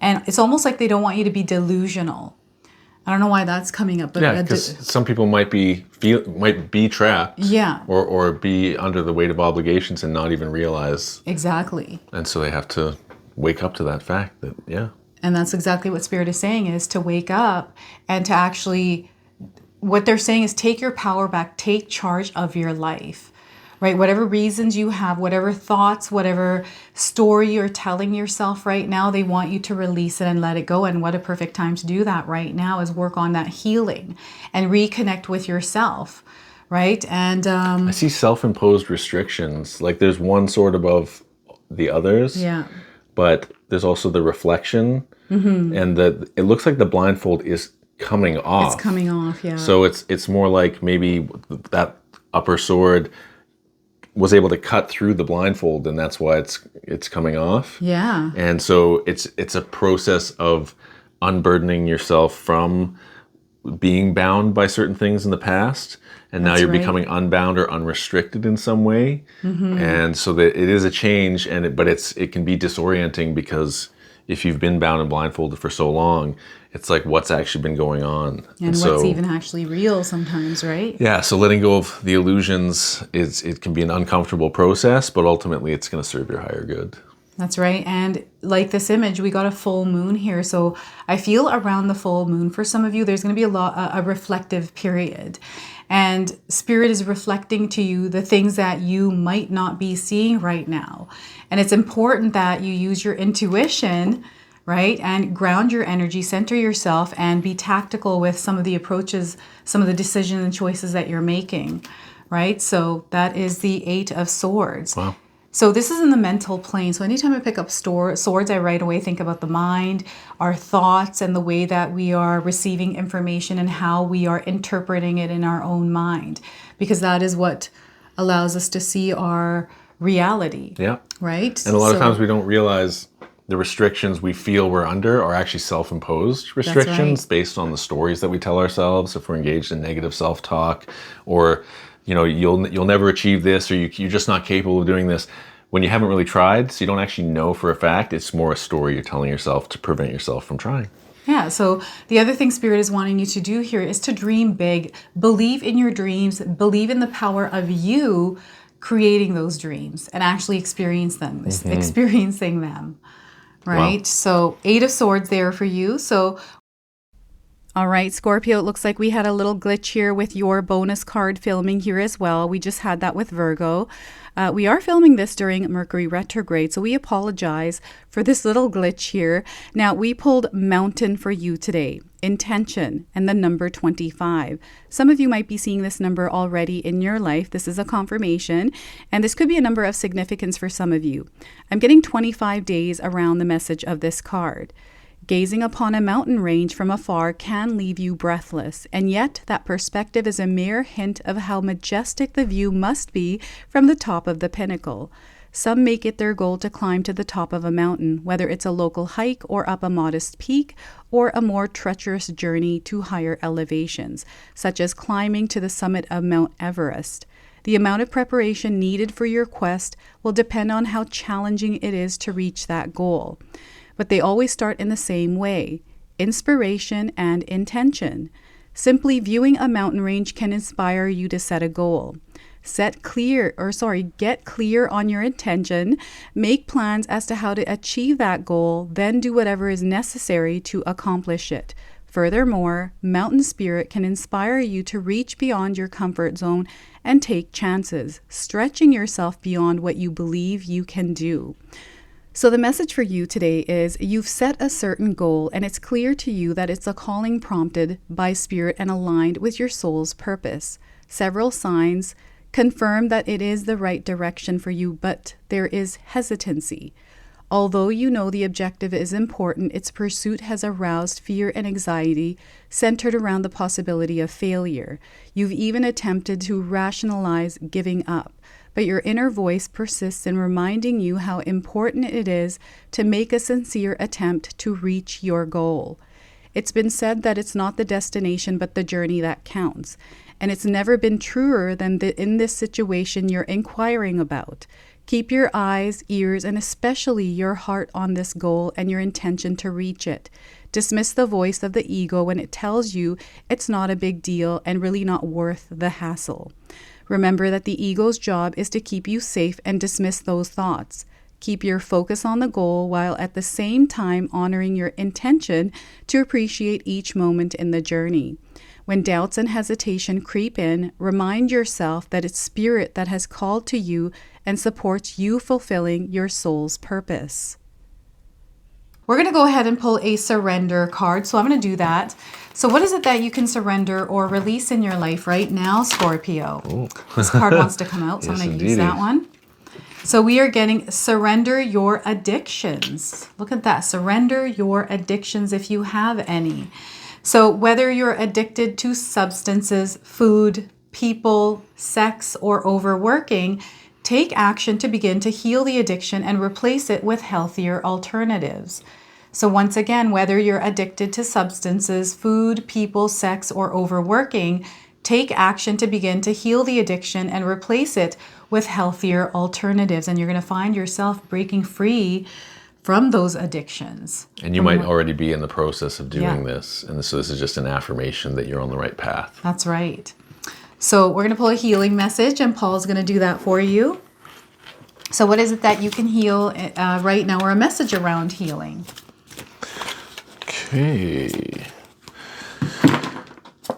And it's almost like they don't want you to be delusional. I don't know why that's coming up. But yeah, because some people might be trapped. Yeah. Or be under the weight of obligations and not even realize. Exactly. And so they have to wake up to that fact that, And that's exactly what Spirit is saying, is to wake up and to actually... What they're saying is take your power back, take charge of your life, right? Whatever reasons you have, whatever thoughts, whatever story you're telling yourself right now, they want you to release it and let it go. And what a perfect time to do that right now is work on that healing and reconnect with yourself, right? And I see self-imposed restrictions. Like there's one sword above the others. Yeah. But there's also the reflection, and it looks like the blindfold is coming off. It's coming off, yeah. So it's more like maybe that upper sword was able to cut through the blindfold, and that's why it's coming off. Yeah. And so it's a process of unburdening yourself from being bound by certain things in the past, and now you're becoming unbound or unrestricted in some way. And so that it is a change, but it can be disorienting, because if you've been bound and blindfolded for so long, it's like, what's actually been going on? And what's even actually real sometimes, right? Yeah, so letting go of the illusions, it can be an uncomfortable process, but ultimately it's going to serve your higher good. That's right. And like this image, we got a full moon here. So I feel around the full moon, for some of you, there's going to be a reflective period. And Spirit is reflecting to you the things that you might not be seeing right now. And it's important that you use your intuition, right? And ground your energy, center yourself, and be tactical with some of the approaches, some of the decisions and choices that you're making, right? So that is the 8 of Swords. Wow. So this is in the mental plane. So anytime I pick up swords, I right away think about the mind, our thoughts, and the way that we are receiving information and how we are interpreting it in our own mind, because that is what allows us to see our reality. Yeah. Right? And a lot of times we don't realize the restrictions we feel we're under are actually self-imposed restrictions based on the stories that we tell ourselves. If we're engaged in negative self-talk, or you'll never achieve this, or you're just not capable of doing this, when you haven't really tried, so you don't actually know for a fact. It's more a story you're telling yourself to prevent yourself from trying. Yeah, so the other thing Spirit is wanting you to do here is to dream big, believe in your dreams, believe in the power of you creating those dreams and actually experiencing them. Right? Wow. So 8 of Swords there for you. So all right, Scorpio, it looks like we had a little glitch here with your bonus card filming here as well. We just had that with Virgo. We are filming this during Mercury retrograde, so we apologize for this little glitch here. Now, we pulled Mountain for you today, Intention, and the number 25. Some of you might be seeing this number already in your life. This is a confirmation, and this could be a number of significance for some of you. I'm getting 25 days around the message of this card. Gazing upon a mountain range from afar can leave you breathless, and yet that perspective is a mere hint of how majestic the view must be from the top of the pinnacle. Some make it their goal to climb to the top of a mountain, whether it's a local hike or up a modest peak, or a more treacherous journey to higher elevations, such as climbing to the summit of Mount Everest. The amount of preparation needed for your quest will depend on how challenging it is to reach that goal. But they always start in the same way: inspiration and intention. Simply viewing a mountain range can inspire you to set a goal. Get clear on your intention, make plans as to how to achieve that goal, then do whatever is necessary to accomplish it. Furthermore, mountain spirit can inspire you to reach beyond your comfort zone and take chances, stretching yourself beyond what you believe you can do. So the message for you today is you've set a certain goal, and it's clear to you that it's a calling prompted by Spirit and aligned with your soul's purpose. Several signs confirm that it is the right direction for you, but there is hesitancy. Although you know the objective is important, its pursuit has aroused fear and anxiety centered around the possibility of failure. You've even attempted to rationalize giving up, but your inner voice persists in reminding you how important it is to make a sincere attempt to reach your goal. It's been said that it's not the destination but the journey that counts, and it's never been truer than in this situation you're inquiring about. Keep your eyes, ears, and especially your heart on this goal and your intention to reach it. Dismiss the voice of the ego when it tells you it's not a big deal and really not worth the hassle. Remember that the ego's job is to keep you safe and dismiss those thoughts. Keep your focus on the goal while at the same time honoring your intention to appreciate each moment in the journey. When doubts and hesitation creep in, remind yourself that it's Spirit that has called to you and supports you fulfilling your soul's purpose. We're going to go ahead and pull a surrender card. So I'm going to do that. So what is it that you can surrender or release in your life right now, Scorpio? Ooh. This card wants to come out, so yes, I'm going to use that one. So we are getting surrender your addictions. Look at that. Surrender your addictions if you have any. So whether you're addicted to substances, food, people, sex, or overworking, take action to begin to heal the addiction and replace it with healthier alternatives. So once again, whether you're addicted to substances, food, people, sex, or overworking, take action to begin to heal the addiction and replace it with healthier alternatives. And you're going to find yourself breaking free from those addictions. And you might already be in the process of doing this. And so this is just an affirmation that you're on the right path. That's right. So we're going to pull a healing message, and Paul's going to do that for you. So what is it that you can heal right now, or a message around healing? Okay.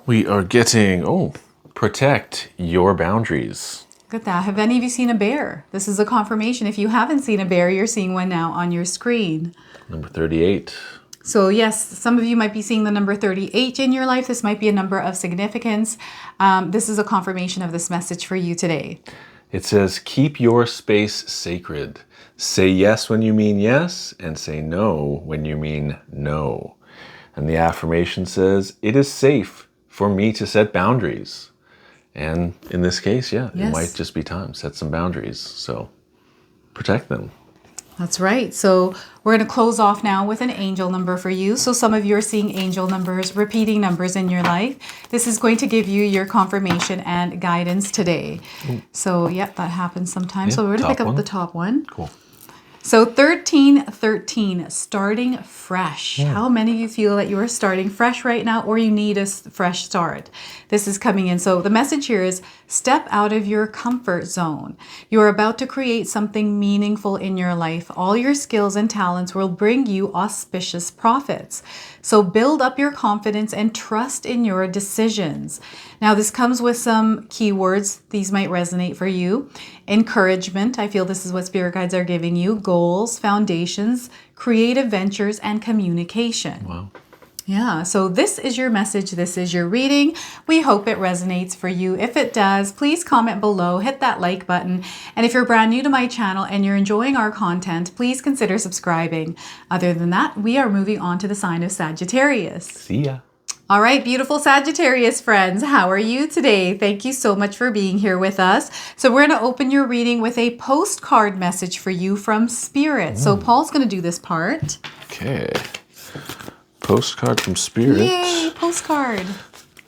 We are getting, protect your boundaries. Look at that. Have any of you seen a bear? This is a confirmation. If you haven't seen a bear, you're seeing one now on your screen. Number 38. So yes, some of you might be seeing the number 38 in your life. This might be a number of significance. This is a confirmation of this message for you today. It says, keep your space sacred. Say yes when you mean yes, and say no when you mean no. And the affirmation says, it is safe for me to set boundaries. And in this case, it might just be time. Set some boundaries. So protect them. That's right. So we're going to close off now with an angel number for you. So some of you are seeing angel numbers, repeating numbers in your life. This is going to give you your confirmation and guidance today. Ooh. So that happens sometimes. So we're going to pick up the top one. Cool. So 1313, starting fresh. Yeah. How many of you feel that you are starting fresh right now, or you need a fresh start? This is coming in. So the message here is step out of your comfort zone. You are about to create something meaningful in your life. All your skills and talents will bring you auspicious profits. So build up your confidence and trust in your decisions. Now this comes with some keywords. These might resonate for you. Encouragement. I feel this is what spirit guides are giving you. Goals, foundations, creative ventures, and communication. Wow. Yeah, so this is your message. This is your reading. We hope it resonates for you. If it does, please comment below, hit that like button. And if you're brand new to my channel and you're enjoying our content, please consider subscribing. Other than that, we are moving on to the sign of Sagittarius. See ya. All right, beautiful Sagittarius friends, how are you today? Thank you so much for being here with us. So we're going to open your reading with a postcard message for you from Spirit. So Paul's going to do this part. Okay. Postcard from Spirit. Yay, postcard.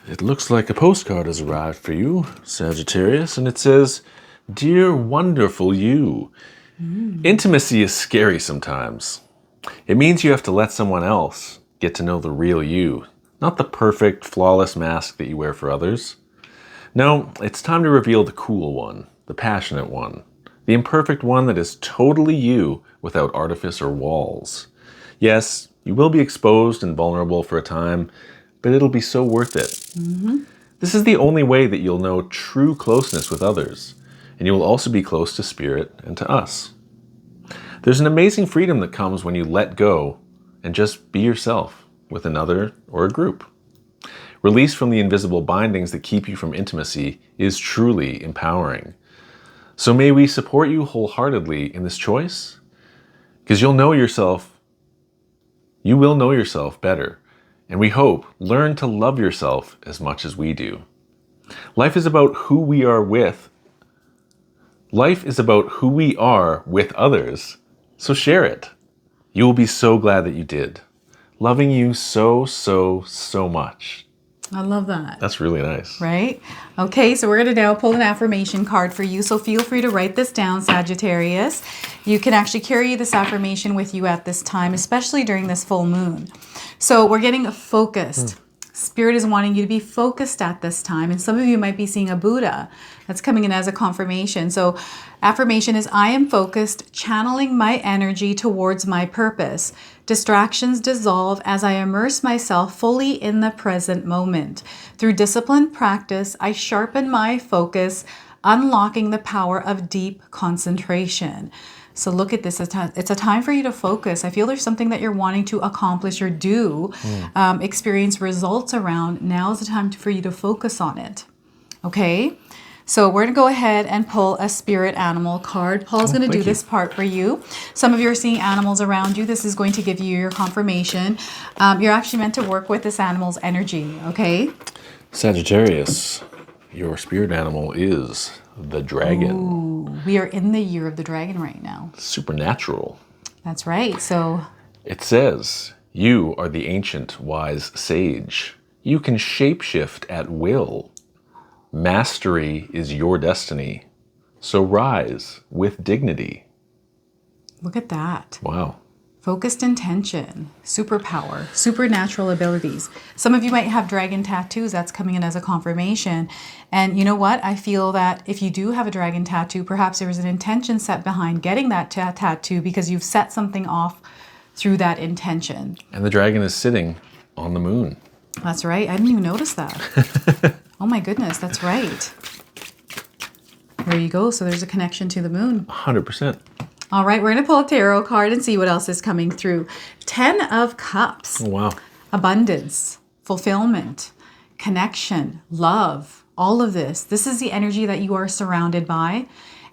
It looks like a postcard has arrived for you, Sagittarius, and it says, Dear wonderful you. Intimacy is scary sometimes. It means you have to let someone else get to know the real you. Not the perfect, flawless mask that you wear for others. No, it's time to reveal the cool one, the passionate one, the imperfect one that is totally you without artifice or walls. Yes, you will be exposed and vulnerable for a time, but it'll be so worth it. This is the only way that you'll know true closeness with others, and you will also be close to Spirit and to us. There's an amazing freedom that comes when you let go and just be yourself with another or a group. Release from the invisible bindings that keep you from intimacy is truly empowering. So may we support you wholeheartedly in this choice, because you will know yourself better, and we hope learn to love yourself as much as we do. Life is about who we are with others, so share it. You will be so glad that you did. Loving you so, so, so much. I love that. That's really nice. Right? Okay, so we're going to now pull an affirmation card for you. So feel free to write this down, Sagittarius. You can actually carry this affirmation with you at this time, especially during this full moon. So we're getting focused. Spirit is wanting you to be focused at this time. And some of you might be seeing a Buddha. That's coming in as a confirmation. So affirmation is, I am focused, channeling my energy towards my purpose. Distractions dissolve as I immerse myself fully in the present moment. Through disciplined practice, I sharpen my focus, unlocking the power of deep concentration. So look at this. It's a time for you to focus. I feel there's something that you're wanting to accomplish or do, experience results around. Now is the time for you to focus on it. Okay? So we're going to go ahead and pull a spirit animal card. Paul's going to do this part for you. Some of you are seeing animals around you. This is going to give you your confirmation. You're actually meant to work with this animal's energy. Okay? Sagittarius, your spirit animal is the dragon. Ooh, we are in the year of the dragon right now. Supernatural. That's right. So it says, you are the ancient wise sage. You can shapeshift at will. Mastery is your destiny. So rise with dignity. Look at that. Wow. Focused intention, superpower, supernatural abilities. Some of you might have dragon tattoos. That's coming in as a confirmation. And you know what? I feel that if you do have a dragon tattoo, perhaps there was an intention set behind getting that tattoo because you've set something off through that intention. And the dragon is sitting on the moon. That's right. I didn't even notice that. Oh my goodness, that's right. There you go. So there's a connection to the moon. 100%. All right, we're going to pull a tarot card and see what else is coming through. 10 of Cups. Oh, wow. Abundance, fulfillment, connection, love, all of this. This is the energy that you are surrounded by.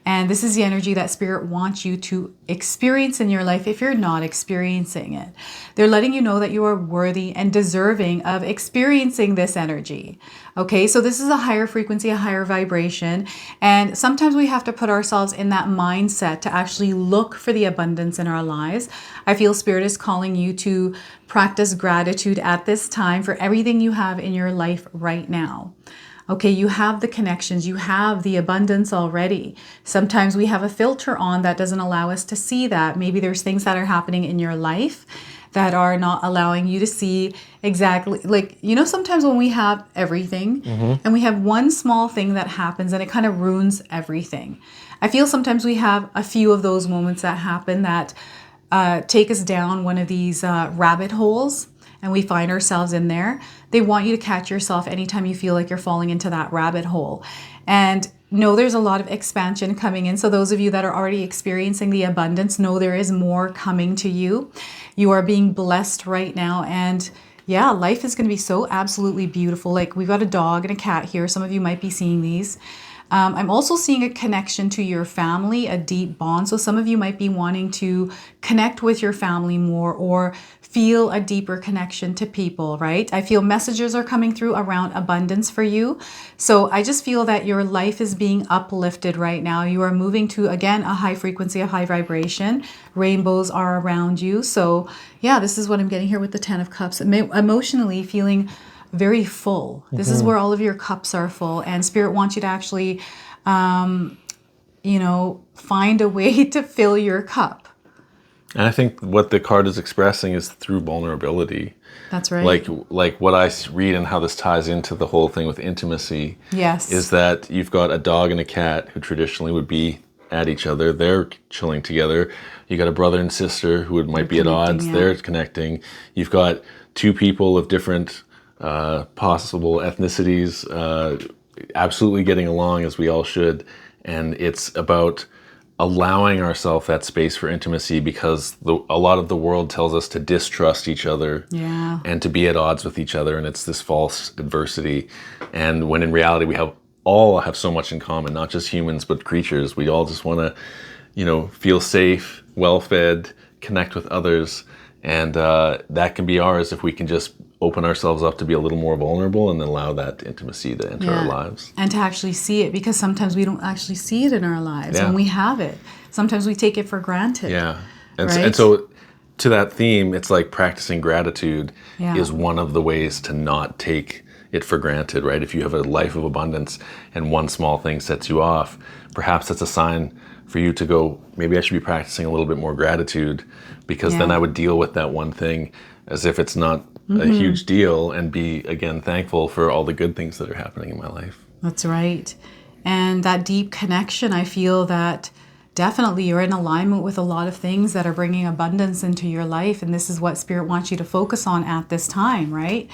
And this is the energy that Spirit wants you to experience in your life if you're not experiencing it. They're letting you know that you are worthy and deserving of experiencing this energy. Okay, so this is a higher frequency, a higher vibration. And sometimes we have to put ourselves in that mindset to actually look for the abundance in our lives. I feel Spirit is calling you to practice gratitude at this time for everything you have in your life right now. Okay, you have the connections, you have the abundance already. Sometimes we have a filter on that doesn't allow us to see that. Maybe there's things that are happening in your life that are not allowing you to see exactly, like, you know, sometimes when we have everything and we have one small thing that happens and it kind of ruins everything. I feel sometimes we have a few of those moments that happen that take us down one of these rabbit holes. And we find ourselves in there. They want you to catch yourself anytime you feel like you're falling into that rabbit hole. And know there's a lot of expansion coming in. So those of you that are already experiencing the abundance, know there is more coming to you. You are being blessed right now. And yeah, life is going to be so absolutely beautiful. Like we've got a dog and a cat here. Some of you might be seeing these. I'm also seeing a connection to your family, a deep bond. So some of you might be wanting to connect with your family more or feel a deeper connection to people, right? I feel messages are coming through around abundance for you. So I just feel that your life is being uplifted right now. You are moving to, again, a high frequency, a high vibration. Rainbows are around you. So yeah, this is what I'm getting here with the 10 of Cups. Emotionally feeling very full. This is where all of your cups are full, and Spirit wants you to actually, you know, find a way to fill your cup. And I think what the card is expressing is through vulnerability. That's right. Like what I read and how this ties into the whole thing with intimacy. Yes. Is that you've got a dog and a cat who traditionally would be at each other. They're chilling together. You got a brother and sister who might be at odds. Yeah. They're connecting. You've got two people of different possible ethnicities, absolutely getting along as we all should. And it's about allowing ourselves that space for intimacy because a lot of the world tells us to distrust each other and to be at odds with each other. And it's this false adversity. And when in reality, we all have so much in common, not just humans, but creatures. We all just want to, you know, feel safe, well-fed, connect with others. And that can be ours if we can just open ourselves up to be a little more vulnerable and then allow that intimacy to enter our lives. And to actually see it, because sometimes we don't actually see it in our lives when we have it. Sometimes we take it for granted. Yeah. And so to that theme, it's like practicing gratitude is one of the ways to not take it for granted, right? If you have a life of abundance and one small thing sets you off, perhaps that's a sign for you to go, maybe I should be practicing a little bit more gratitude because then I would deal with that one thing as if it's not a huge deal and be, again, thankful for all the good things that are happening in my life. That's right. And that deep connection, I feel that definitely you're in alignment with a lot of things that are bringing abundance into your life. And this is what Spirit wants you to focus on at this time, right?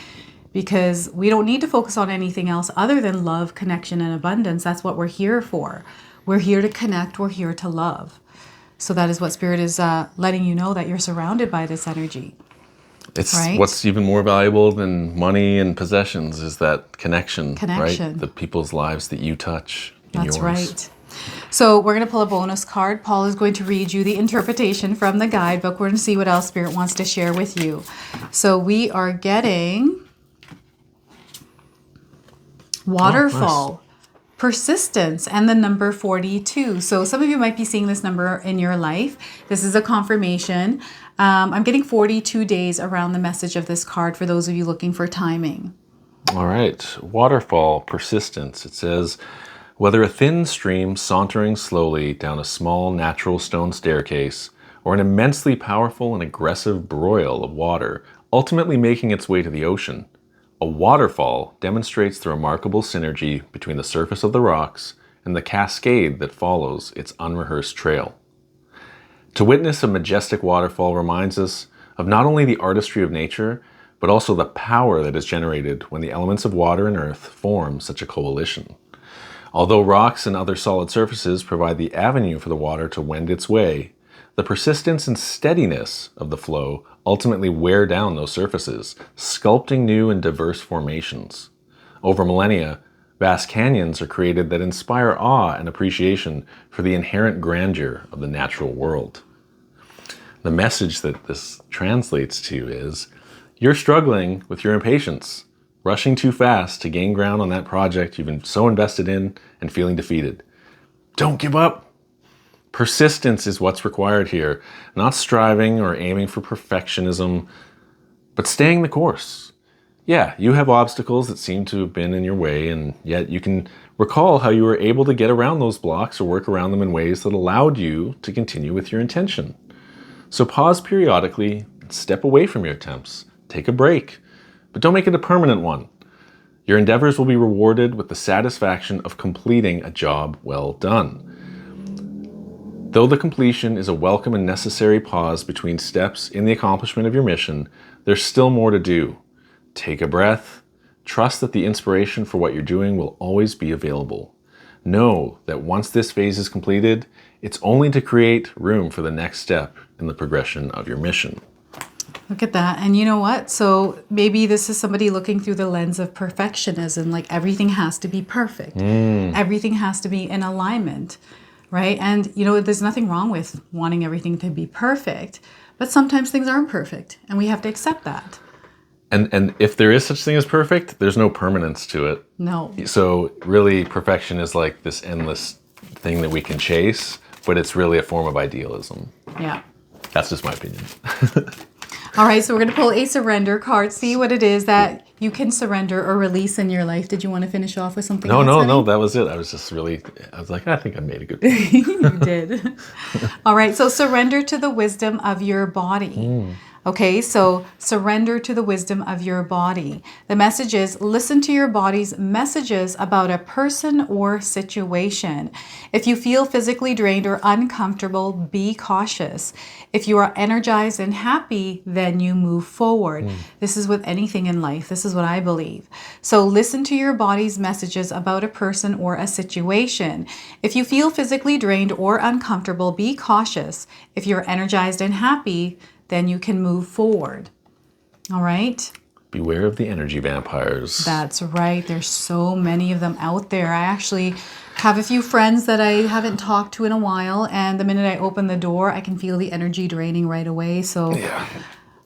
Because we don't need to focus on anything else other than love, connection, and abundance. That's what we're here for. We're here to connect. We're here to love. So that is what Spirit is letting you know, that you're surrounded by this energy. It's what's even more valuable than money and possessions is that connection. Right? The people's lives that you touch in yours. That's right. So we're going to pull a bonus card. Paul is going to read you the interpretation from the guidebook. We're going to see what else Spirit wants to share with you. So we are getting Waterfall, Persistence, and the number 42. So some of you might be seeing this number in your life. This is a confirmation. I'm getting 42 days around the message of this card for those of you looking for timing. All right. Waterfall, Persistence. It says, whether a thin stream sauntering slowly down a small natural stone staircase or an immensely powerful and aggressive broil of water, ultimately making its way to the ocean. A waterfall demonstrates the remarkable synergy between the surface of the rocks and the cascade that follows its unrehearsed trail. To witness a majestic waterfall reminds us of not only the artistry of nature, but also the power that is generated when the elements of water and earth form such a coalition. Although rocks and other solid surfaces provide the avenue for the water to wend its way, the persistence and steadiness of the flow ultimately wear down those surfaces, sculpting new and diverse formations. Over millennia, vast canyons are created that inspire awe and appreciation for the inherent grandeur of the natural world. The message that this translates to is, you're struggling with your impatience, rushing too fast to gain ground on that project you've been so invested in and feeling defeated. Don't give up. Persistence is what's required here, not striving or aiming for perfectionism, but staying the course. Yeah, you have obstacles that seem to have been in your way, and yet you can recall how you were able to get around those blocks or work around them in ways that allowed you to continue with your intention. So pause periodically, step away from your attempts, take a break, but don't make it a permanent one. Your endeavors will be rewarded with the satisfaction of completing a job well done. Though the completion is a welcome and necessary pause between steps in the accomplishment of your mission, there's still more to do. Take a breath. Trust that the inspiration for what you're doing will always be available. Know that once this phase is completed, it's only to create room for the next step in the progression of your mission. Look at that. And you know what? So maybe this is somebody looking through the lens of perfectionism, like everything has to be perfect. Everything has to be in alignment, right? And you know, there's nothing wrong with wanting everything to be perfect, but sometimes things aren't perfect and we have to accept that. And if there is such thing as perfect, there's no permanence to it. No. So really, perfection is like this endless thing that we can chase, but it's really a form of idealism. Yeah. That's just my opinion. All right, so we're going to pull a surrender card. See what it is that you can surrender or release in your life. Did you want to finish off with something else? No, that was it. I was like, I think I made a good point. You did. All right, so surrender to the wisdom of your body. Okay, so surrender to the wisdom of your body. The message is, listen to your body's messages about a person or situation. If you feel physically drained or uncomfortable, be cautious. If you are energized and happy, then you move forward. This is with anything in life. This is what I believe. So listen to your body's messages about a person or a situation. If you feel physically drained or uncomfortable, be cautious. If you're energized and happy, then you can move forward. All right? Beware of the energy vampires. That's right. There's so many of them out there. I actually have a few friends that I haven't talked to in a while, and the minute I open the door, I can feel the energy draining right away. So yeah,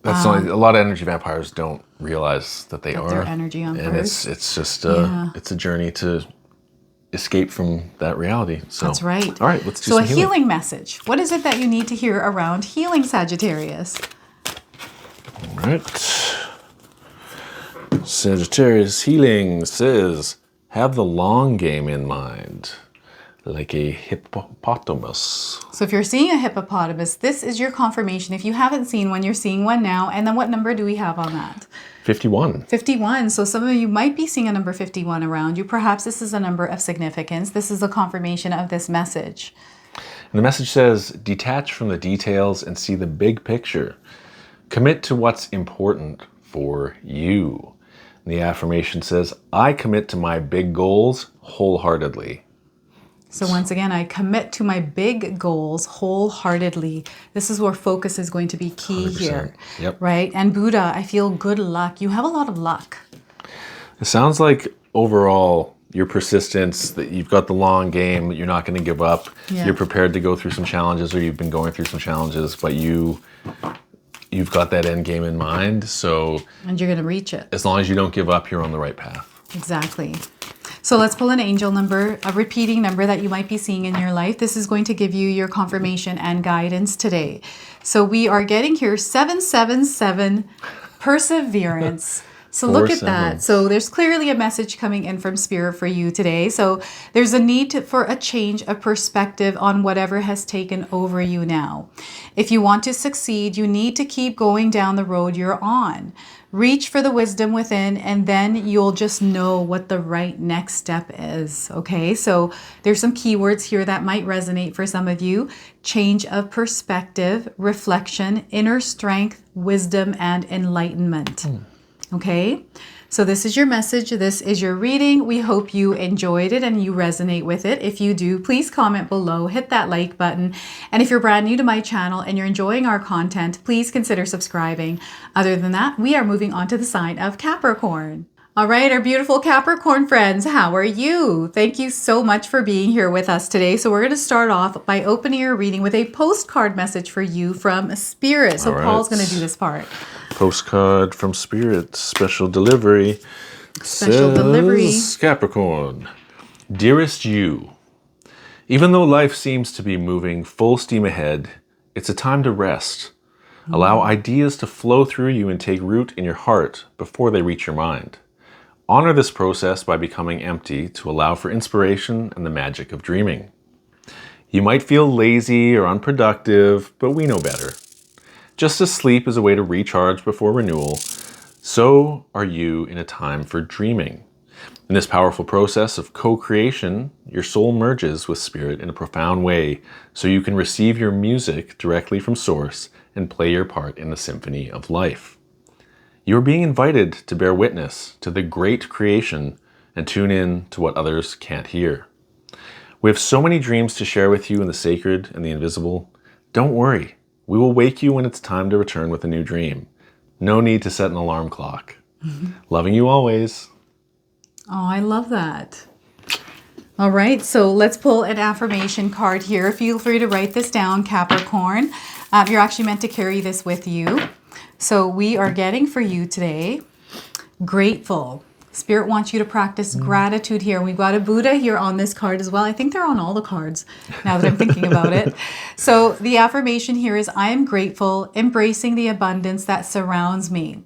that's a lot of energy vampires don't realize that they are. They're energy vampires. And it's just it's a journey to escape from that reality. So that's right. All right, let's do some some healing. So a healing message. What is it that you need to hear around healing, Sagittarius? All right. Sagittarius healing says, have the long game in mind, like a hippopotamus. So if you're seeing a hippopotamus, this is your confirmation. If you haven't seen one, you're seeing one now. And then what number do we have on that? 51. 51. So some of you might be seeing a number 51 around you. Perhaps this is a number of significance. This is a confirmation of this message. And the message says, detach from the details and see the big picture. Commit to what's important for you. And the affirmation says, I commit to my big goals wholeheartedly. So once again, I commit to my big goals wholeheartedly. This is where focus is going to be key 100%. here. Yep. Right? And Buddha, I feel good luck. You have a lot of luck. It sounds like overall your persistence, that you've got the long game, you're not going to give up. Yeah. You're prepared to go through some challenges, or you've been going through some challenges, but you've got that end game in mind. So and you're going to reach it. As long as you don't give up, you're on the right path. Exactly. So let's pull an angel number, a repeating number that you might be seeing in your life. This is going to give you your confirmation and guidance today. So we are getting here 777, perseverance. So look at that. So there's clearly a message coming in from Spirit for you today. So there's a need for a change of perspective on whatever has taken over you now. If you want to succeed, you need to keep going down the road you're on. Reach for the wisdom within, and then you'll just know what the right next step is. Okay, so there's some keywords here that might resonate for some of you. Change of perspective, reflection, inner strength, wisdom, and enlightenment. Okay, so this is your message. This is your reading. We hope you enjoyed it and you resonate with it. If you do, please comment below, hit that like button. And if you're brand new to my channel and you're enjoying our content, please consider subscribing. Other than that, we are moving on to the sign of Capricorn. All right, our beautiful Capricorn friends, how are you? Thank you so much for being here with us today. So we're going to start off by opening your reading with a postcard message for you from Spirit. So Paul's going to do this part. Postcard from Spirit, special delivery. Special delivery. Capricorn, dearest you, even though life seems to be moving full steam ahead, it's a time to rest. Allow ideas to flow through you and take root in your heart before they reach your mind. Honor this process by becoming empty to allow for inspiration and the magic of dreaming. You might feel lazy or unproductive, but we know better. Just as sleep is a way to recharge before renewal, so are you in a time for dreaming. In this powerful process of co-creation, your soul merges with Spirit in a profound way, so you can receive your music directly from Source and play your part in the symphony of life. You are being invited to bear witness to the great creation and tune in to what others can't hear. We have so many dreams to share with you in the sacred and the invisible. Don't worry, we will wake you when it's time to return with a new dream. No need to set an alarm clock. Loving you always. Oh, I love that. All right, so let's pull an affirmation card here. Feel free to write this down, Capricorn. You're actually meant to carry this with you. So we are getting for you today, grateful. Spirit wants you to practice gratitude here. We've got a Buddha here on this card as well. I think they're on all the cards now that I'm thinking about it. So the affirmation here is, I am grateful, embracing the abundance that surrounds me.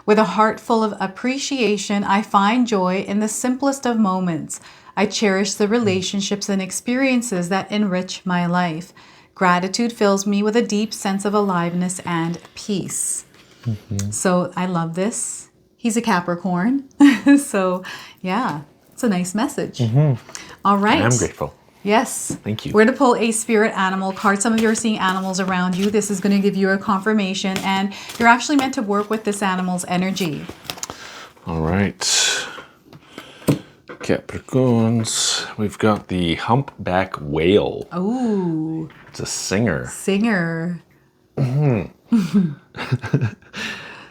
With a heart full of appreciation, I find joy in the simplest of moments. I cherish the relationships and experiences that enrich my life. Gratitude fills me with a deep sense of aliveness and peace. So I love this. He's a Capricorn. So yeah, it's a nice message. All right. I am grateful. Yes. Thank you. We're going to pull a spirit animal card. Some of you are seeing animals around you. This is going to give you a confirmation, and you're actually meant to work with this animal's energy. All right. Capricorns, we've got the humpback whale. Oh. It's a singer. Singer.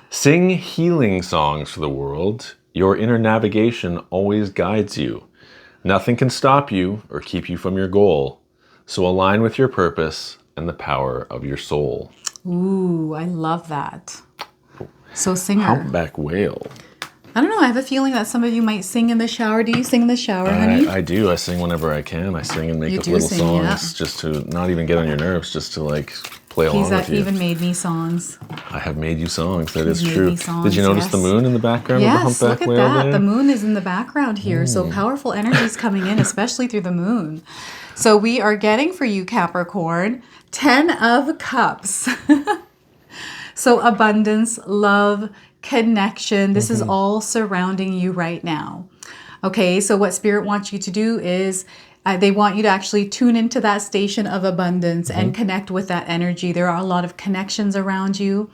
Sing healing songs for the world. Your inner navigation always guides you. Nothing can stop you or keep you from your goal. So align with your purpose and the power of your soul. Ooh, I love that. So singer. Humpback whale. I don't know. I have a feeling that some of you might sing in the shower. Do you sing in the shower, honey? I do. I sing whenever I can. I sing and make up little songs just to not even get on your nerves, just to like play along with you. He's even made me songs. I have made you songs. That is He's true. made me songs, Did you notice the moon in the background of the humpback whale? Yes, look at that. There? The moon is in the background here. So powerful energy is coming in, especially through the moon. So we are getting for you, Capricorn, 10 of Cups. So abundance, love, connection. This is all surrounding you right now. Okay, so what Spirit wants you to do is they want you to actually tune into that station of abundance and connect with that energy. There are a lot of connections around you,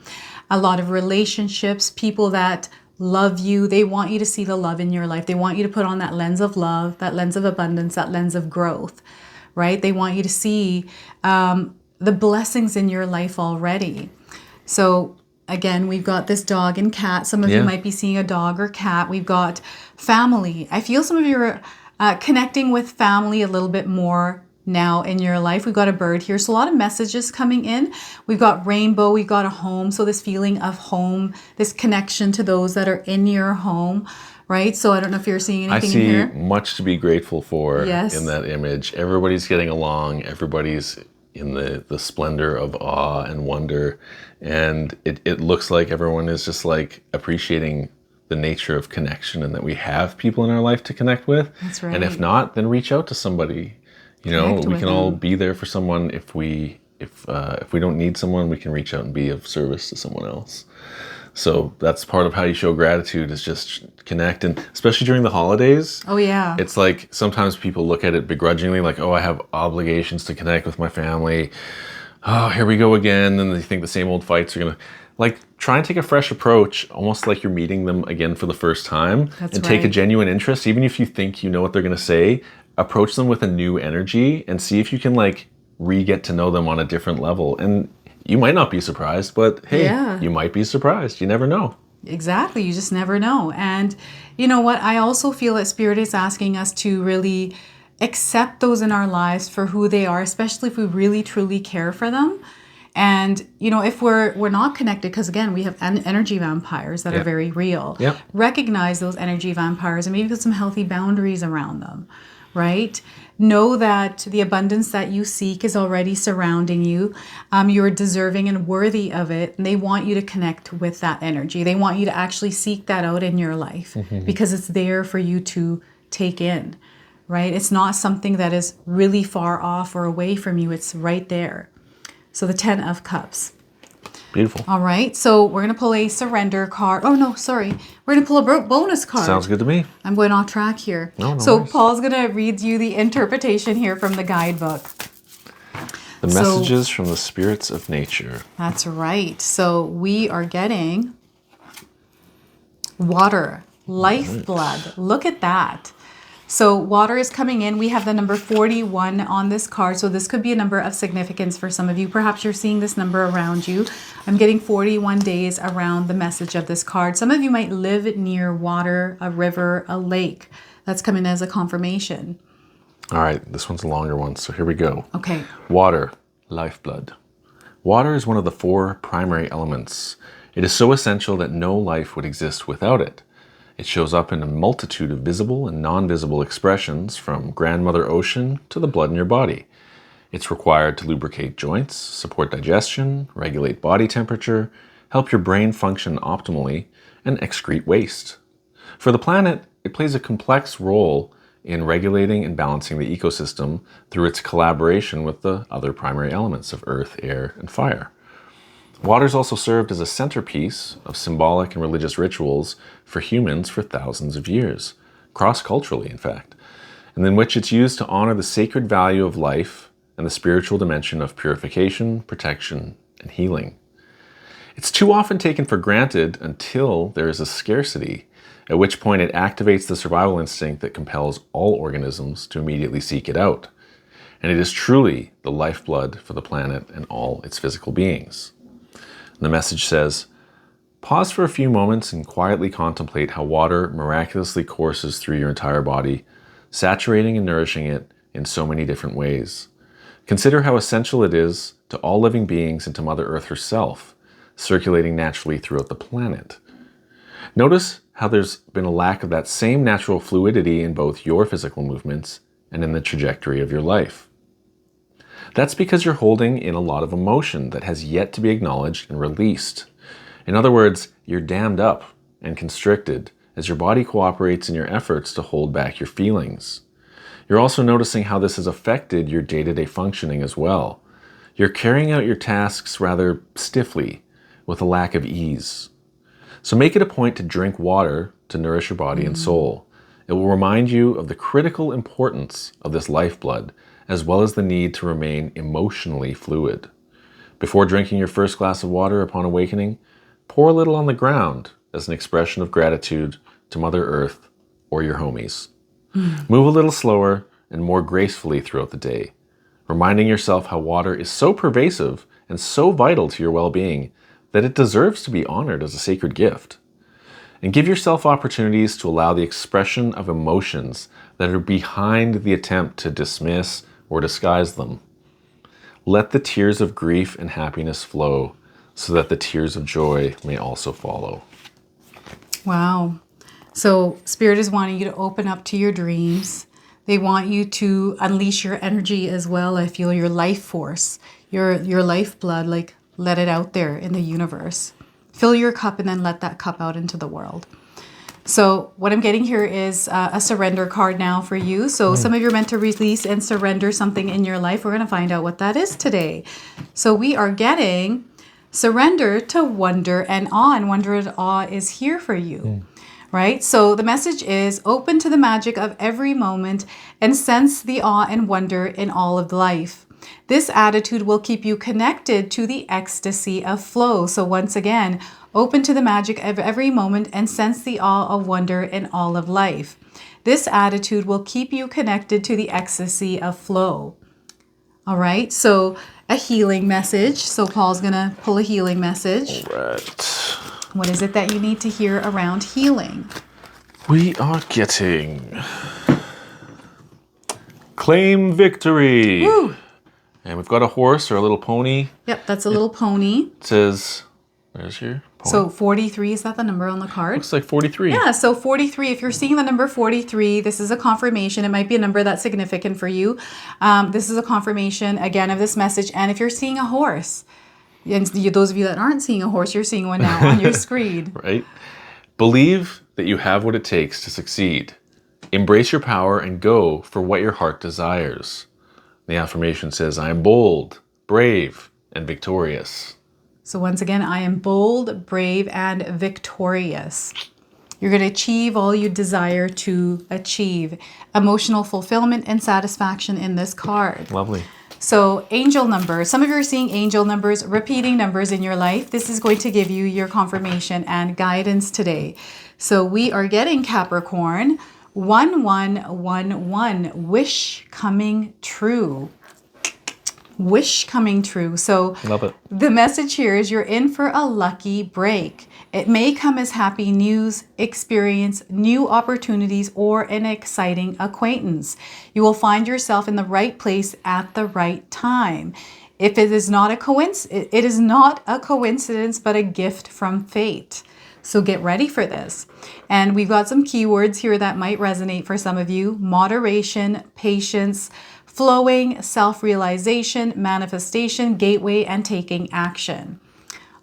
a lot of relationships, people that love you. They want you to see the love in your life. They want you to put on that lens of love, that lens of abundance, that lens of growth, right? They want you to see the blessings in your life already. So again, we've got this dog and cat. Some of you might be seeing a dog or cat. We've got family. I feel some of you are connecting with family a little bit more now in your life. We've got a bird here. So a lot of messages coming in. We've got rainbow. We've got a home. So this feeling of home, this connection to those that are in your home, right? So I don't know if you're seeing anything in here. I see much to be grateful for in that image. Everybody's getting along. Everybody's in the splendor of awe and wonder. And it looks like everyone is just like appreciating the nature of connection and that we have people in our life to connect with. That's right. And if not, then reach out to somebody. You know, Connect we with can all them. be there for someone. If we don't need someone, we can reach out and be of service to someone else. So that's part of how you show gratitude, is just connect. And especially during the holidays. Oh, yeah. It's like sometimes people look at it begrudgingly, like, oh, I have obligations to connect with my family. Oh, here we go again. And they think the same old fights are going to, like, try and take a fresh approach, almost like you're meeting them again for the first time. That's and take a right. genuine interest. Even if you think you know what they're going to say, approach them with a new energy and see if you can, like, re-get to know them on a different level. And you might not be surprised, but hey, Yeah. you might be surprised. You never know. Exactly. You just never know. And you know what? I also feel that Spirit is asking us to really accept those in our lives for who they are, especially if we really truly care for them. And you know, if we're not connected, because again, we have energy vampires that are very real. Yeah. Recognize those energy vampires and maybe put some healthy boundaries around them, right? Know that the abundance that you seek is already surrounding you. You're deserving and worthy of it. And they want you to connect with that energy. They want you to actually seek that out in your life because it's there for you to take in, right? It's not something that is really far off or away from you. It's right there. So the 10 of Cups. Beautiful. All right. So we're going to pull a surrender card. Oh, no, sorry. We're going to pull a bonus card. Sounds good to me. I'm going off track here. No So worries. Paul's going to read you the interpretation here from the guidebook. The messages from the spirits of nature. That's right. So we are getting water, lifeblood. Look at that. So water is coming in. We have the number 41 on this card. So this could be a number of significance for some of you. Perhaps you're seeing this number around you. I'm getting 41 days around the message of this card. Some of you might live near water, a river, a lake. That's coming as a confirmation. All right, this one's a longer one, so here we go. Okay. Water, lifeblood. Water is one of the 4 primary elements. It is so essential that no life would exist without it. It shows up in a multitude of visible and non-visible expressions, from grandmother ocean to the blood in your body. It's required to lubricate joints, support digestion, regulate body temperature, help your brain function optimally, and excrete waste. For the planet, it plays a complex role in regulating and balancing the ecosystem through its collaboration with the other primary elements of earth, air, and fire. Water's also served as a centerpiece of symbolic and religious rituals for humans for thousands of years, cross-culturally in fact, and in which it's used to honor the sacred value of life and the spiritual dimension of purification, protection, and healing. It's too often taken for granted until there is a scarcity, at which point it activates the survival instinct that compels all organisms to immediately seek it out. And it is truly the lifeblood for the planet and all its physical beings. The message says, pause for a few moments and quietly contemplate how water miraculously courses through your entire body, saturating and nourishing it in so many different ways. Consider how essential it is to all living beings and to Mother Earth herself, circulating naturally throughout the planet. Notice how there's been a lack of that same natural fluidity in both your physical movements and in the trajectory of your life. That's because you're holding in a lot of emotion that has yet to be acknowledged and released. In other words, you're dammed up and constricted as your body cooperates in your efforts to hold back your feelings. You're also noticing how this has affected your day-to-day functioning as well. You're carrying out your tasks rather stiffly, with a lack of ease. So make it a point to drink water to nourish your body and soul. It will remind you of the critical importance of this lifeblood, as well as the need to remain emotionally fluid. Before drinking your first glass of water upon awakening, pour a little on the ground as an expression of gratitude to Mother Earth or your homies. Move a little slower and more gracefully throughout the day, reminding yourself how water is so pervasive and so vital to your well-being that it deserves to be honored as a sacred gift. And give yourself opportunities to allow the expression of emotions that are behind the attempt to dismiss or disguise them. Let the tears of grief and happiness flow so that the tears of joy may also follow. Wow. So Spirit is wanting you to open up to your dreams. They want you to unleash your energy as well. I feel your life force, your lifeblood, like let it out there in the universe. Fill your cup and then let that cup out into the world. So what I'm getting here is a surrender card now for you. So some of you are meant to release and surrender something in your life. We're going to find out what that is today. So we are getting surrender to wonder and awe. And wonder and awe is here for you. Right? So the message is open to the magic of every moment and sense the awe and wonder in all of life. This attitude will keep you connected to the ecstasy of flow. So once again, open to the magic of every moment and sense the awe of wonder in all of life. This attitude will keep you connected to the ecstasy of flow. All right, so a healing message. So Paul's going to pull a healing message. All right. What is it that you need to hear around healing? We are getting claim victory. Woo! And we've got a horse or a little pony. Yep, that's a little pony. It says, where's your pony? So 43, is that the number on the card? Looks like 43. Yeah, so 43, if you're seeing the number 43, this is a confirmation. It might be a number that's significant for you. This is a confirmation, again, of this message. And if you're seeing a horse, and those of you that aren't seeing a horse, you're seeing one now on your screen. Right? Believe that you have what it takes to succeed. Embrace your power and go for what your heart desires. The affirmation says, I am bold, brave, and victorious. So once again, I am bold, brave, and victorious. You're going to achieve all you desire to achieve. Emotional fulfillment and satisfaction in this card. Lovely. So angel numbers. Some of you are seeing angel numbers, repeating numbers in your life. This is going to give you your confirmation and guidance today. So we are getting Capricorn. 1111, wish coming true. Wish coming true. So love it. The message here is you're in for a lucky break. It may come as happy news, experience, new opportunities, or an exciting acquaintance. You will find yourself in the right place at the right time. If it is not a coincidence, it is not a coincidence, but a gift from fate. So get ready for this. And we've got some keywords here that might resonate for some of you. Moderation, patience, flowing, self-realization, manifestation, gateway, and taking action.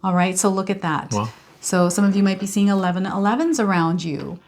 All right, so look at that. Wow. So some of you might be seeing 1111s around you.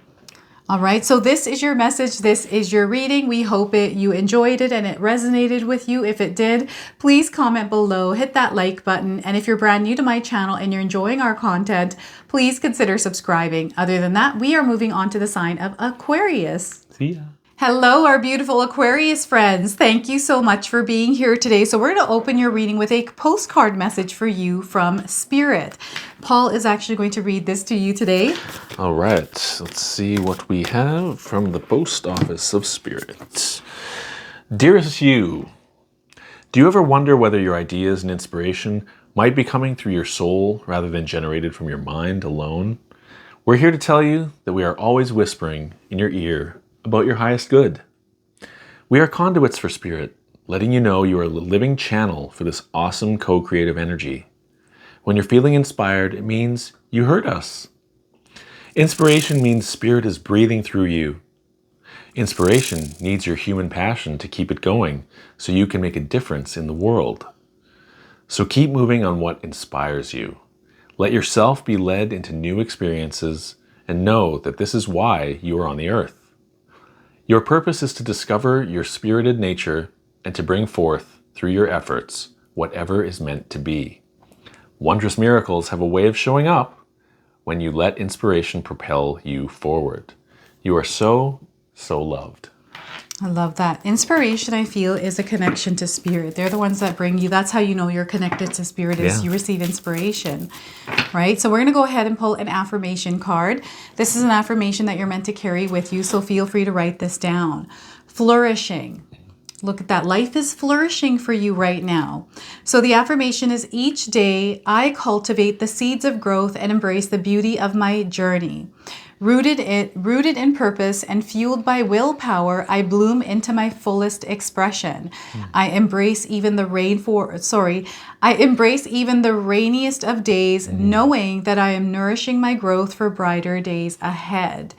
All right, so this is your message. This is your reading. We hope you enjoyed it and it resonated with you. If it did, please comment below, hit that like button. And if you're brand new to my channel and you're enjoying our content, please consider subscribing. Other than that, we are moving on to the sign of Aquarius. See ya. Hello, our beautiful Aquarius friends. Thank you so much for being here today. So we're going to open your reading with a postcard message for you from Spirit. Paul is actually going to read this to you today. All right, let's see what we have from the Post Office of Spirit. Dearest you, do you ever wonder whether your ideas and inspiration might be coming through your soul rather than generated from your mind alone? We're here to tell you that we are always whispering in your ear about your highest good. We are conduits for Spirit, letting you know you are a living channel for this awesome co-creative energy. When you're feeling inspired, it means you heard us. Inspiration means Spirit is breathing through you. Inspiration needs your human passion to keep it going so you can make a difference in the world. So keep moving on what inspires you. Let yourself be led into new experiences and know that this is why you are on the earth. Your purpose is to discover your spirited nature and to bring forth, through your efforts, whatever is meant to be. Wondrous miracles have a way of showing up when you let inspiration propel you forward. You are so, so loved. I love that. Inspiration, I feel, is a connection to Spirit. They're the ones that bring you. That's how you know you're connected to Spirit, is you receive inspiration, right? So we're going to go ahead and pull an affirmation card. This is an affirmation that you're meant to carry with you, so feel free to write this down. Flourishing. Look at that. Life is flourishing for you right now. So the affirmation is, each day I cultivate the seeds of growth and embrace the beauty of my journey. Rooted in purpose and fueled by willpower, I bloom into my fullest expression. I embrace even the rainiest of days, knowing that I am nourishing my growth for brighter days ahead.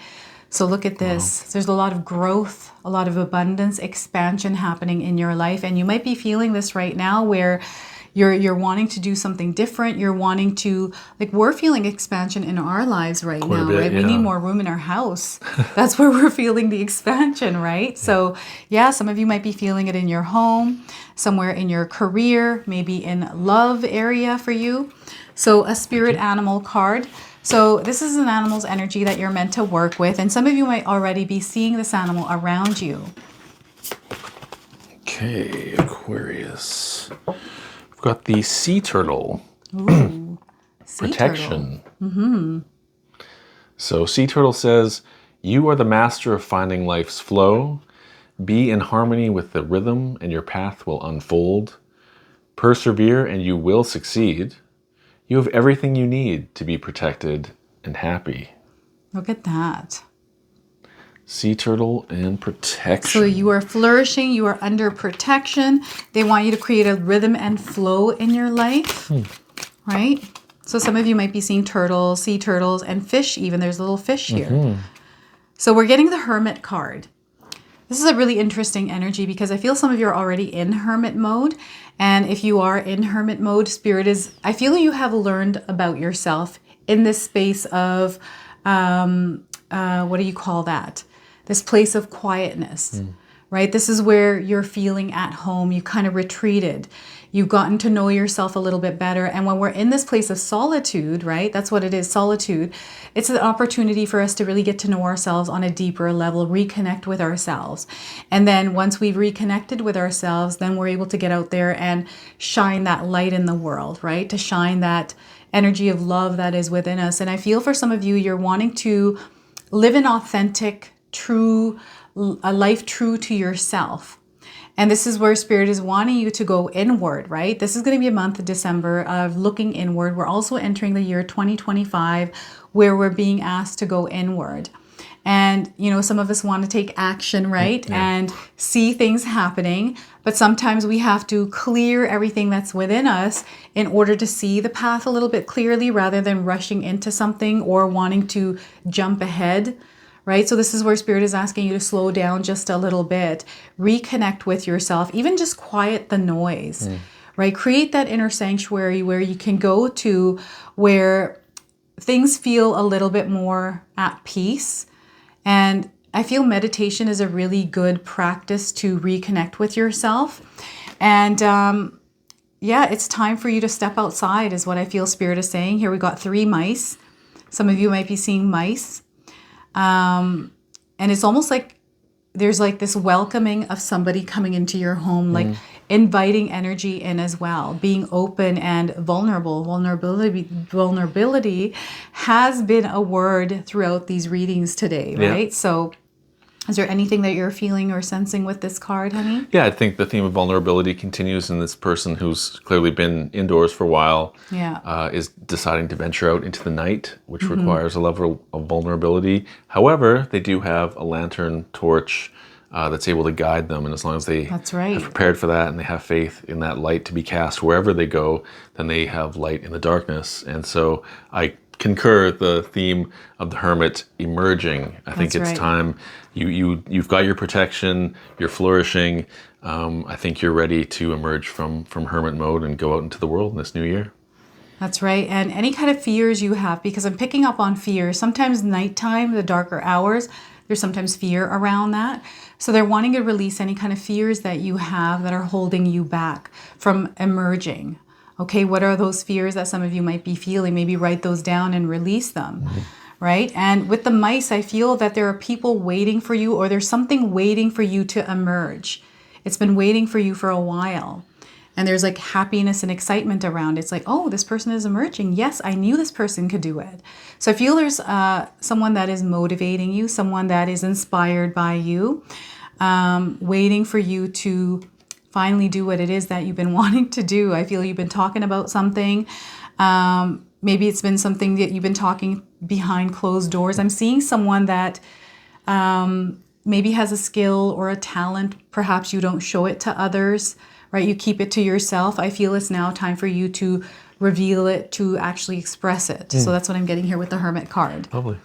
So look at this. Wow. There's a lot of growth, a lot of abundance, expansion happening in your life. And you might be feeling this right now where You're wanting to do something different. You're wanting to, like, we're feeling expansion in our lives right now, right? We need more room in our house. That's where we're feeling the expansion, right? So yeah, some of you might be feeling it in your home, somewhere in your career, maybe in love area for you. So a spirit animal card. So this is an animal's energy that you're meant to work with. And some of you might already be seeing this animal around you. Okay, Aquarius. We've got the sea turtle. Ooh, sea protection. Turtle. So sea turtle says, you are the master of finding life's flow. Be in harmony with the rhythm and your path will unfold. Persevere and you will succeed. You have everything you need to be protected and happy. Look at that. Sea turtle and protection. So you are flourishing. You are under protection. They want you to create a rhythm and flow in your life, right? So some of you might be seeing turtles, sea turtles, and fish even. There's a little fish here. So we're getting the Hermit card. This is a really interesting energy because I feel some of you are already in hermit mode. And if you are in hermit mode, Spirit is, I feel you have learned about yourself in this space of, what do you call that? This place of quietness, right? This is where you're feeling at home. You kind of retreated. You've gotten to know yourself a little bit better. And when we're in this place of solitude, right? That's what it is, solitude. It's an opportunity for us to really get to know ourselves on a deeper level, reconnect with ourselves. And then once we've reconnected with ourselves, then we're able to get out there and shine that light in the world, right? To shine that energy of love that is within us. And I feel for some of you, you're wanting to live an authentic, a life true to yourself. And this is where Spirit is wanting you to go inward, right? This is going to be a month of December of looking inward. We're also entering the year 2025 where we're being asked to go inward. And, you know, some of us want to take action, right? And see things happening. But sometimes we have to clear everything that's within us in order to see the path a little bit clearly rather than rushing into something or wanting to jump ahead. Right? So this is where Spirit is asking you to slow down just a little bit, reconnect with yourself, even just quiet the noise, right? Create that inner sanctuary where you can go to where things feel a little bit more at peace. And I feel meditation is a really good practice to reconnect with yourself. And yeah, it's time for you to step outside is what I feel Spirit is saying. Here we got 3 mice. Some of you might be seeing mice. And it's almost like there's like this welcoming of somebody coming into your home, like inviting energy in as well, being open and vulnerable. Vulnerability has been a word throughout these readings today, right? So is there anything that you're feeling or sensing with this card, honey? Yeah, I think the theme of vulnerability continues in this person who's clearly been indoors for a while, is deciding to venture out into the night, which requires a level of vulnerability. However, they do have a lantern torch that's able to guide them. And as long as they have prepared for that and they have faith in that light to be cast wherever they go, then they have light in the darkness. And so I concur the theme of the hermit emerging. I think it's time. You've got your protection, you're flourishing. I think you're ready to emerge from hermit mode and go out into the world in this new year. That's right. And any kind of fears you have, because I'm picking up on fear. Sometimes nighttime, the darker hours, there's sometimes fear around that. So they're wanting to release any kind of fears that you have that are holding you back from emerging. Okay, what are those fears that some of you might be feeling? Maybe write those down and release them, right? And with the mice, I feel that there are people waiting for you, or there's something waiting for you to emerge. It's been waiting for you for a while. And there's like happiness and excitement around it. It's like, oh, this person is emerging. Yes, I knew this person could do it. So I feel there's someone that is motivating you, someone that is inspired by you, waiting for you to finally do what it is that you've been wanting to do. I feel you've been talking about something. Maybe it's been something that you've been talking behind closed doors. I'm seeing someone that maybe has a skill or a talent. Perhaps you don't show it to others, right? You keep it to yourself. I feel it's now time for you to reveal it, to actually express it. So that's what I'm getting here with the Hermit card. Lovely.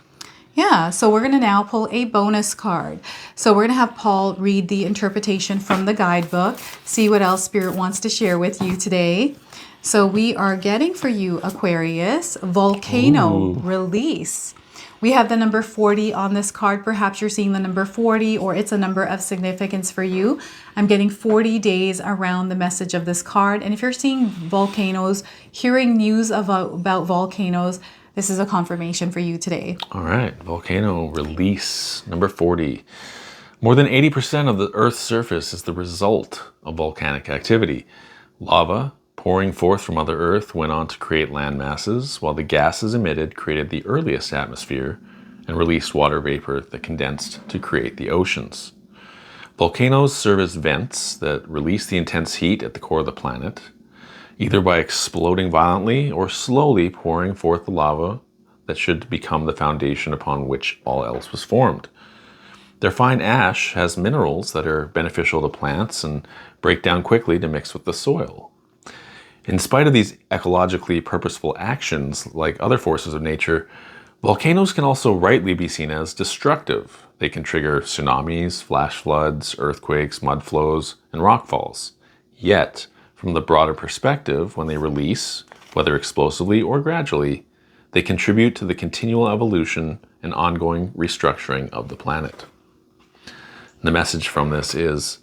Yeah, so we're going to now pull a bonus card. So we're going to have Paul read the interpretation from the guidebook, see what else Spirit wants to share with you today. So we are getting for you, Aquarius, volcano release. We have the number 40 on this card. Perhaps you're seeing the number 40 or it's a number of significance for you. I'm getting 40 days around the message of this card. And if you're seeing volcanoes, hearing news about volcanoes, this is a confirmation for you today. All right, volcano release, number 40. More than 80% of the Earth's surface is the result of volcanic activity. Lava pouring forth from Mother Earth went on to create land masses, while the gases emitted created the earliest atmosphere and released water vapor that condensed to create the oceans. Volcanoes serve as vents that release the intense heat at the core of the planet, either by exploding violently or slowly pouring forth the lava that should become the foundation upon which all else was formed. Their fine ash has minerals that are beneficial to plants and break down quickly to mix with the soil. In spite of these ecologically purposeful actions, like other forces of nature, volcanoes can also rightly be seen as destructive. They can trigger tsunamis, flash floods, earthquakes, mud flows, and rockfalls. Yet, from the broader perspective, when they release, whether explosively or gradually, they contribute to the continual evolution and ongoing restructuring of the planet. The message from this is,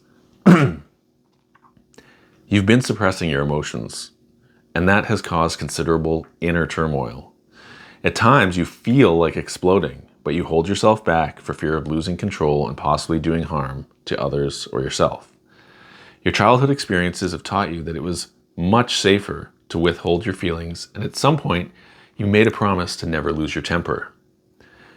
you've been suppressing your emotions, and that has caused considerable inner turmoil. At times, you feel like exploding, but you hold yourself back for fear of losing control and possibly doing harm to others or yourself. Your childhood experiences have taught you that it was much safer to withhold your feelings, and at some point, you made a promise to never lose your temper.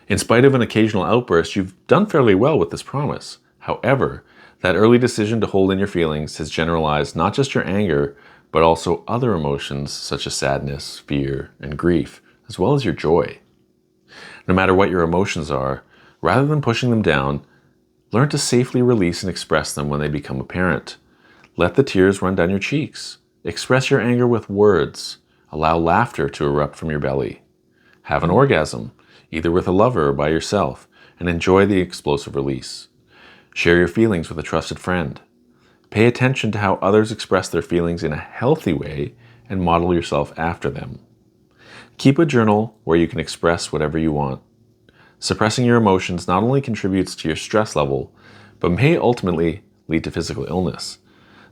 In spite of an occasional outburst, you've done fairly well with this promise. However, that early decision to hold in your feelings has generalized not just your anger, but also other emotions such as sadness, fear, and grief, as well as your joy. No matter what your emotions are, rather than pushing them down, learn to safely release and express them when they become apparent. Let the tears run down your cheeks. Express your anger with words. Allow laughter to erupt from your belly. Have an orgasm, either with a lover or by yourself, and enjoy the explosive release. Share your feelings with a trusted friend. Pay attention to how others express their feelings in a healthy way and model yourself after them. Keep a journal where you can express whatever you want. Suppressing your emotions not only contributes to your stress level, but may ultimately lead to physical illness.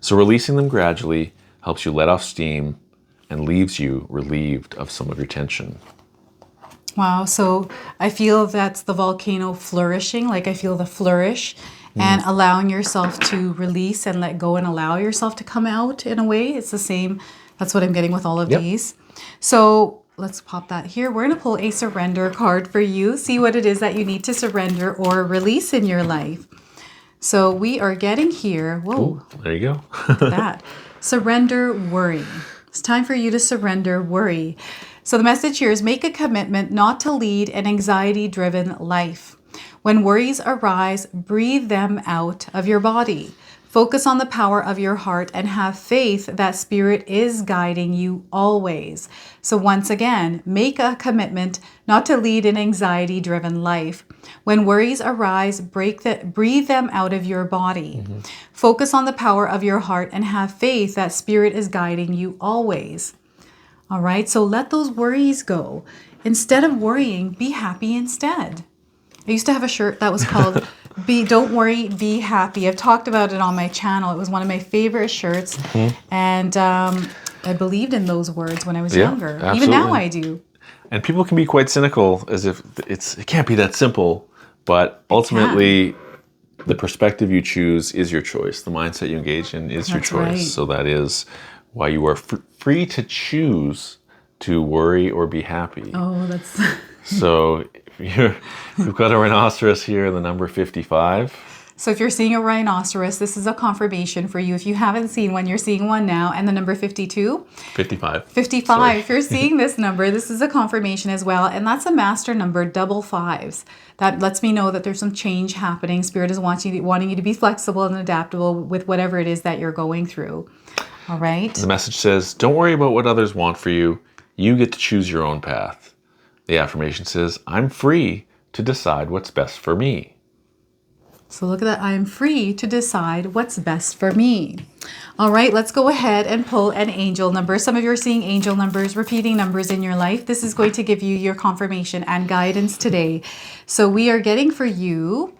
So releasing them gradually helps you let off steam and leaves you relieved of some of your tension. Wow, so I feel that's the volcano flourishing, like I feel the flourish and allowing yourself to release and let go and allow yourself to come out in a way. It's the same. That's what I'm getting with all of these. So let's pop that here. We're going to pull a surrender card for you. See what it is that you need to surrender or release in your life. So we are getting here. Whoa. Ooh, there you go. Look at that. Surrender worry. It's time for you to surrender worry. So the message here is make a commitment not to lead an anxiety-driven life. When worries arise, breathe them out of your body. Focus on the power of your heart and have faith that Spirit is guiding you always. So once again, make a commitment not to lead an anxiety-driven life. When worries arise, breathe them out of your body. Focus on the power of your heart and have faith that Spirit is guiding you always. All right, so let those worries go. Instead of worrying, be happy instead. I used to have a shirt that was called Don't Worry, Be Happy. I've talked about it on my channel. It was one of my favorite shirts. And I believed in those words when I was younger. Absolutely. Even now I do. And people can be quite cynical, as if it can't be that simple. But ultimately, the perspective you choose is your choice. The mindset you engage in is your choice. Right. So that is why you are free to choose to worry or be happy. Oh, that's... So we've got a rhinoceros here, the number 55. So if you're seeing a rhinoceros, this is a confirmation for you. If you haven't seen one, you're seeing one now. And the number 52? 55. 55. Sorry. If you're seeing this number, this is a confirmation as well. And that's a master number, double fives. That lets me know that there's some change happening. Spirit is wanting you to be flexible and adaptable with whatever it is that you're going through. All right? The message says, don't worry about what others want for you. You get to choose your own path. The affirmation says, I'm free to decide what's best for me. So look at that. I am free to decide what's best for me. All right, let's go ahead and pull an angel number. Some of you are seeing angel numbers, repeating numbers in your life. This is going to give you your confirmation and guidance today. So we are getting for you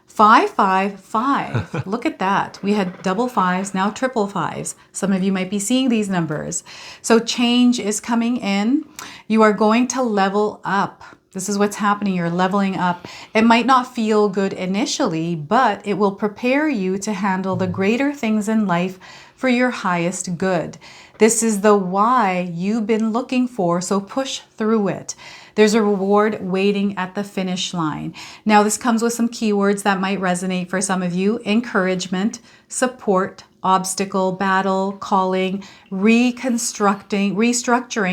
555. Look at that. We had double fives, now triple fives. Some of you might be seeing these numbers. So change is coming in. You are going to level up. This is what's happening. You're leveling up. It might not feel good initially, but it will prepare you to handle the greater things in life for your highest good. This is the why you've been looking for, so push through it. There's a reward waiting at the finish line. Now, this comes with some keywords that might resonate for some of you. Encouragement, support, obstacle, battle, calling, restructuring,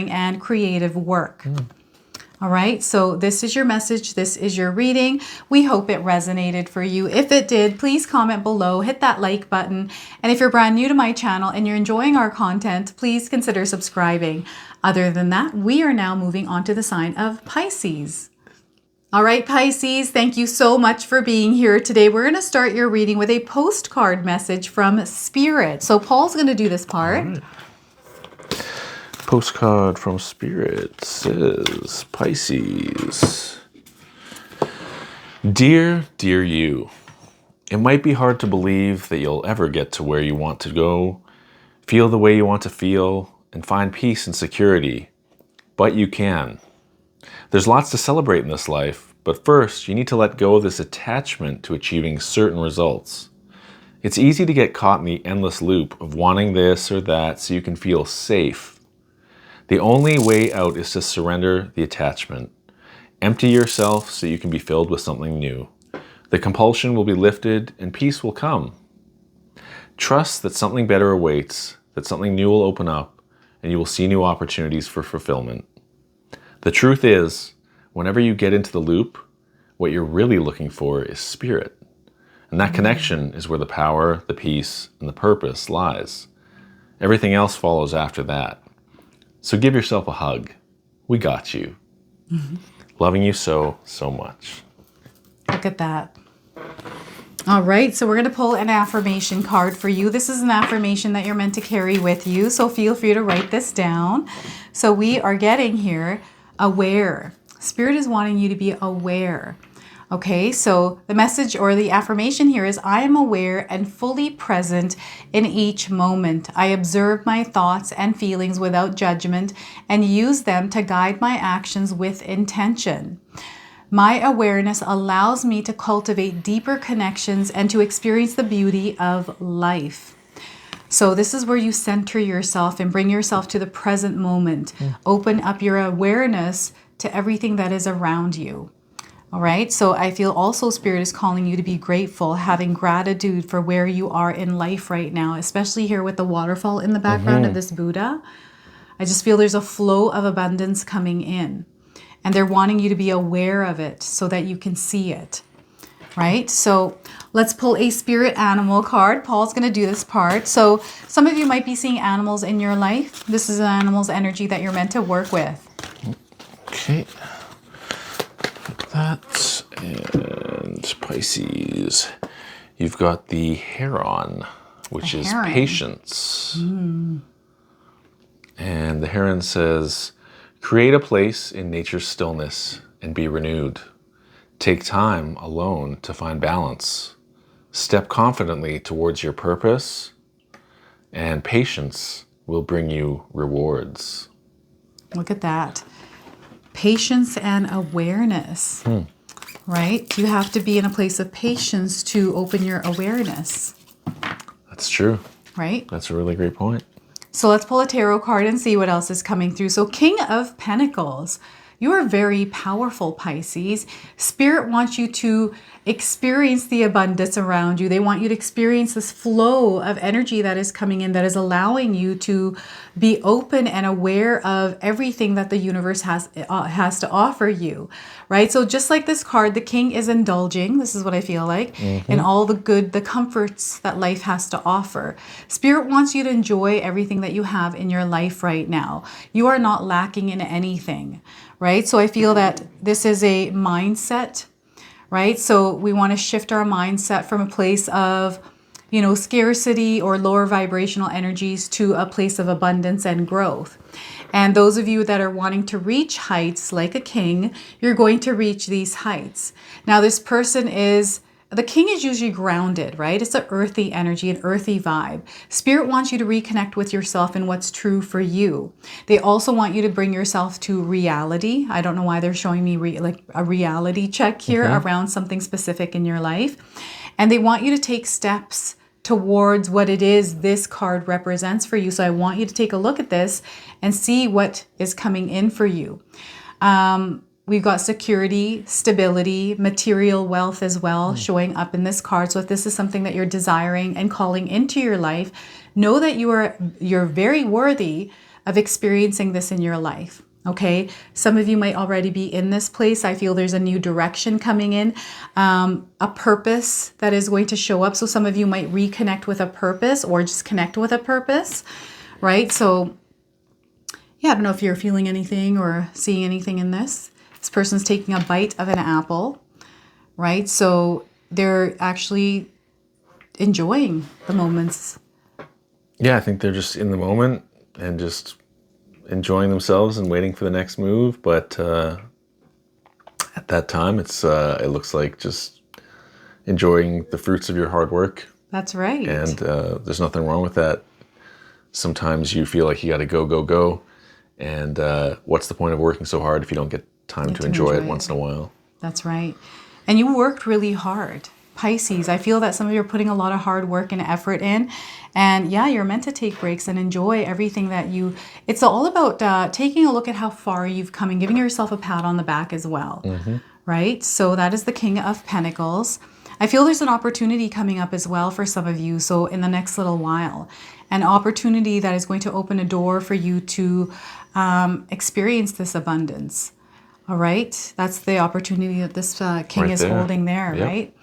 and creative work. All right, so this is your message. This is your reading. We hope it resonated for you. If it did, please comment below, hit that like button. And if you're brand new to my channel and you're enjoying our content, please consider subscribing. Other than that, we are now moving on to the sign of Pisces. All right, Pisces, thank you so much for being here today. We're going to start your reading with a postcard message from Spirit. So Paul's going to do this part. Postcard from Spirit says, Pisces. Dear you, it might be hard to believe that you'll ever get to where you want to go, feel the way you want to feel, and find peace and security, but you can. There's lots to celebrate in this life, but first you need to let go of this attachment to achieving certain results. It's easy to get caught in the endless loop of wanting this or that so you can feel safe. The only way out is to surrender the attachment. Empty yourself so you can be filled with something new. The compulsion will be lifted and peace will come. Trust that something better awaits, that something new will open up, and you will see new opportunities for fulfillment. The truth is, whenever you get into the loop, what you're really looking for is spirit. And that connection is where the power, the peace, and the purpose lies. Everything else follows after that. So give yourself a hug. We got you. Loving you so much. Look at that. All right, so we're going to pull an affirmation card for you. This is an affirmation that you're meant to carry with you, so feel free to write this down. So we are getting here, aware. Spirit is wanting you to be aware. Okay, so the message or the affirmation here is, I am aware and fully present in each moment. I observe my thoughts and feelings without judgment and use them to guide my actions with intention. My awareness allows me to cultivate deeper connections and to experience the beauty of life. So this is where you center yourself and bring yourself to the present moment. Open up your awareness to everything that is around you. All right, so I feel also Spirit is calling you to be grateful, having gratitude for where you are in life right now, especially here with the waterfall in the background of this Buddha. I just feel there's a flow of abundance coming in, and they're wanting you to be aware of it so that you can see it, right? So let's pull a spirit animal card. Paul's going to do this part. So some of you might be seeing animals in your life. This is an animal's energy that you're meant to work with. Okay. That, and Pisces, you've got the heron, which is patience. And the heron says, create a place in nature's stillness and be renewed. Take time alone to find balance. Step confidently towards your purpose, and patience will bring you rewards. Look at that. Patience and awareness, right? You have to be in a place of patience to open your awareness. That's true. Right? That's a really great point. So let's pull a tarot card and see what else is coming through. So King of Pentacles, you are very powerful, Pisces. Spirit wants you to experience the abundance around you. They want you to experience this flow of energy that is coming in, that is allowing you to be open and aware of everything that the universe has to offer you, right? So just like this card, the king is indulging, this is what I feel like, in all the good, the comforts that life has to offer. Spirit wants you to enjoy everything that you have in your life right now. You are not lacking in anything, right? So I feel that this is a mindset right? So we want to shift our mindset from a place of, scarcity or lower vibrational energies to a place of abundance and growth. And those of you that are wanting to reach heights like a king, you're going to reach these heights. Now, the king is usually grounded, right? It's an earthy energy, an earthy vibe. Spirit wants you to reconnect with yourself and what's true for you. They also want you to bring yourself to reality. I don't know why they're showing me like a reality check here around something specific in your life. And they want you to take steps towards what it is this card represents for you. So I want you to take a look at this and see what is coming in for you. We've got security, stability, material wealth as well showing up in this card. So if this is something that you're desiring and calling into your life, know that you're very worthy of experiencing this in your life. Okay, some of you might already be in this place. I feel there's a new direction coming in, a purpose that is going to show up. So some of you might reconnect with a purpose or just connect with a purpose, right? So yeah, I don't know if you're feeling anything or seeing anything in this. This person's taking a bite of an apple, right? So they're actually enjoying the moments. Yeah, I think they're just in the moment and just enjoying themselves and waiting for the next move. But at that time, it looks like just enjoying the fruits of your hard work. That's right. And there's nothing wrong with that. Sometimes you feel like you got to go, go, go. And what's the point of working so hard if you don't get time to enjoy it once in a while? That's right. And you worked really hard. Pisces, I feel that some of you are putting a lot of hard work and effort in. And yeah, you're meant to take breaks and enjoy everything it's all about taking a look at how far you've come and giving yourself a pat on the back as well, right? So that is the King of Pentacles. I feel there's an opportunity coming up as well for some of you. So in the next little while, an opportunity that is going to open a door for you to experience this abundance. All right. That's the opportunity that this king is holding there, right?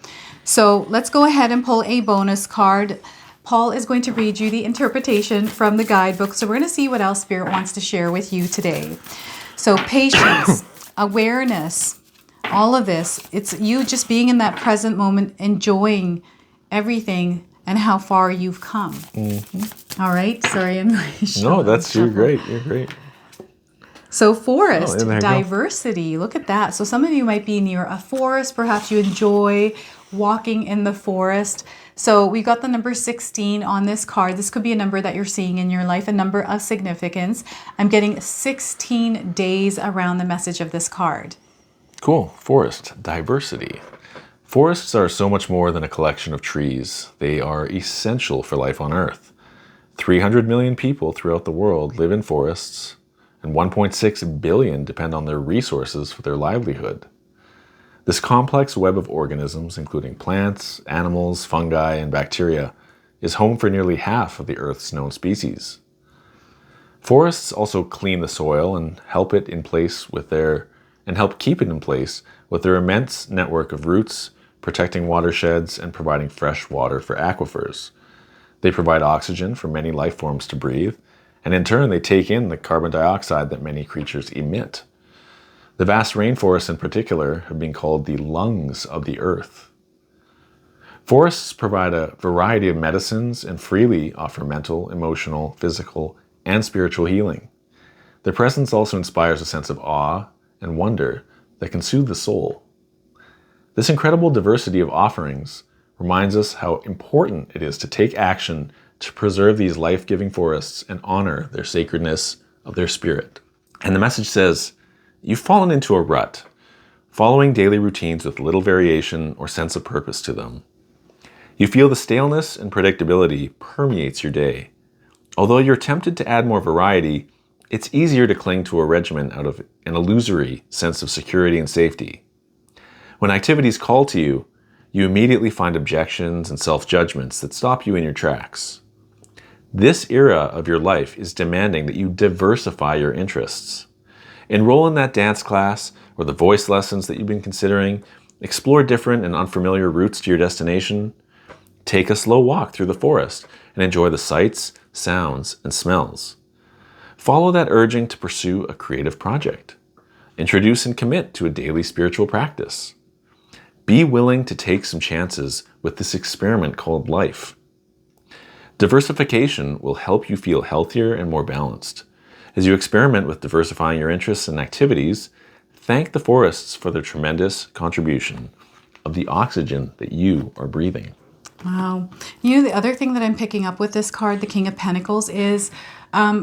So let's go ahead and pull a bonus card. Paul is going to read you the interpretation from the guidebook. So we're going to see what else Spirit wants to share with you today. So patience, awareness, all of this. It's you just being in that present moment, enjoying everything and how far you've come. All right. Sorry, I'm you're great. You're great. So forest, diversity, look at that. So some of you might be near a forest. Perhaps you enjoy walking in the forest. So we got the number 16 on this card. This could be a number that you're seeing in your life, a number of significance. I'm getting 16 days around the message of this card. Cool. Forest, diversity. Forests are so much more than a collection of trees. They are essential for life on Earth. 300 million people throughout the world live in forests, and 1.6 billion depend on their resources for their livelihood. This complex web of organisms, including plants, animals, fungi, and bacteria, is home for nearly half of the Earth's known species. Forests also clean the soil and help keep it in place with their immense network of roots, protecting watersheds and providing fresh water for aquifers. They provide oxygen for many life forms to breathe, and in turn they take in the carbon dioxide that many creatures emit. The vast rainforests in particular have been called the lungs of the earth. Forests provide a variety of medicines and freely offer mental, emotional, physical, and spiritual healing. Their presence also inspires a sense of awe and wonder that can soothe the soul. This incredible diversity of offerings reminds us how important it is to take action to preserve these life-giving forests and honor their sacredness of their spirit. And the message says, you've fallen into a rut, following daily routines with little variation or sense of purpose to them. You feel the staleness and predictability permeates your day. Although you're tempted to add more variety, it's easier to cling to a regimen out of an illusory sense of security and safety. When activities call to you, you immediately find objections and self-judgments that stop you in your tracks. This era of your life is demanding that you diversify your interests. Enroll in that dance class or the voice lessons that you've been considering. Explore different and unfamiliar routes to your destination. Take a slow walk through the forest and enjoy the sights, sounds, and smells. Follow that urging to pursue a creative project. Introduce and commit to a daily spiritual practice. Be willing to take some chances with this experiment called life. Diversification will help you feel healthier and more balanced. As you experiment with diversifying your interests and activities, thank the forests for their tremendous contribution of the oxygen that you are breathing. Wow. You know, the other thing that I'm picking up with this card, the King of Pentacles, is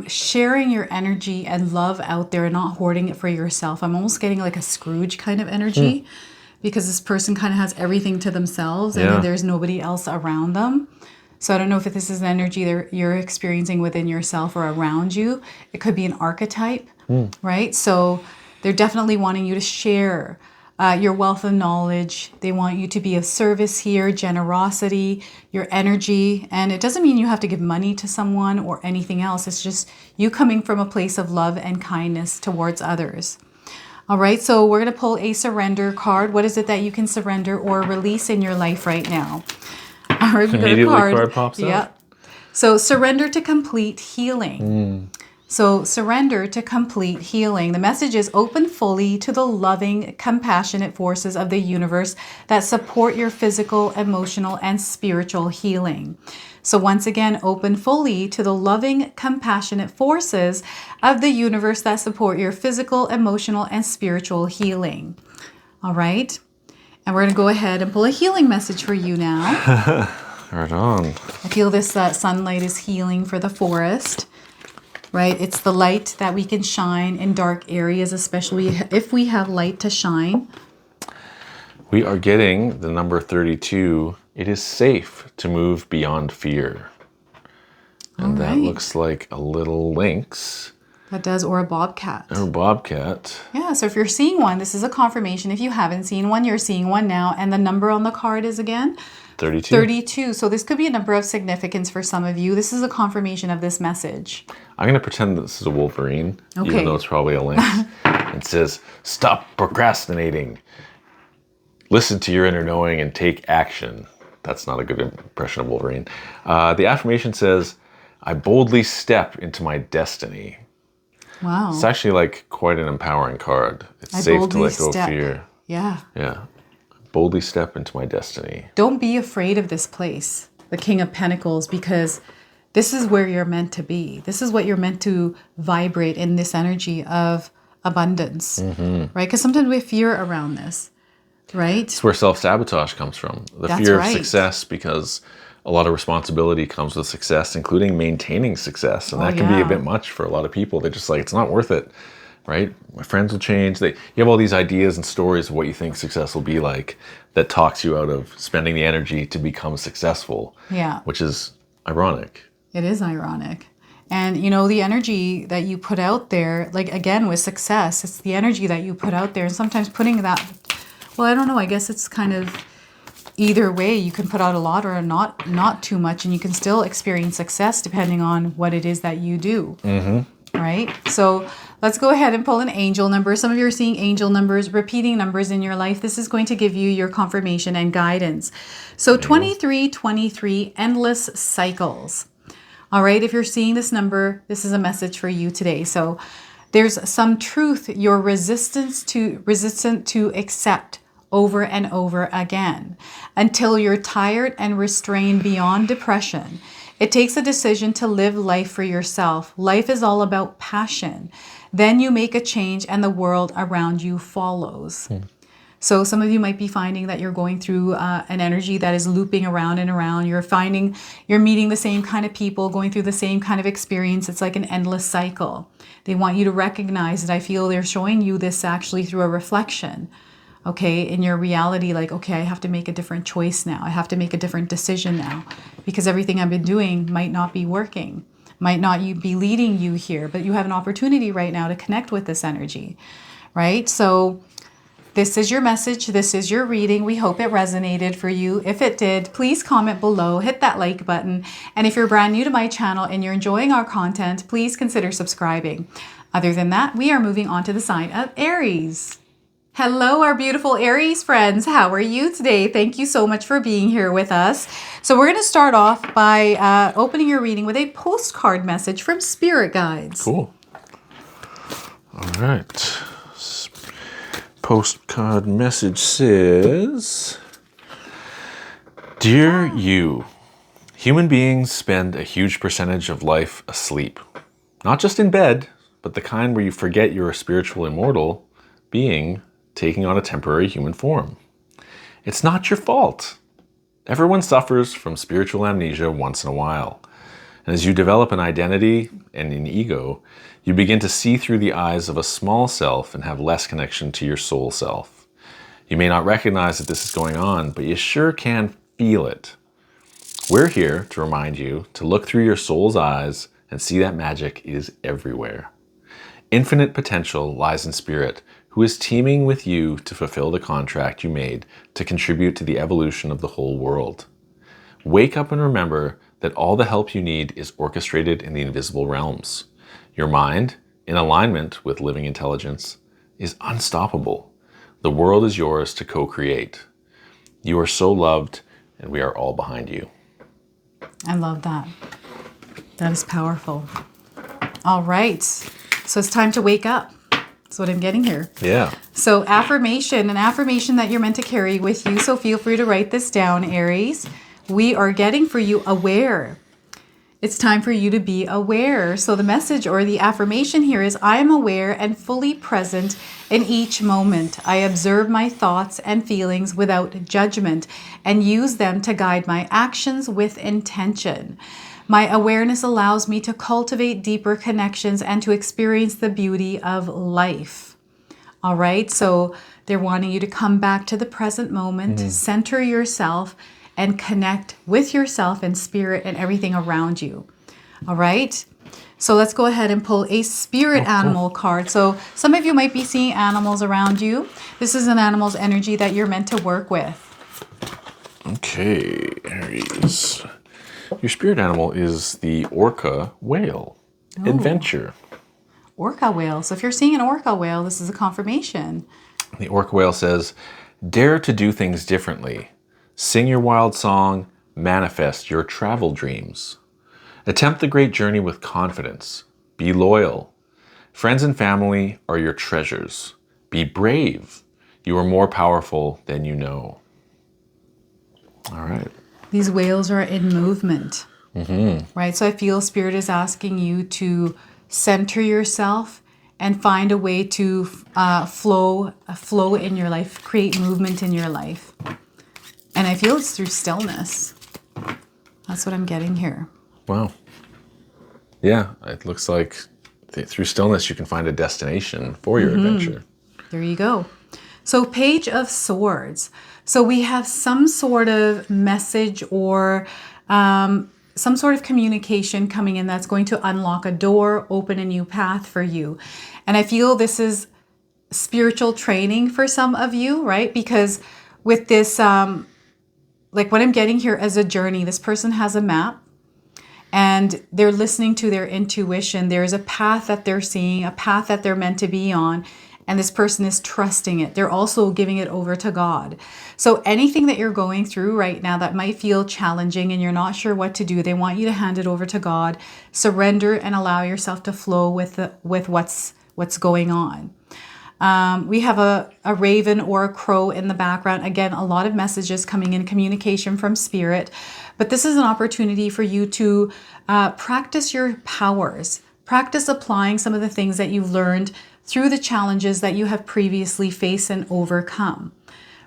sharing your energy and love out there and not hoarding it for yourself. I'm almost getting like a Scrooge kind of energy because this person kind of has everything to themselves and then there's nobody else around them. So I don't know if this is an energy that you're experiencing within yourself or around you. It could be an archetype, right? So they're definitely wanting you to share your wealth of knowledge. They want you to be of service here, generosity, your energy. And it doesn't mean you have to give money to someone or anything else. It's just you coming from a place of love and kindness towards others. All right, so we're going to pull a surrender card. What is it that you can surrender or release in your life right now? Immediately card pops up. Yeah. So surrender to complete healing. So surrender to complete healing. The message is open fully to the loving, compassionate forces of the universe that support your physical, emotional, and spiritual healing. So once again, open fully to the loving, compassionate forces of the universe that support your physical, emotional, and spiritual healing. All right. And we're going to go ahead and pull a healing message for you now. Right on. I feel this sunlight is healing for the forest, right? It's the light that we can shine in dark areas, especially if we have light to shine. We are getting the number 32. It is safe to move beyond fear. And that looks like a little lynx. That does, or a bobcat. Or a bobcat. Yeah, so if you're seeing one, this is a confirmation. If you haven't seen one, you're seeing one now. And the number on the card is again? 32. 32. So this could be a number of significance for some of you. This is a confirmation of this message. I'm going to pretend that this is a wolverine, even though it's probably a lynx. It says, stop procrastinating. Listen to your inner knowing and take action. That's not a good impression of Wolverine. The affirmation says, I boldly step into my destiny. Wow. It's actually like quite an empowering card. It's safe to let go of fear. Yeah. Yeah. Boldly step into my destiny. Don't be afraid of this place, the King of Pentacles, because this is where you're meant to be. This is what you're meant to vibrate in, this energy of abundance, right? Because sometimes we have fear around this, right? It's where self-sabotage comes from. The fear of success, because a lot of responsibility comes with success, including maintaining success. And that can be a bit much for a lot of people. They're just like, it's not worth it, right? My friends will change. You have all these ideas and stories of what you think success will be like that talks you out of spending the energy to become successful. Yeah. Which is ironic. It is ironic. And, you know, the energy that you put out there, like, again, with success, it's the energy that you put out there. And sometimes putting that, well, I don't know, I guess it's kind of either way. You can put out a lot or not too much, and you can still experience success depending on what it is that you do. Right? So let's go ahead and pull an angel number. Some of you are seeing angel numbers, repeating numbers in your life. This is going to give you your confirmation and guidance. So 2323, endless cycles. All right, if you're seeing this number, this is a message for you today. So there's some truth you're resistant to accept over and over again until you're tired and restrained beyond depression. It takes a decision to live life for yourself. Life is all about passion. Then you make a change and the world around you follows. So some of you might be finding that you're going through an energy that is looping around and around. You're finding you're meeting the same kind of people, going through the same kind of experience. It's like an endless cycle. They want you to recognize that. I feel they're showing you this actually through a reflection. Okay, in your reality, like, okay, I have to make a different choice now. I have to make a different decision now because everything I've been doing might not be working, might not be leading you here, but you have an opportunity right now to connect with this energy, right? So this is your message. This is your reading. We hope it resonated for you. If it did, please comment below, hit that like button. And if you're brand new to my channel and you're enjoying our content, please consider subscribing. Other than that, we are moving on to the sign of Aries. Hello, our beautiful Aries friends. How are you today? Thank you so much for being here with us. So we're going to start off by opening your reading with a postcard message from Spirit Guides. Cool. All right. postcard message says, Dear you, human beings spend a huge percentage of life asleep. Not just in bed, but the kind where you forget you're a spiritual immortal being taking on a temporary human form. It's not your fault. Everyone suffers from spiritual amnesia once in a while. And as you develop an identity and an ego, you begin to see through the eyes of a small self and have less connection to your soul self. You may not recognize that this is going on, but you sure can feel it. We're here to remind you to look through your soul's eyes and see that magic is everywhere. Infinite potential lies in spirit, who is teaming with you to fulfill the contract you made to contribute to the evolution of the whole world. Wake up and remember that all the help you need is orchestrated in the invisible realms. Your mind, in alignment with living intelligence, is unstoppable. The world is yours to co-create. You are so loved, and we are all behind you. I love that. That is powerful. All right. So it's time to wake up. That's what I'm getting here. Yeah. So an affirmation that you're meant to carry with you. So feel free to write this down, Aries. We are getting for you aware. It's time for you to be aware. So the message or the affirmation here is, I am aware and fully present in each moment. I observe my thoughts and feelings without judgment and use them to guide my actions with intention. My awareness allows me to cultivate deeper connections and to experience the beauty of life. All right, so they're wanting you to come back to the present moment, center yourself, and connect with yourself and spirit and everything around you. All right, so let's go ahead and pull a spirit animal card. So some of you might be seeing animals around you. This is an animal's energy that you're meant to work with. Okay, Aries. Your spirit animal is the orca whale. Oh. Adventure. Orca whale. So if you're seeing an orca whale, this is a confirmation. The orca whale says, dare to do things differently. Sing your wild song. Manifest your travel dreams. Attempt the great journey with confidence. Be loyal. Friends and family are your treasures. Be brave. You are more powerful than you know. All right. These whales are in movement, right? So I feel Spirit is asking you to center yourself and find a way to flow in your life, create movement in your life. And I feel it's through stillness. That's what I'm getting here. Wow. Yeah, it looks like through stillness you can find a destination for your adventure. There you go. So Page of Swords. So we have some sort of message or some sort of communication coming in that's going to unlock a door, open a new path for you. And I feel this is spiritual training for some of you, right? Because with this, like what I'm getting here as a journey, this person has a map and they're listening to their intuition. There's a path that they're seeing, a path that they're meant to be on. And this person is trusting it. They're also giving it over to God. So anything that you're going through right now that might feel challenging and you're not sure what to do, they want you to hand it over to God, surrender and allow yourself to flow with what's going on. We have a raven or a crow in the background. Again, a lot of messages coming in, communication from spirit. But this is an opportunity for you to practice your powers, practice applying some of the things that you've learned through the challenges that you have previously faced and overcome,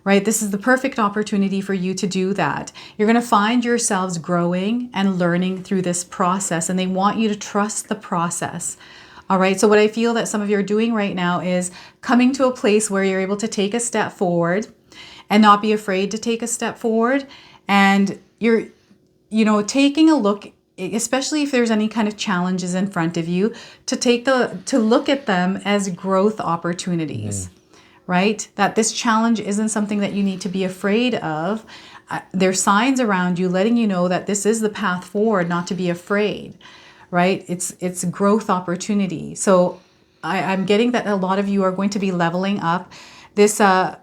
right? This is the perfect opportunity for you to do that. You're going to find yourselves growing and learning through this process, and they want you to trust the process. All right, so what I feel that some of you are doing right now is coming to a place where you're able to take a step forward and not be afraid to take a step forward. And you're, taking a look, especially if there's any kind of challenges in front of you, to look at them as growth opportunities, right? That this challenge isn't something that you need to be afraid of. There's signs around you letting you know that this is the path forward, not to be afraid, right? It's growth opportunity. So I'm getting that a lot of you are going to be leveling up. This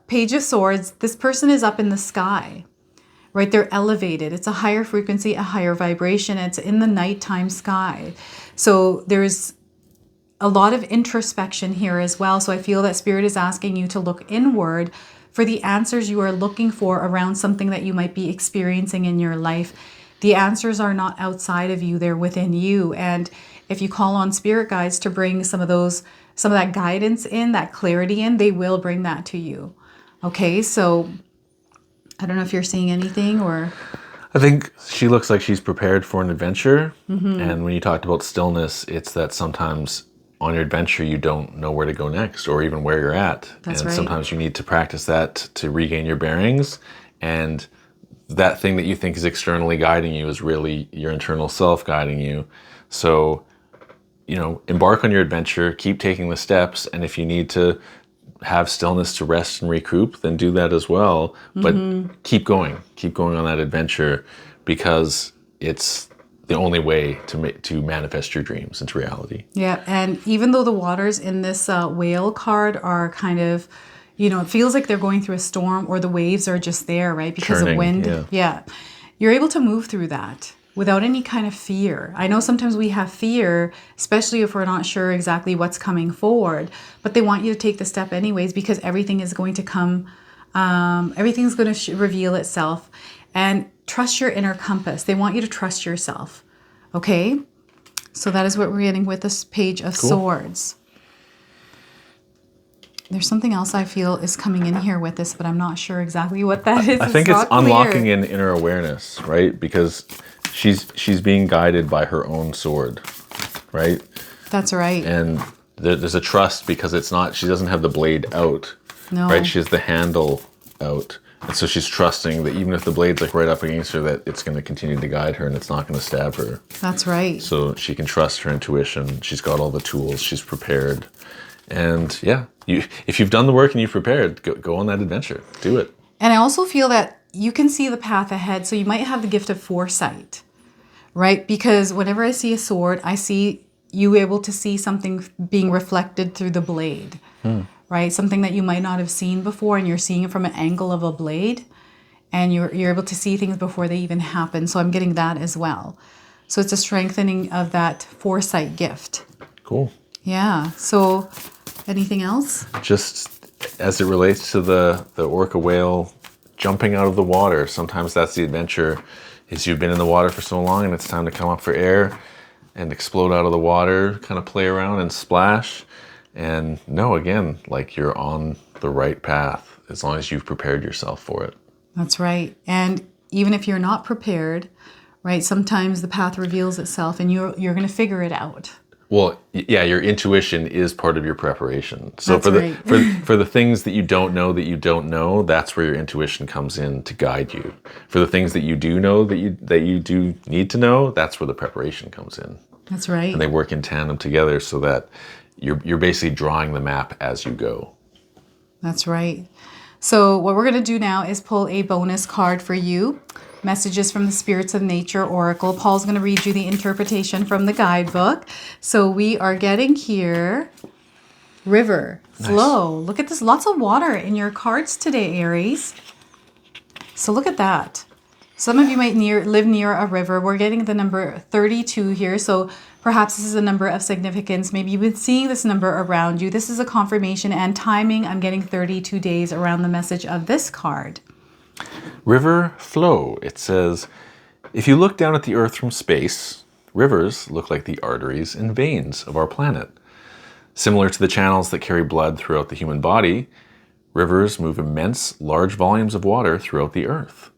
Page of Swords, this person is up in the sky. Right, they're elevated. It's a higher frequency, a higher vibration. It's in the nighttime sky. So there's a lot of introspection here as well. So I feel that Spirit is asking you to look inward for the answers you are looking for around something that you might be experiencing in your life. The answers are not outside of you, they're within you. And if you call on spirit guides to bring some of that guidance in, that clarity in, they will bring that to you. Okay, so I don't know if you're seeing anything or... I think she looks like she's prepared for an adventure. And when you talked about stillness, it's that sometimes on your adventure, you don't know where to go next or even where you're at. That's and right. Sometimes you need to practice that to regain your bearings. And that thing that you think is externally guiding you is really your internal self guiding you. So, embark on your adventure, keep taking the steps. And if you need to have stillness to rest and recoup, then do that as well. But keep going on that adventure, because it's the only way to manifest your dreams into reality. Yeah, and even though the waters in this whale card are kind of, it feels like they're going through a storm, or the waves are just there, right? Because of wind. Yeah. You're able to move through that without any kind of fear. I know sometimes we have fear, especially if we're not sure exactly what's coming forward, but they want you to take the step anyways, because everything is going to come, everything's going to reveal itself. And trust your inner compass. They want you to trust yourself. Okay? So that is what we're getting with this Page of Swords. There's something else I feel is coming in here with this, but I'm not sure exactly what that is. I think it's unlocking an inner awareness, right? Because she's being guided by her own sword, right? That's right. And there's a trust, because it's not, she doesn't have the blade out, no. Right? She has the handle out. And so she's trusting that even if the blade's like right up against her, that it's going to continue to guide her and it's not going to stab her. That's right. So she can trust her intuition. She's got all the tools. She's prepared. And yeah, if you've done the work and you've prepared, go on that adventure. Do it. And I also feel that you can see the path ahead. So you might have the gift of foresight, right? Because whenever I see a sword, I see you able to see something being reflected through the blade, right? Something that you might not have seen before, and you're seeing it from an angle of a blade, and you're able to see things before they even happen. So I'm getting that as well. So it's a strengthening of that foresight gift. Cool. Yeah. So anything else? Just as it relates to the orca whale jumping out of the water, sometimes that's the adventure, is you've been in the water for so long and it's time to come up for air and explode out of the water, kind of play around and splash. And no, again, like you're on the right path as long as you've prepared yourself for it. That's right. And even if you're not prepared, right, sometimes the path reveals itself and you're going to figure it out. Well, yeah, your intuition is part of your preparation. So That's for the things that you don't know, that's where your intuition comes in to guide you. For the things that you do know that you do need to know, that's where the preparation comes in. That's right. And they work in tandem together so that you're basically drawing the map as you go. That's right. So what we're going to do now is pull a bonus card for you. Messages from the Spirits of Nature Oracle. Paul's going to read you the interpretation from the guidebook. So we are getting here river, flow. Nice. Look at this. Lots of water in your cards today, Aries. So look at that. Some of you might live near a river. We're getting the number 32 here. So perhaps this is a number of significance. Maybe you've been seeing this number around you. This is a confirmation and timing. I'm getting 32 days around the message of this card. River flow. It says, if you look down at the earth from space, rivers look like the arteries and veins of our planet. Similar to the channels that carry blood throughout the human body, rivers move immense, large volumes of water throughout the earth.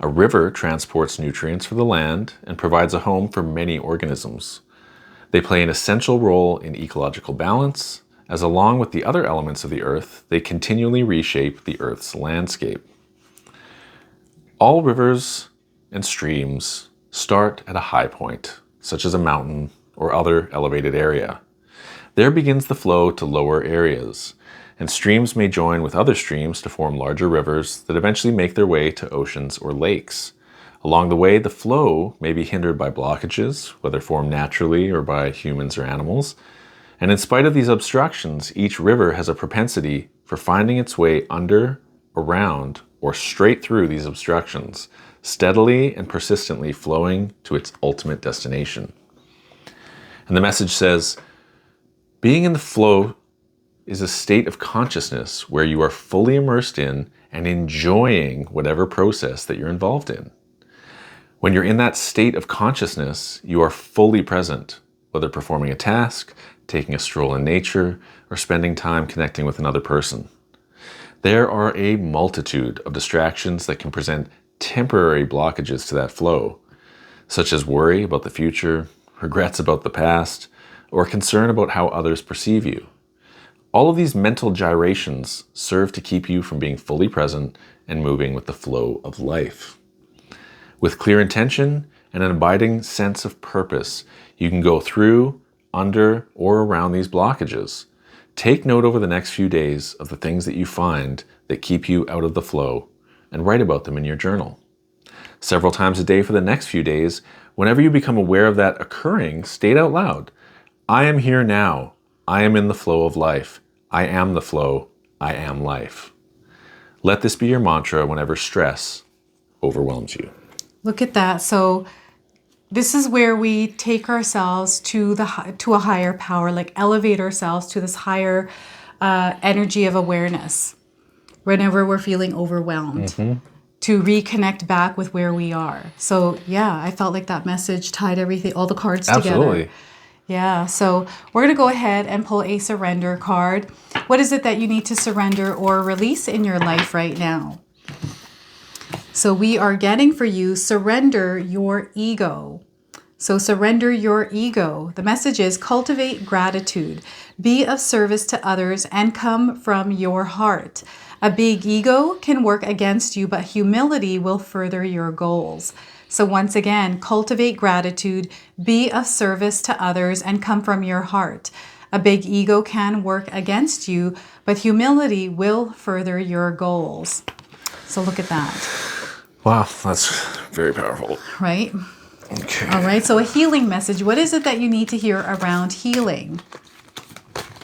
A river transports nutrients for the land and provides a home for many organisms. They play an essential role in ecological balance, as along with the other elements of the earth, they continually reshape the earth's landscape. All rivers and streams start at a high point, such as a mountain or other elevated area. There begins the flow to lower areas, and streams may join with other streams to form larger rivers that eventually make their way to oceans or lakes. Along the way, the flow may be hindered by blockages, whether formed naturally or by humans or animals. And in spite of these obstructions, each river has a propensity for finding its way under, around, or straight through these obstructions, steadily and persistently flowing to its ultimate destination. And the message says, Being in the flow is a state of consciousness where you are fully immersed in and enjoying whatever process that you're involved in. When you're in that state of consciousness, you are fully present, whether performing a task, taking a stroll in nature, or spending time connecting with another person. There are a multitude of distractions that can present temporary blockages to that flow, such as worry about the future, regrets about the past, or concern about how others perceive you. All of these mental gyrations serve to keep you from being fully present and moving with the flow of life. With clear intention and an abiding sense of purpose, you can go through, under, or around these blockages. Take note over the next few days of the things that you find that keep you out of the flow and write about them in your journal. Several times a day for the next few days, whenever you become aware of that occurring, state out loud, I am here now. I am in the flow of life. I am the flow. I am life. Let this be your mantra whenever stress overwhelms you. Look at that. So this is where we take ourselves to a higher power, like elevate ourselves to this higher energy of awareness whenever we're feeling overwhelmed, to reconnect back with where we are. So yeah, I felt like that message tied everything, all the cards Absolutely. together. Yeah, so we're going to go ahead and pull a surrender card. What is it that you need to surrender or release in your life right now? So we are getting for you, surrender your ego. So surrender your ego. The message is cultivate gratitude, be of service to others, and come from your heart. A big ego can work against you, but humility will further your goals. So once again, cultivate gratitude, be of service to others, and come from your heart. A big ego can work against you, but humility will further your goals. So look at that. Wow, that's very powerful. Right? Okay. All right, so a healing message. What is it that you need to hear around healing?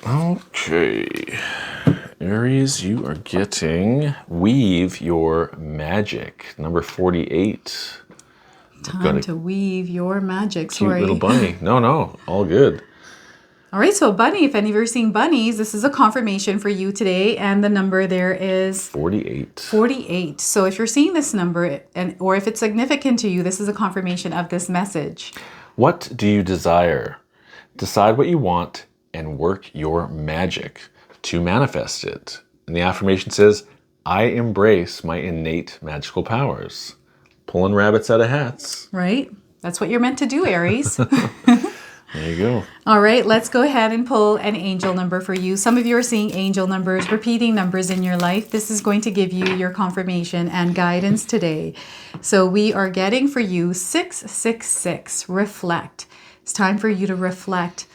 Okay. Aries, you are getting Weave Your Magic, number 48. Time to weave your magic. Cute Sorry. little bunny. No, all good. All right, so bunny, if any of you are seeing bunnies, this is a confirmation for you today, and the number there is 48. 48. So if you're seeing this number, or if it's significant to you, this is a confirmation of this message. What do you desire? Decide what you want and work your magic to manifest it. And the affirmation says, I embrace my innate magical powers. Pulling rabbits out of hats. Right? That's what you're meant to do, Aries. There you go. All right, let's go ahead and pull an angel number for you. Some of you are seeing angel numbers, repeating numbers in your life. This is going to give you your confirmation and guidance today. So we are getting for you 666, reflect. It's time for you to reflect.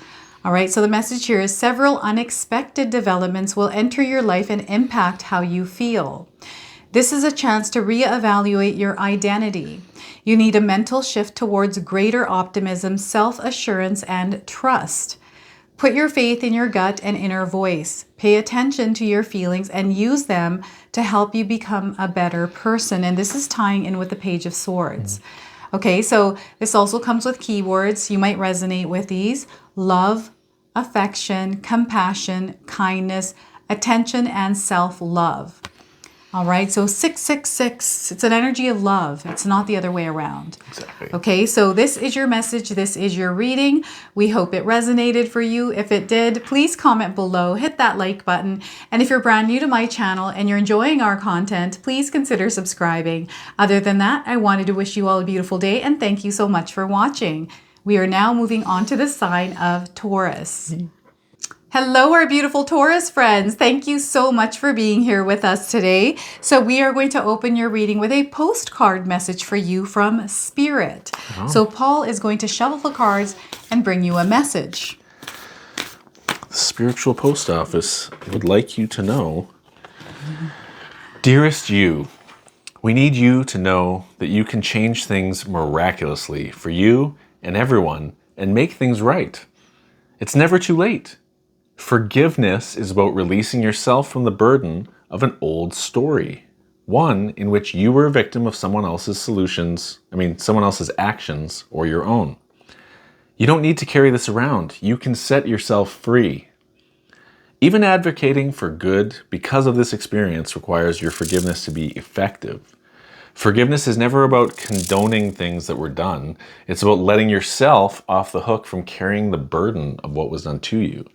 All right, so the message here is several unexpected developments will enter your life and impact how you feel. This is a chance to reevaluate your identity. You need a mental shift towards greater optimism, self-assurance, and trust. Put your faith in your gut and inner voice. Pay attention to your feelings and use them to help you become a better person. And this is tying in with the Page of Swords. Okay, so this also comes with keywords. You might resonate with these: love, affection, compassion, kindness, attention, and self-love. All right, so 666, it's an energy of love. It's not the other way around. Exactly. Okay, so this is your message. This is your reading. We hope it resonated for you. If it did, please comment below, hit that like button. And if you're brand new to my channel and you're enjoying our content, please consider subscribing. Other than that, I wanted to wish you all a beautiful day and thank you so much for watching. We are now moving on to the sign of Taurus. Hello, our beautiful Taurus friends. Thank you so much for being here with us today. So we are going to open your reading with a postcard message for you from Spirit. Oh. So Paul is going to shuffle the cards and bring you a message. The Spiritual Post Office would like you to know, Dearest you, we need you to know that you can change things miraculously for you and everyone and make things right. It's never too late. Forgiveness is about releasing yourself from the burden of an old story, one in which you were a victim of someone else's someone else's actions or your own. You don't need to carry this around. You can set yourself free. Even advocating for good because of this experience requires your forgiveness to be effective. Forgiveness is never about condoning things that were done. It's about letting yourself off the hook from carrying the burden of what was done to you.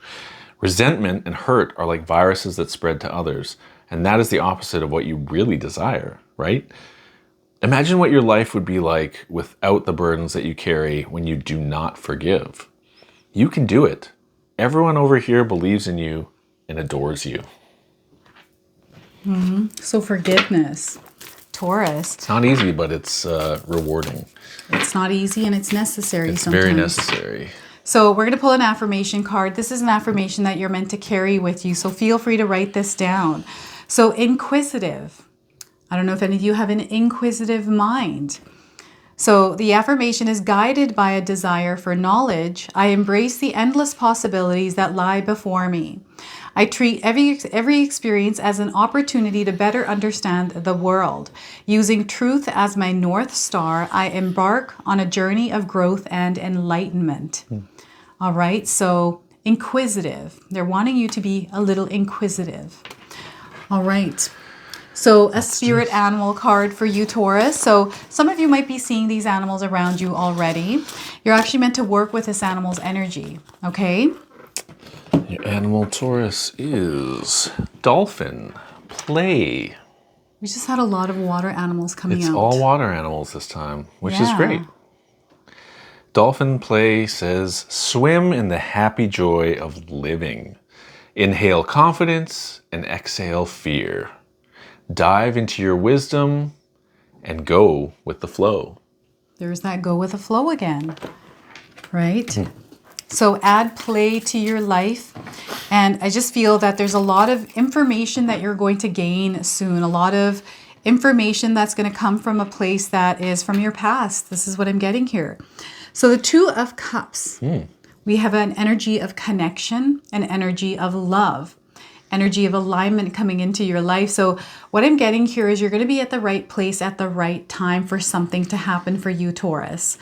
Resentment and hurt are like viruses that spread to others, and that is the opposite of what you really desire, right? Imagine what your life would be like without the burdens that you carry when you do not forgive. You can do it. Everyone over here believes in you and adores you. So forgiveness. Taurus. It's not easy, but it's rewarding. It's not easy and it's necessary It's sometimes. very necessary. So we're going to pull an affirmation card. This is an affirmation that you're meant to carry with you. So feel free to write this down. So inquisitive. I don't know if any of you have an inquisitive mind. So the affirmation is guided by a desire for knowledge. I embrace the endless possibilities that lie before me. I treat every experience as an opportunity to better understand the world. Using truth as my North Star, I embark on a journey of growth and enlightenment. All right, so inquisitive. They're wanting you to be a little inquisitive. All right. So a spirit animal card for you, Taurus. So some of you might be seeing these animals around you already. You're actually meant to work with this animal's energy, okay? Your animal, Taurus, is dolphin, play. We just had a lot of water animals coming out. It's all water animals this time, which is great. Dolphin play says, swim in the happy joy of living. Inhale confidence and exhale fear. Dive into your wisdom and go with the flow. There's that go with the flow again, right? So add play to your life. And I just feel that there's a lot of information that you're going to gain soon. A lot of information that's going to come from a place that is from your past. This is what I'm getting here. So the Two of Cups. We have an energy of connection, an energy of love, energy of alignment coming into your life. So what I'm getting here is you're going to be at the right place at the right time for something to happen for you, Taurus.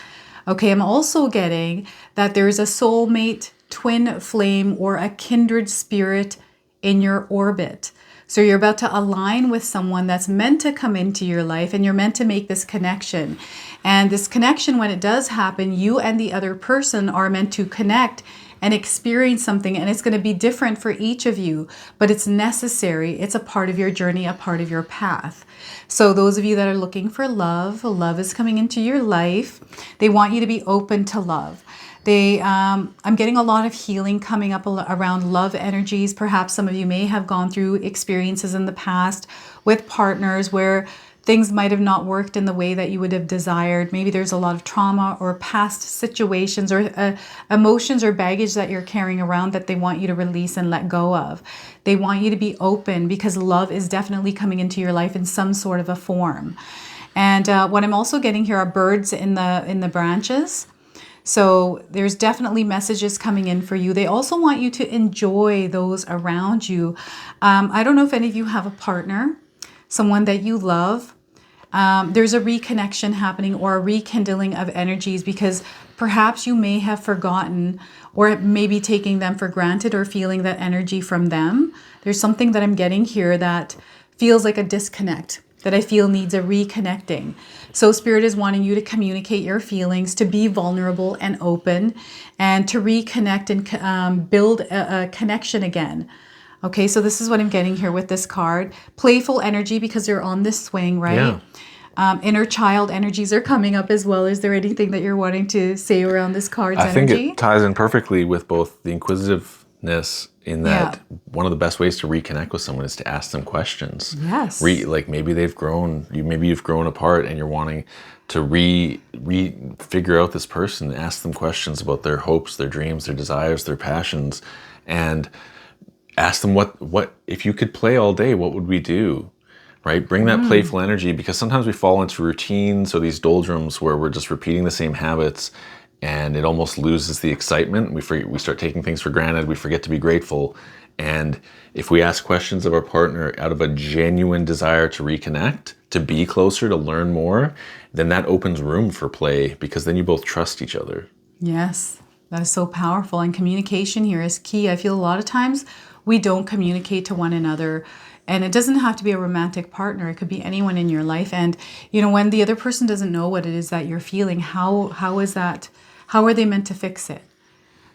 Okay, I'm also getting that there's a soulmate, twin flame, or a kindred spirit in your orbit. So you're about to align with someone that's meant to come into your life, and you're meant to make this connection. And this connection, when it does happen, you and the other person are meant to connect and experience something, and it's going to be different for each of you, but it's necessary. It's a part of your journey, a part of your path. So those of you that are looking for love, love is coming into your life. They want you to be open to love. I'm getting a lot of healing coming up around love energies. Perhaps some of you may have gone through experiences in the past with partners where things might have not worked in the way that you would have desired. Maybe there's a lot of trauma or past situations or emotions or baggage that you're carrying around that they want you to release and let go of. They want you to be open because love is definitely coming into your life in some sort of a form. And what I'm also getting here are birds in the branches. So there's definitely messages coming in for you. They also want you to enjoy those around you. I don't know if any of you have a partner, someone that you love. There's a reconnection happening or a rekindling of energies because perhaps you may have forgotten or maybe taking them for granted or feeling that energy from them. There's something that I'm getting here that feels like a disconnect, that I feel needs a reconnecting. So Spirit is wanting you to communicate your feelings, to be vulnerable and open, and to reconnect and build a connection again. Okay, so this is what I'm getting here with this card. Playful energy because you're on this swing, right? Yeah. Inner child energies are coming up as well. Is there anything that you're wanting to say around this card's energy? I think it ties in perfectly with both the inquisitiveness in that one of the best ways to reconnect with someone is to ask them questions. Yes. Like maybe they've grown, maybe you've grown apart and you're wanting to figure out this person, ask them questions about their hopes, their dreams, their desires, their passions, and ask them what if you could play all day, what would we do? Right? Bring that playful energy, because sometimes we fall into routines or these doldrums where we're just repeating the same habits and it almost loses the excitement. We start taking things for granted. We forget to be grateful. And if we ask questions of our partner out of a genuine desire to reconnect, to be closer, to learn more, then that opens room for play because then you both trust each other. Yes, that is so powerful. And communication here is key. I feel a lot of times we don't communicate to one another. And it doesn't have to be a romantic partner. It could be anyone in your life. And, you know, when the other person doesn't know what it is that you're feeling, how are they meant to fix it?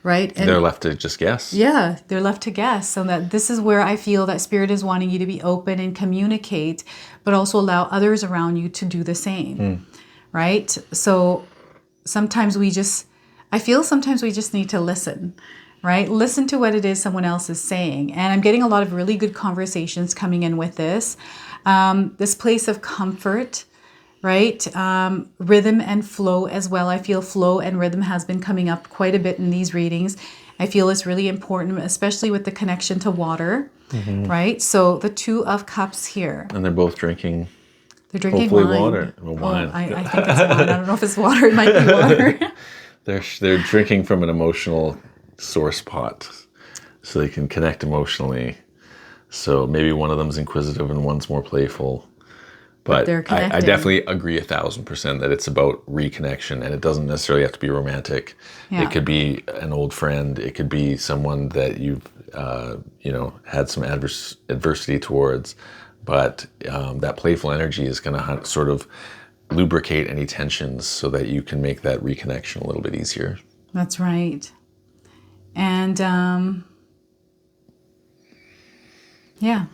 Right? And they're left to just guess. yeah, they're left to guess. So that this is where I feel that Spirit is wanting you to be open and communicate, but also allow others around you to do the same. Right? So sometimes I feel sometimes we just need to listen. Right? Listen to what it is someone else is saying. And I'm getting a lot of really good conversations coming in with this. This place of comfort, right? Rhythm and flow as well. I feel flow and rhythm has been coming up quite a bit in these readings. I feel it's really important, especially with the connection to water, right? So the Two of Cups here. And they're both drinking. They're drinking hopefully wine. Water. Well, wine. I think it's wine. I don't know if it's water. It might be water. They're drinking from an emotional source pot, so they can connect emotionally. So maybe one of them's inquisitive and one's more playful. But I definitely agree 1,000% that it's about reconnection, and it doesn't necessarily have to be romantic. Yeah. It could be an old friend. It could be someone that you've had some adversity towards. But that playful energy is going to sort of lubricate any tensions so that you can make that reconnection a little bit easier. That's right. And yeah,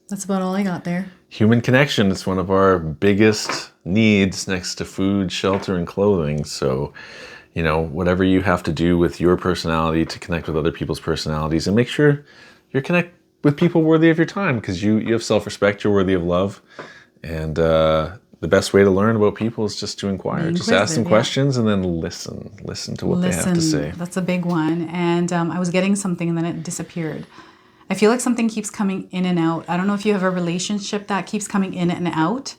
that's about all I got there. Human connection is one of our biggest needs next to food, shelter, and clothing. So, you know, whatever you have to do with your personality to connect with other people's personalities, and make sure you connect with people worthy of your time, because you have self-respect, you're worthy of love. And the best way to learn about people is just to inquire. Just ask them questions and then listen to what they have to say. That's a big one. And I was getting something and then it disappeared. I feel like something keeps coming in and out. I don't know if you have a relationship that keeps coming in and out,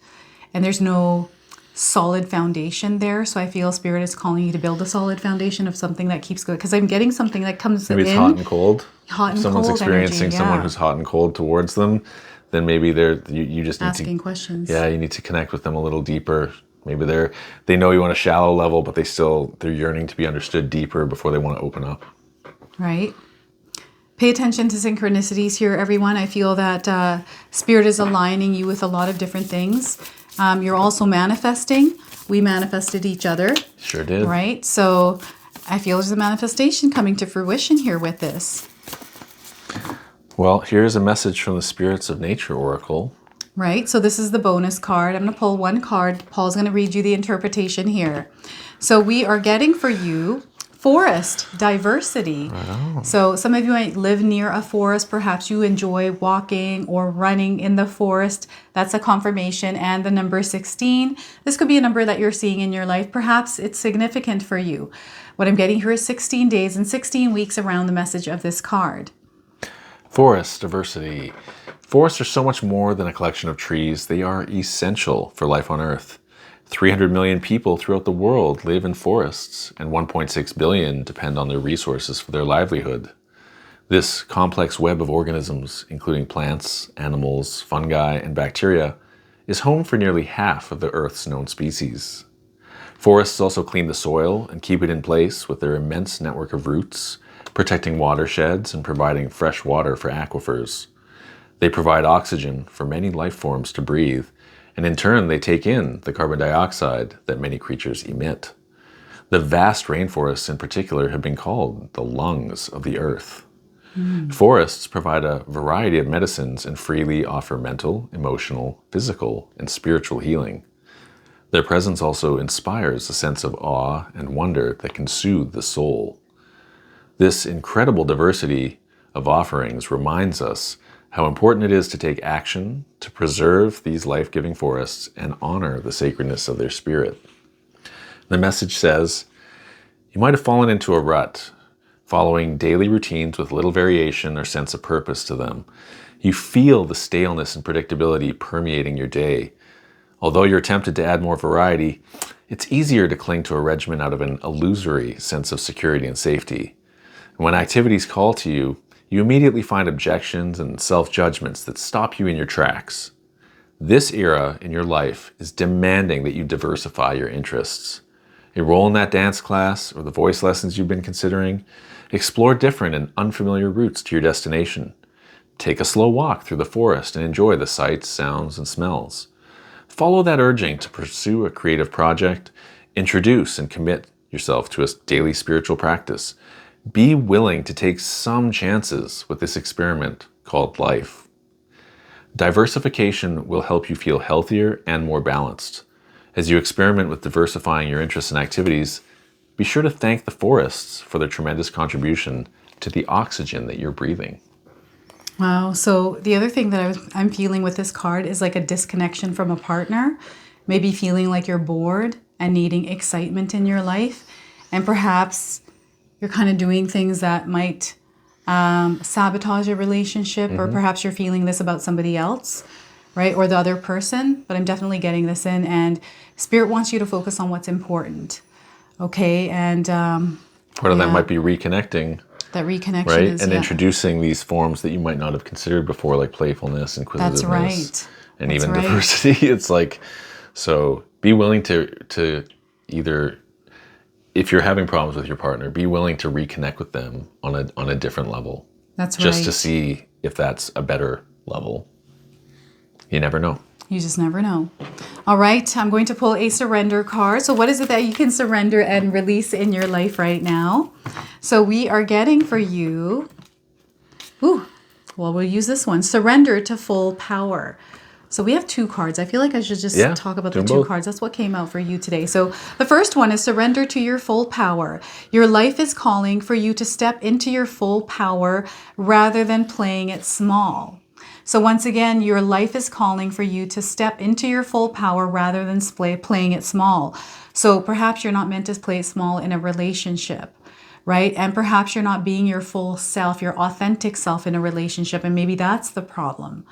and there's no solid foundation there. So I feel Spirit is calling you to build a solid foundation of something that keeps going. Because I'm getting something that comes in. Maybe it's hot and cold. Hot and if someone's cold experiencing energy, someone who's hot and cold towards them, then maybe you just need asking questions. Yeah, you need to connect with them a little deeper. Maybe they know you on a shallow level, but they're yearning to be understood deeper before they want to open up. Right. Pay attention to synchronicities here, everyone. I feel that Spirit is aligning you with a lot of different things. You're also manifesting. We manifested each other. Sure did. Right? So I feel there's a manifestation coming to fruition here with this. Well, here's a message from the Spirits of Nature Oracle. Right? So this is the bonus card. I'm going to pull one card. Paul's going to read you the interpretation here. So we are getting for you forest diversity. So some of you might live near a forest. Perhaps you enjoy walking or running in the forest. That's a confirmation. And the number 16, this could be a number that you're seeing in your life. Perhaps it's significant for you. What I'm getting here is 16 days and 16 weeks around the message of this card. Forest diversity. Forests are so much more than a collection of trees. They are essential for life on Earth. 300 million people throughout the world live in forests, and 1.6 billion depend on their resources for their livelihood. This complex web of organisms, including plants, animals, fungi, and bacteria, is home for nearly half of the Earth's known species. Forests also clean the soil and keep it in place with their immense network of roots, protecting watersheds and providing fresh water for aquifers. They provide oxygen for many life forms to breathe, and in turn they take in the carbon dioxide that many creatures emit. The vast rainforests in particular have been called the lungs of the earth. Forests provide a variety of medicines and freely offer mental, emotional, physical, and spiritual healing. Their presence also inspires a sense of awe and wonder that can soothe the soul. This incredible diversity of offerings reminds us how important it is to take action to preserve these life-giving forests and honor the sacredness of their spirit. The message says, you might have fallen into a rut, following daily routines with little variation or sense of purpose to them. You feel the staleness and predictability permeating your day. Although you're tempted to add more variety, it's easier to cling to a regimen out of an illusory sense of security and safety. When activities call to you, you immediately find objections and self-judgments that stop you in your tracks. This era in your life is demanding that you diversify your interests. Enroll in that dance class or the voice lessons you've been considering. Explore different and unfamiliar routes to your destination. Take a slow walk through the forest and enjoy the sights, sounds, and smells. Follow that urging to pursue a creative project. Introduce and commit yourself to a daily spiritual practice. Be willing to take some chances with this experiment called life. Diversification will help you feel healthier and more balanced. As you experiment with diversifying your interests and activities, be sure to thank the forests for their tremendous contribution to the oxygen that you're breathing. Wow. So the other thing that I'm feeling with this card is like a disconnection from a partner, maybe feeling like you're bored and needing excitement in your life. And perhaps you're kind of doing things that might sabotage a relationship, or perhaps you're feeling this about somebody else, right? Or the other person. But I'm definitely getting this in, and Spirit wants you to focus on what's important. Okay. And part of that might be reconnecting. That reconnection right? is, and introducing these forms that you might not have considered before, like playfulness, inquisitiveness, that's right. and even diversity. It's like, so be willing to either, if you're having problems with your partner, be willing to reconnect with them on a different level. That's right. Just to see if that's a better level. You never know. You just never know. All right, I'm going to pull a surrender card. So what is it that you can surrender and release in your life right now? So we are getting for you, we'll use this one, surrender to full power. So we have two cards. I feel like I should just talk about the two cards. That's what came out for you today. So the first one is surrender to your full power. Your life is calling for you to step into your full power rather than playing it small. So once again, your life is calling for you to step into your full power rather than playing it small. So perhaps you're not meant to play it small in a relationship, right? And perhaps you're not being your full self, your authentic self in a relationship. And maybe that's the problem,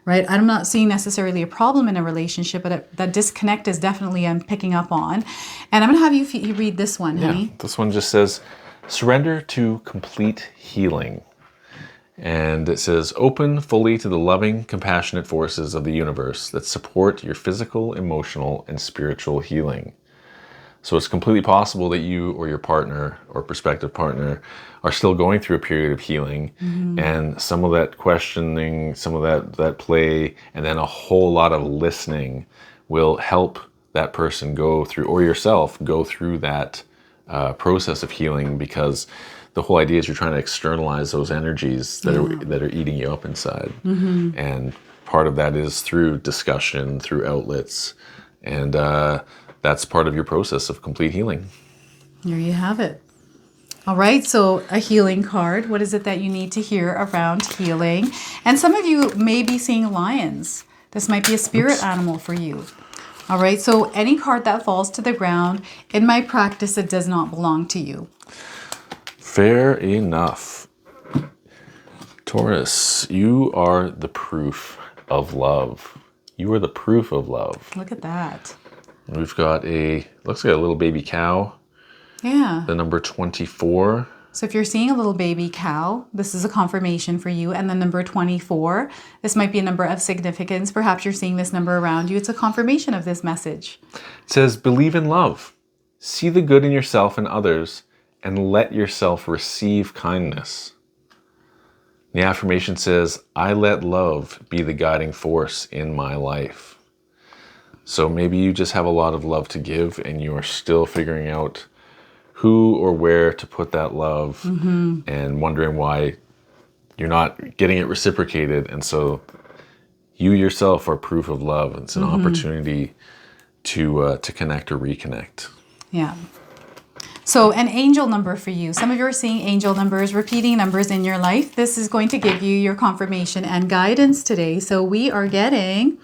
right? I'm not seeing necessarily a problem in a relationship, but that disconnect is definitely I'm picking up on. And I'm going to have you read this one, honey. This one just says, surrender to complete healing. And it says, open fully to the loving, compassionate forces of the universe that support your physical, emotional, and spiritual healing. So it's completely possible that you or your partner or prospective partner are still going through a period of healing, and some of that questioning, some of that play, and then a whole lot of listening will help that person go through, or yourself go through that process of healing, because the whole idea is you're trying to externalize those energies that are eating you up inside. And part of that is through discussion, through outlets, and that's part of your process of complete healing. There you have it. All right, so a healing card. What is it that you need to hear around healing? And some of you may be seeing lions. This might be a spirit animal for you. All right, so any card that falls to the ground, in my practice, it does not belong to you. Fair enough. Taurus, you are the proof of love. You are the proof of love. Look at that. We've got looks like a little baby cow. Yeah. The number 24. So if you're seeing a little baby cow, this is a confirmation for you. And the number 24, this might be a number of significance. Perhaps you're seeing this number around you. It's a confirmation of this message. It says, believe in love. See the good in yourself and others, and let yourself receive kindness. The affirmation says, I let love be the guiding force in my life. So maybe you just have a lot of love to give, and you are still figuring out who or where to put that love, and wondering why you're not getting it reciprocated. And so you yourself are proof of love. It's an opportunity to connect or reconnect. Yeah. So an angel number for you. Some of you are seeing angel numbers, repeating numbers in your life. This is going to give you your confirmation and guidance today. So we are getting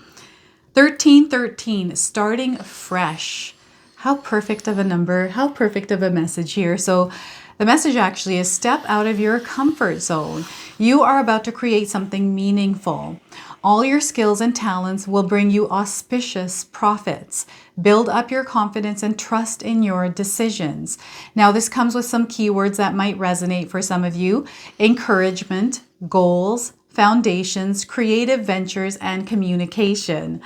1313, starting fresh. How perfect of a number, how perfect of a message here. So the message actually is step out of your comfort zone. You are about to create something meaningful. All your skills and talents will bring you auspicious profits. Build up your confidence and trust in your decisions. Now, this comes with some keywords that might resonate for some of you. Encouragement, goals, foundations, creative ventures, and communication.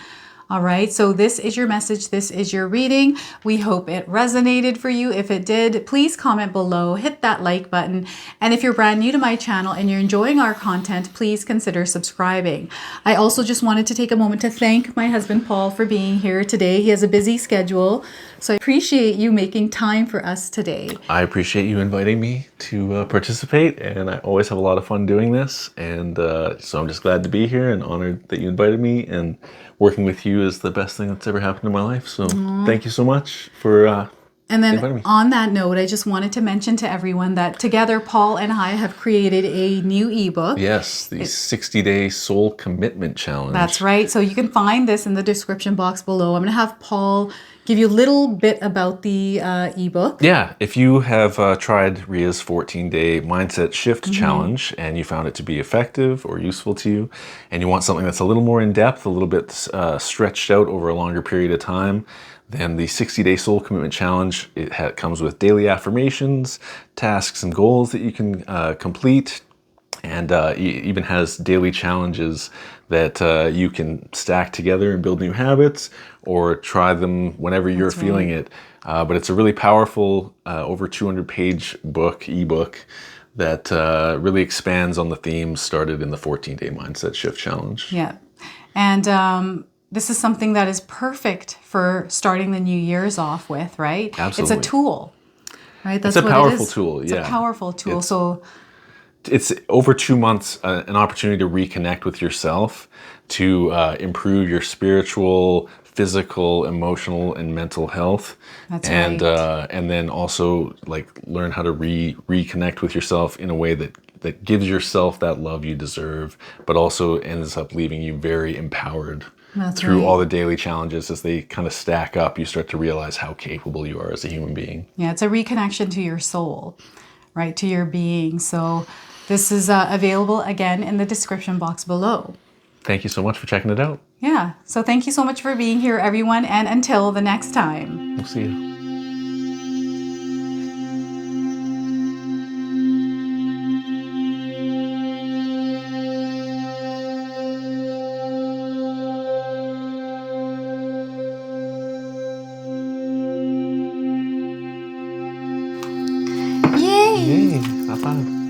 All right, so this is your message. This is your reading. We hope it resonated for you. If it did, please comment below, hit that like button. And if you're brand new to my channel and you're enjoying our content, please consider subscribing. I also just wanted to take a moment to thank my husband, Paul, for being here today. He has a busy schedule, so I appreciate you making time for us today. I appreciate you inviting me to participate, and I always have a lot of fun doing this. And so I'm just glad to be here and honored that you invited me, and working with you is the best thing that's ever happened in my life. So thank you so much for and then inviting me. On that note, I just wanted to mention to everyone that together Paul and I have created a new ebook. Yes, the 60-day soul commitment challenge. That's right. So you can find this in the description box below. I'm going to have Paul give you a little bit about the ebook. Yeah, if you have tried Ria's 14-day mindset shift challenge and you found it to be effective or useful to you, and you want something that's a little more in depth, a little bit stretched out over a longer period of time, then the 60-day soul commitment challenge, it comes with daily affirmations, tasks and goals that you can complete, and even has daily challenges that you can stack together and build new habits, or try them whenever you're feeling it. But it's a really powerful, over 200-page ebook that really expands on the themes started in the 14-day mindset shift challenge. Yeah, and this is something that is perfect for starting the new year's off with, right? Absolutely. It's a tool, right? That's a powerful tool. It's a powerful tool. It's over 2 months, an opportunity to reconnect with yourself, to improve your spiritual, physical, emotional, and mental health. That's right. And then also like learn how to reconnect with yourself in a way that gives yourself that love you deserve, but also ends up leaving you very empowered. Through all the daily challenges. As they kind of stack up, you start to realize how capable you are as a human being. Yeah, it's a reconnection to your soul, right? To your being. So this is available again in the description box below. Thank you so much for checking it out. Yeah, so thank you so much for being here, everyone, and until the next time. We'll see you. Yay! High five.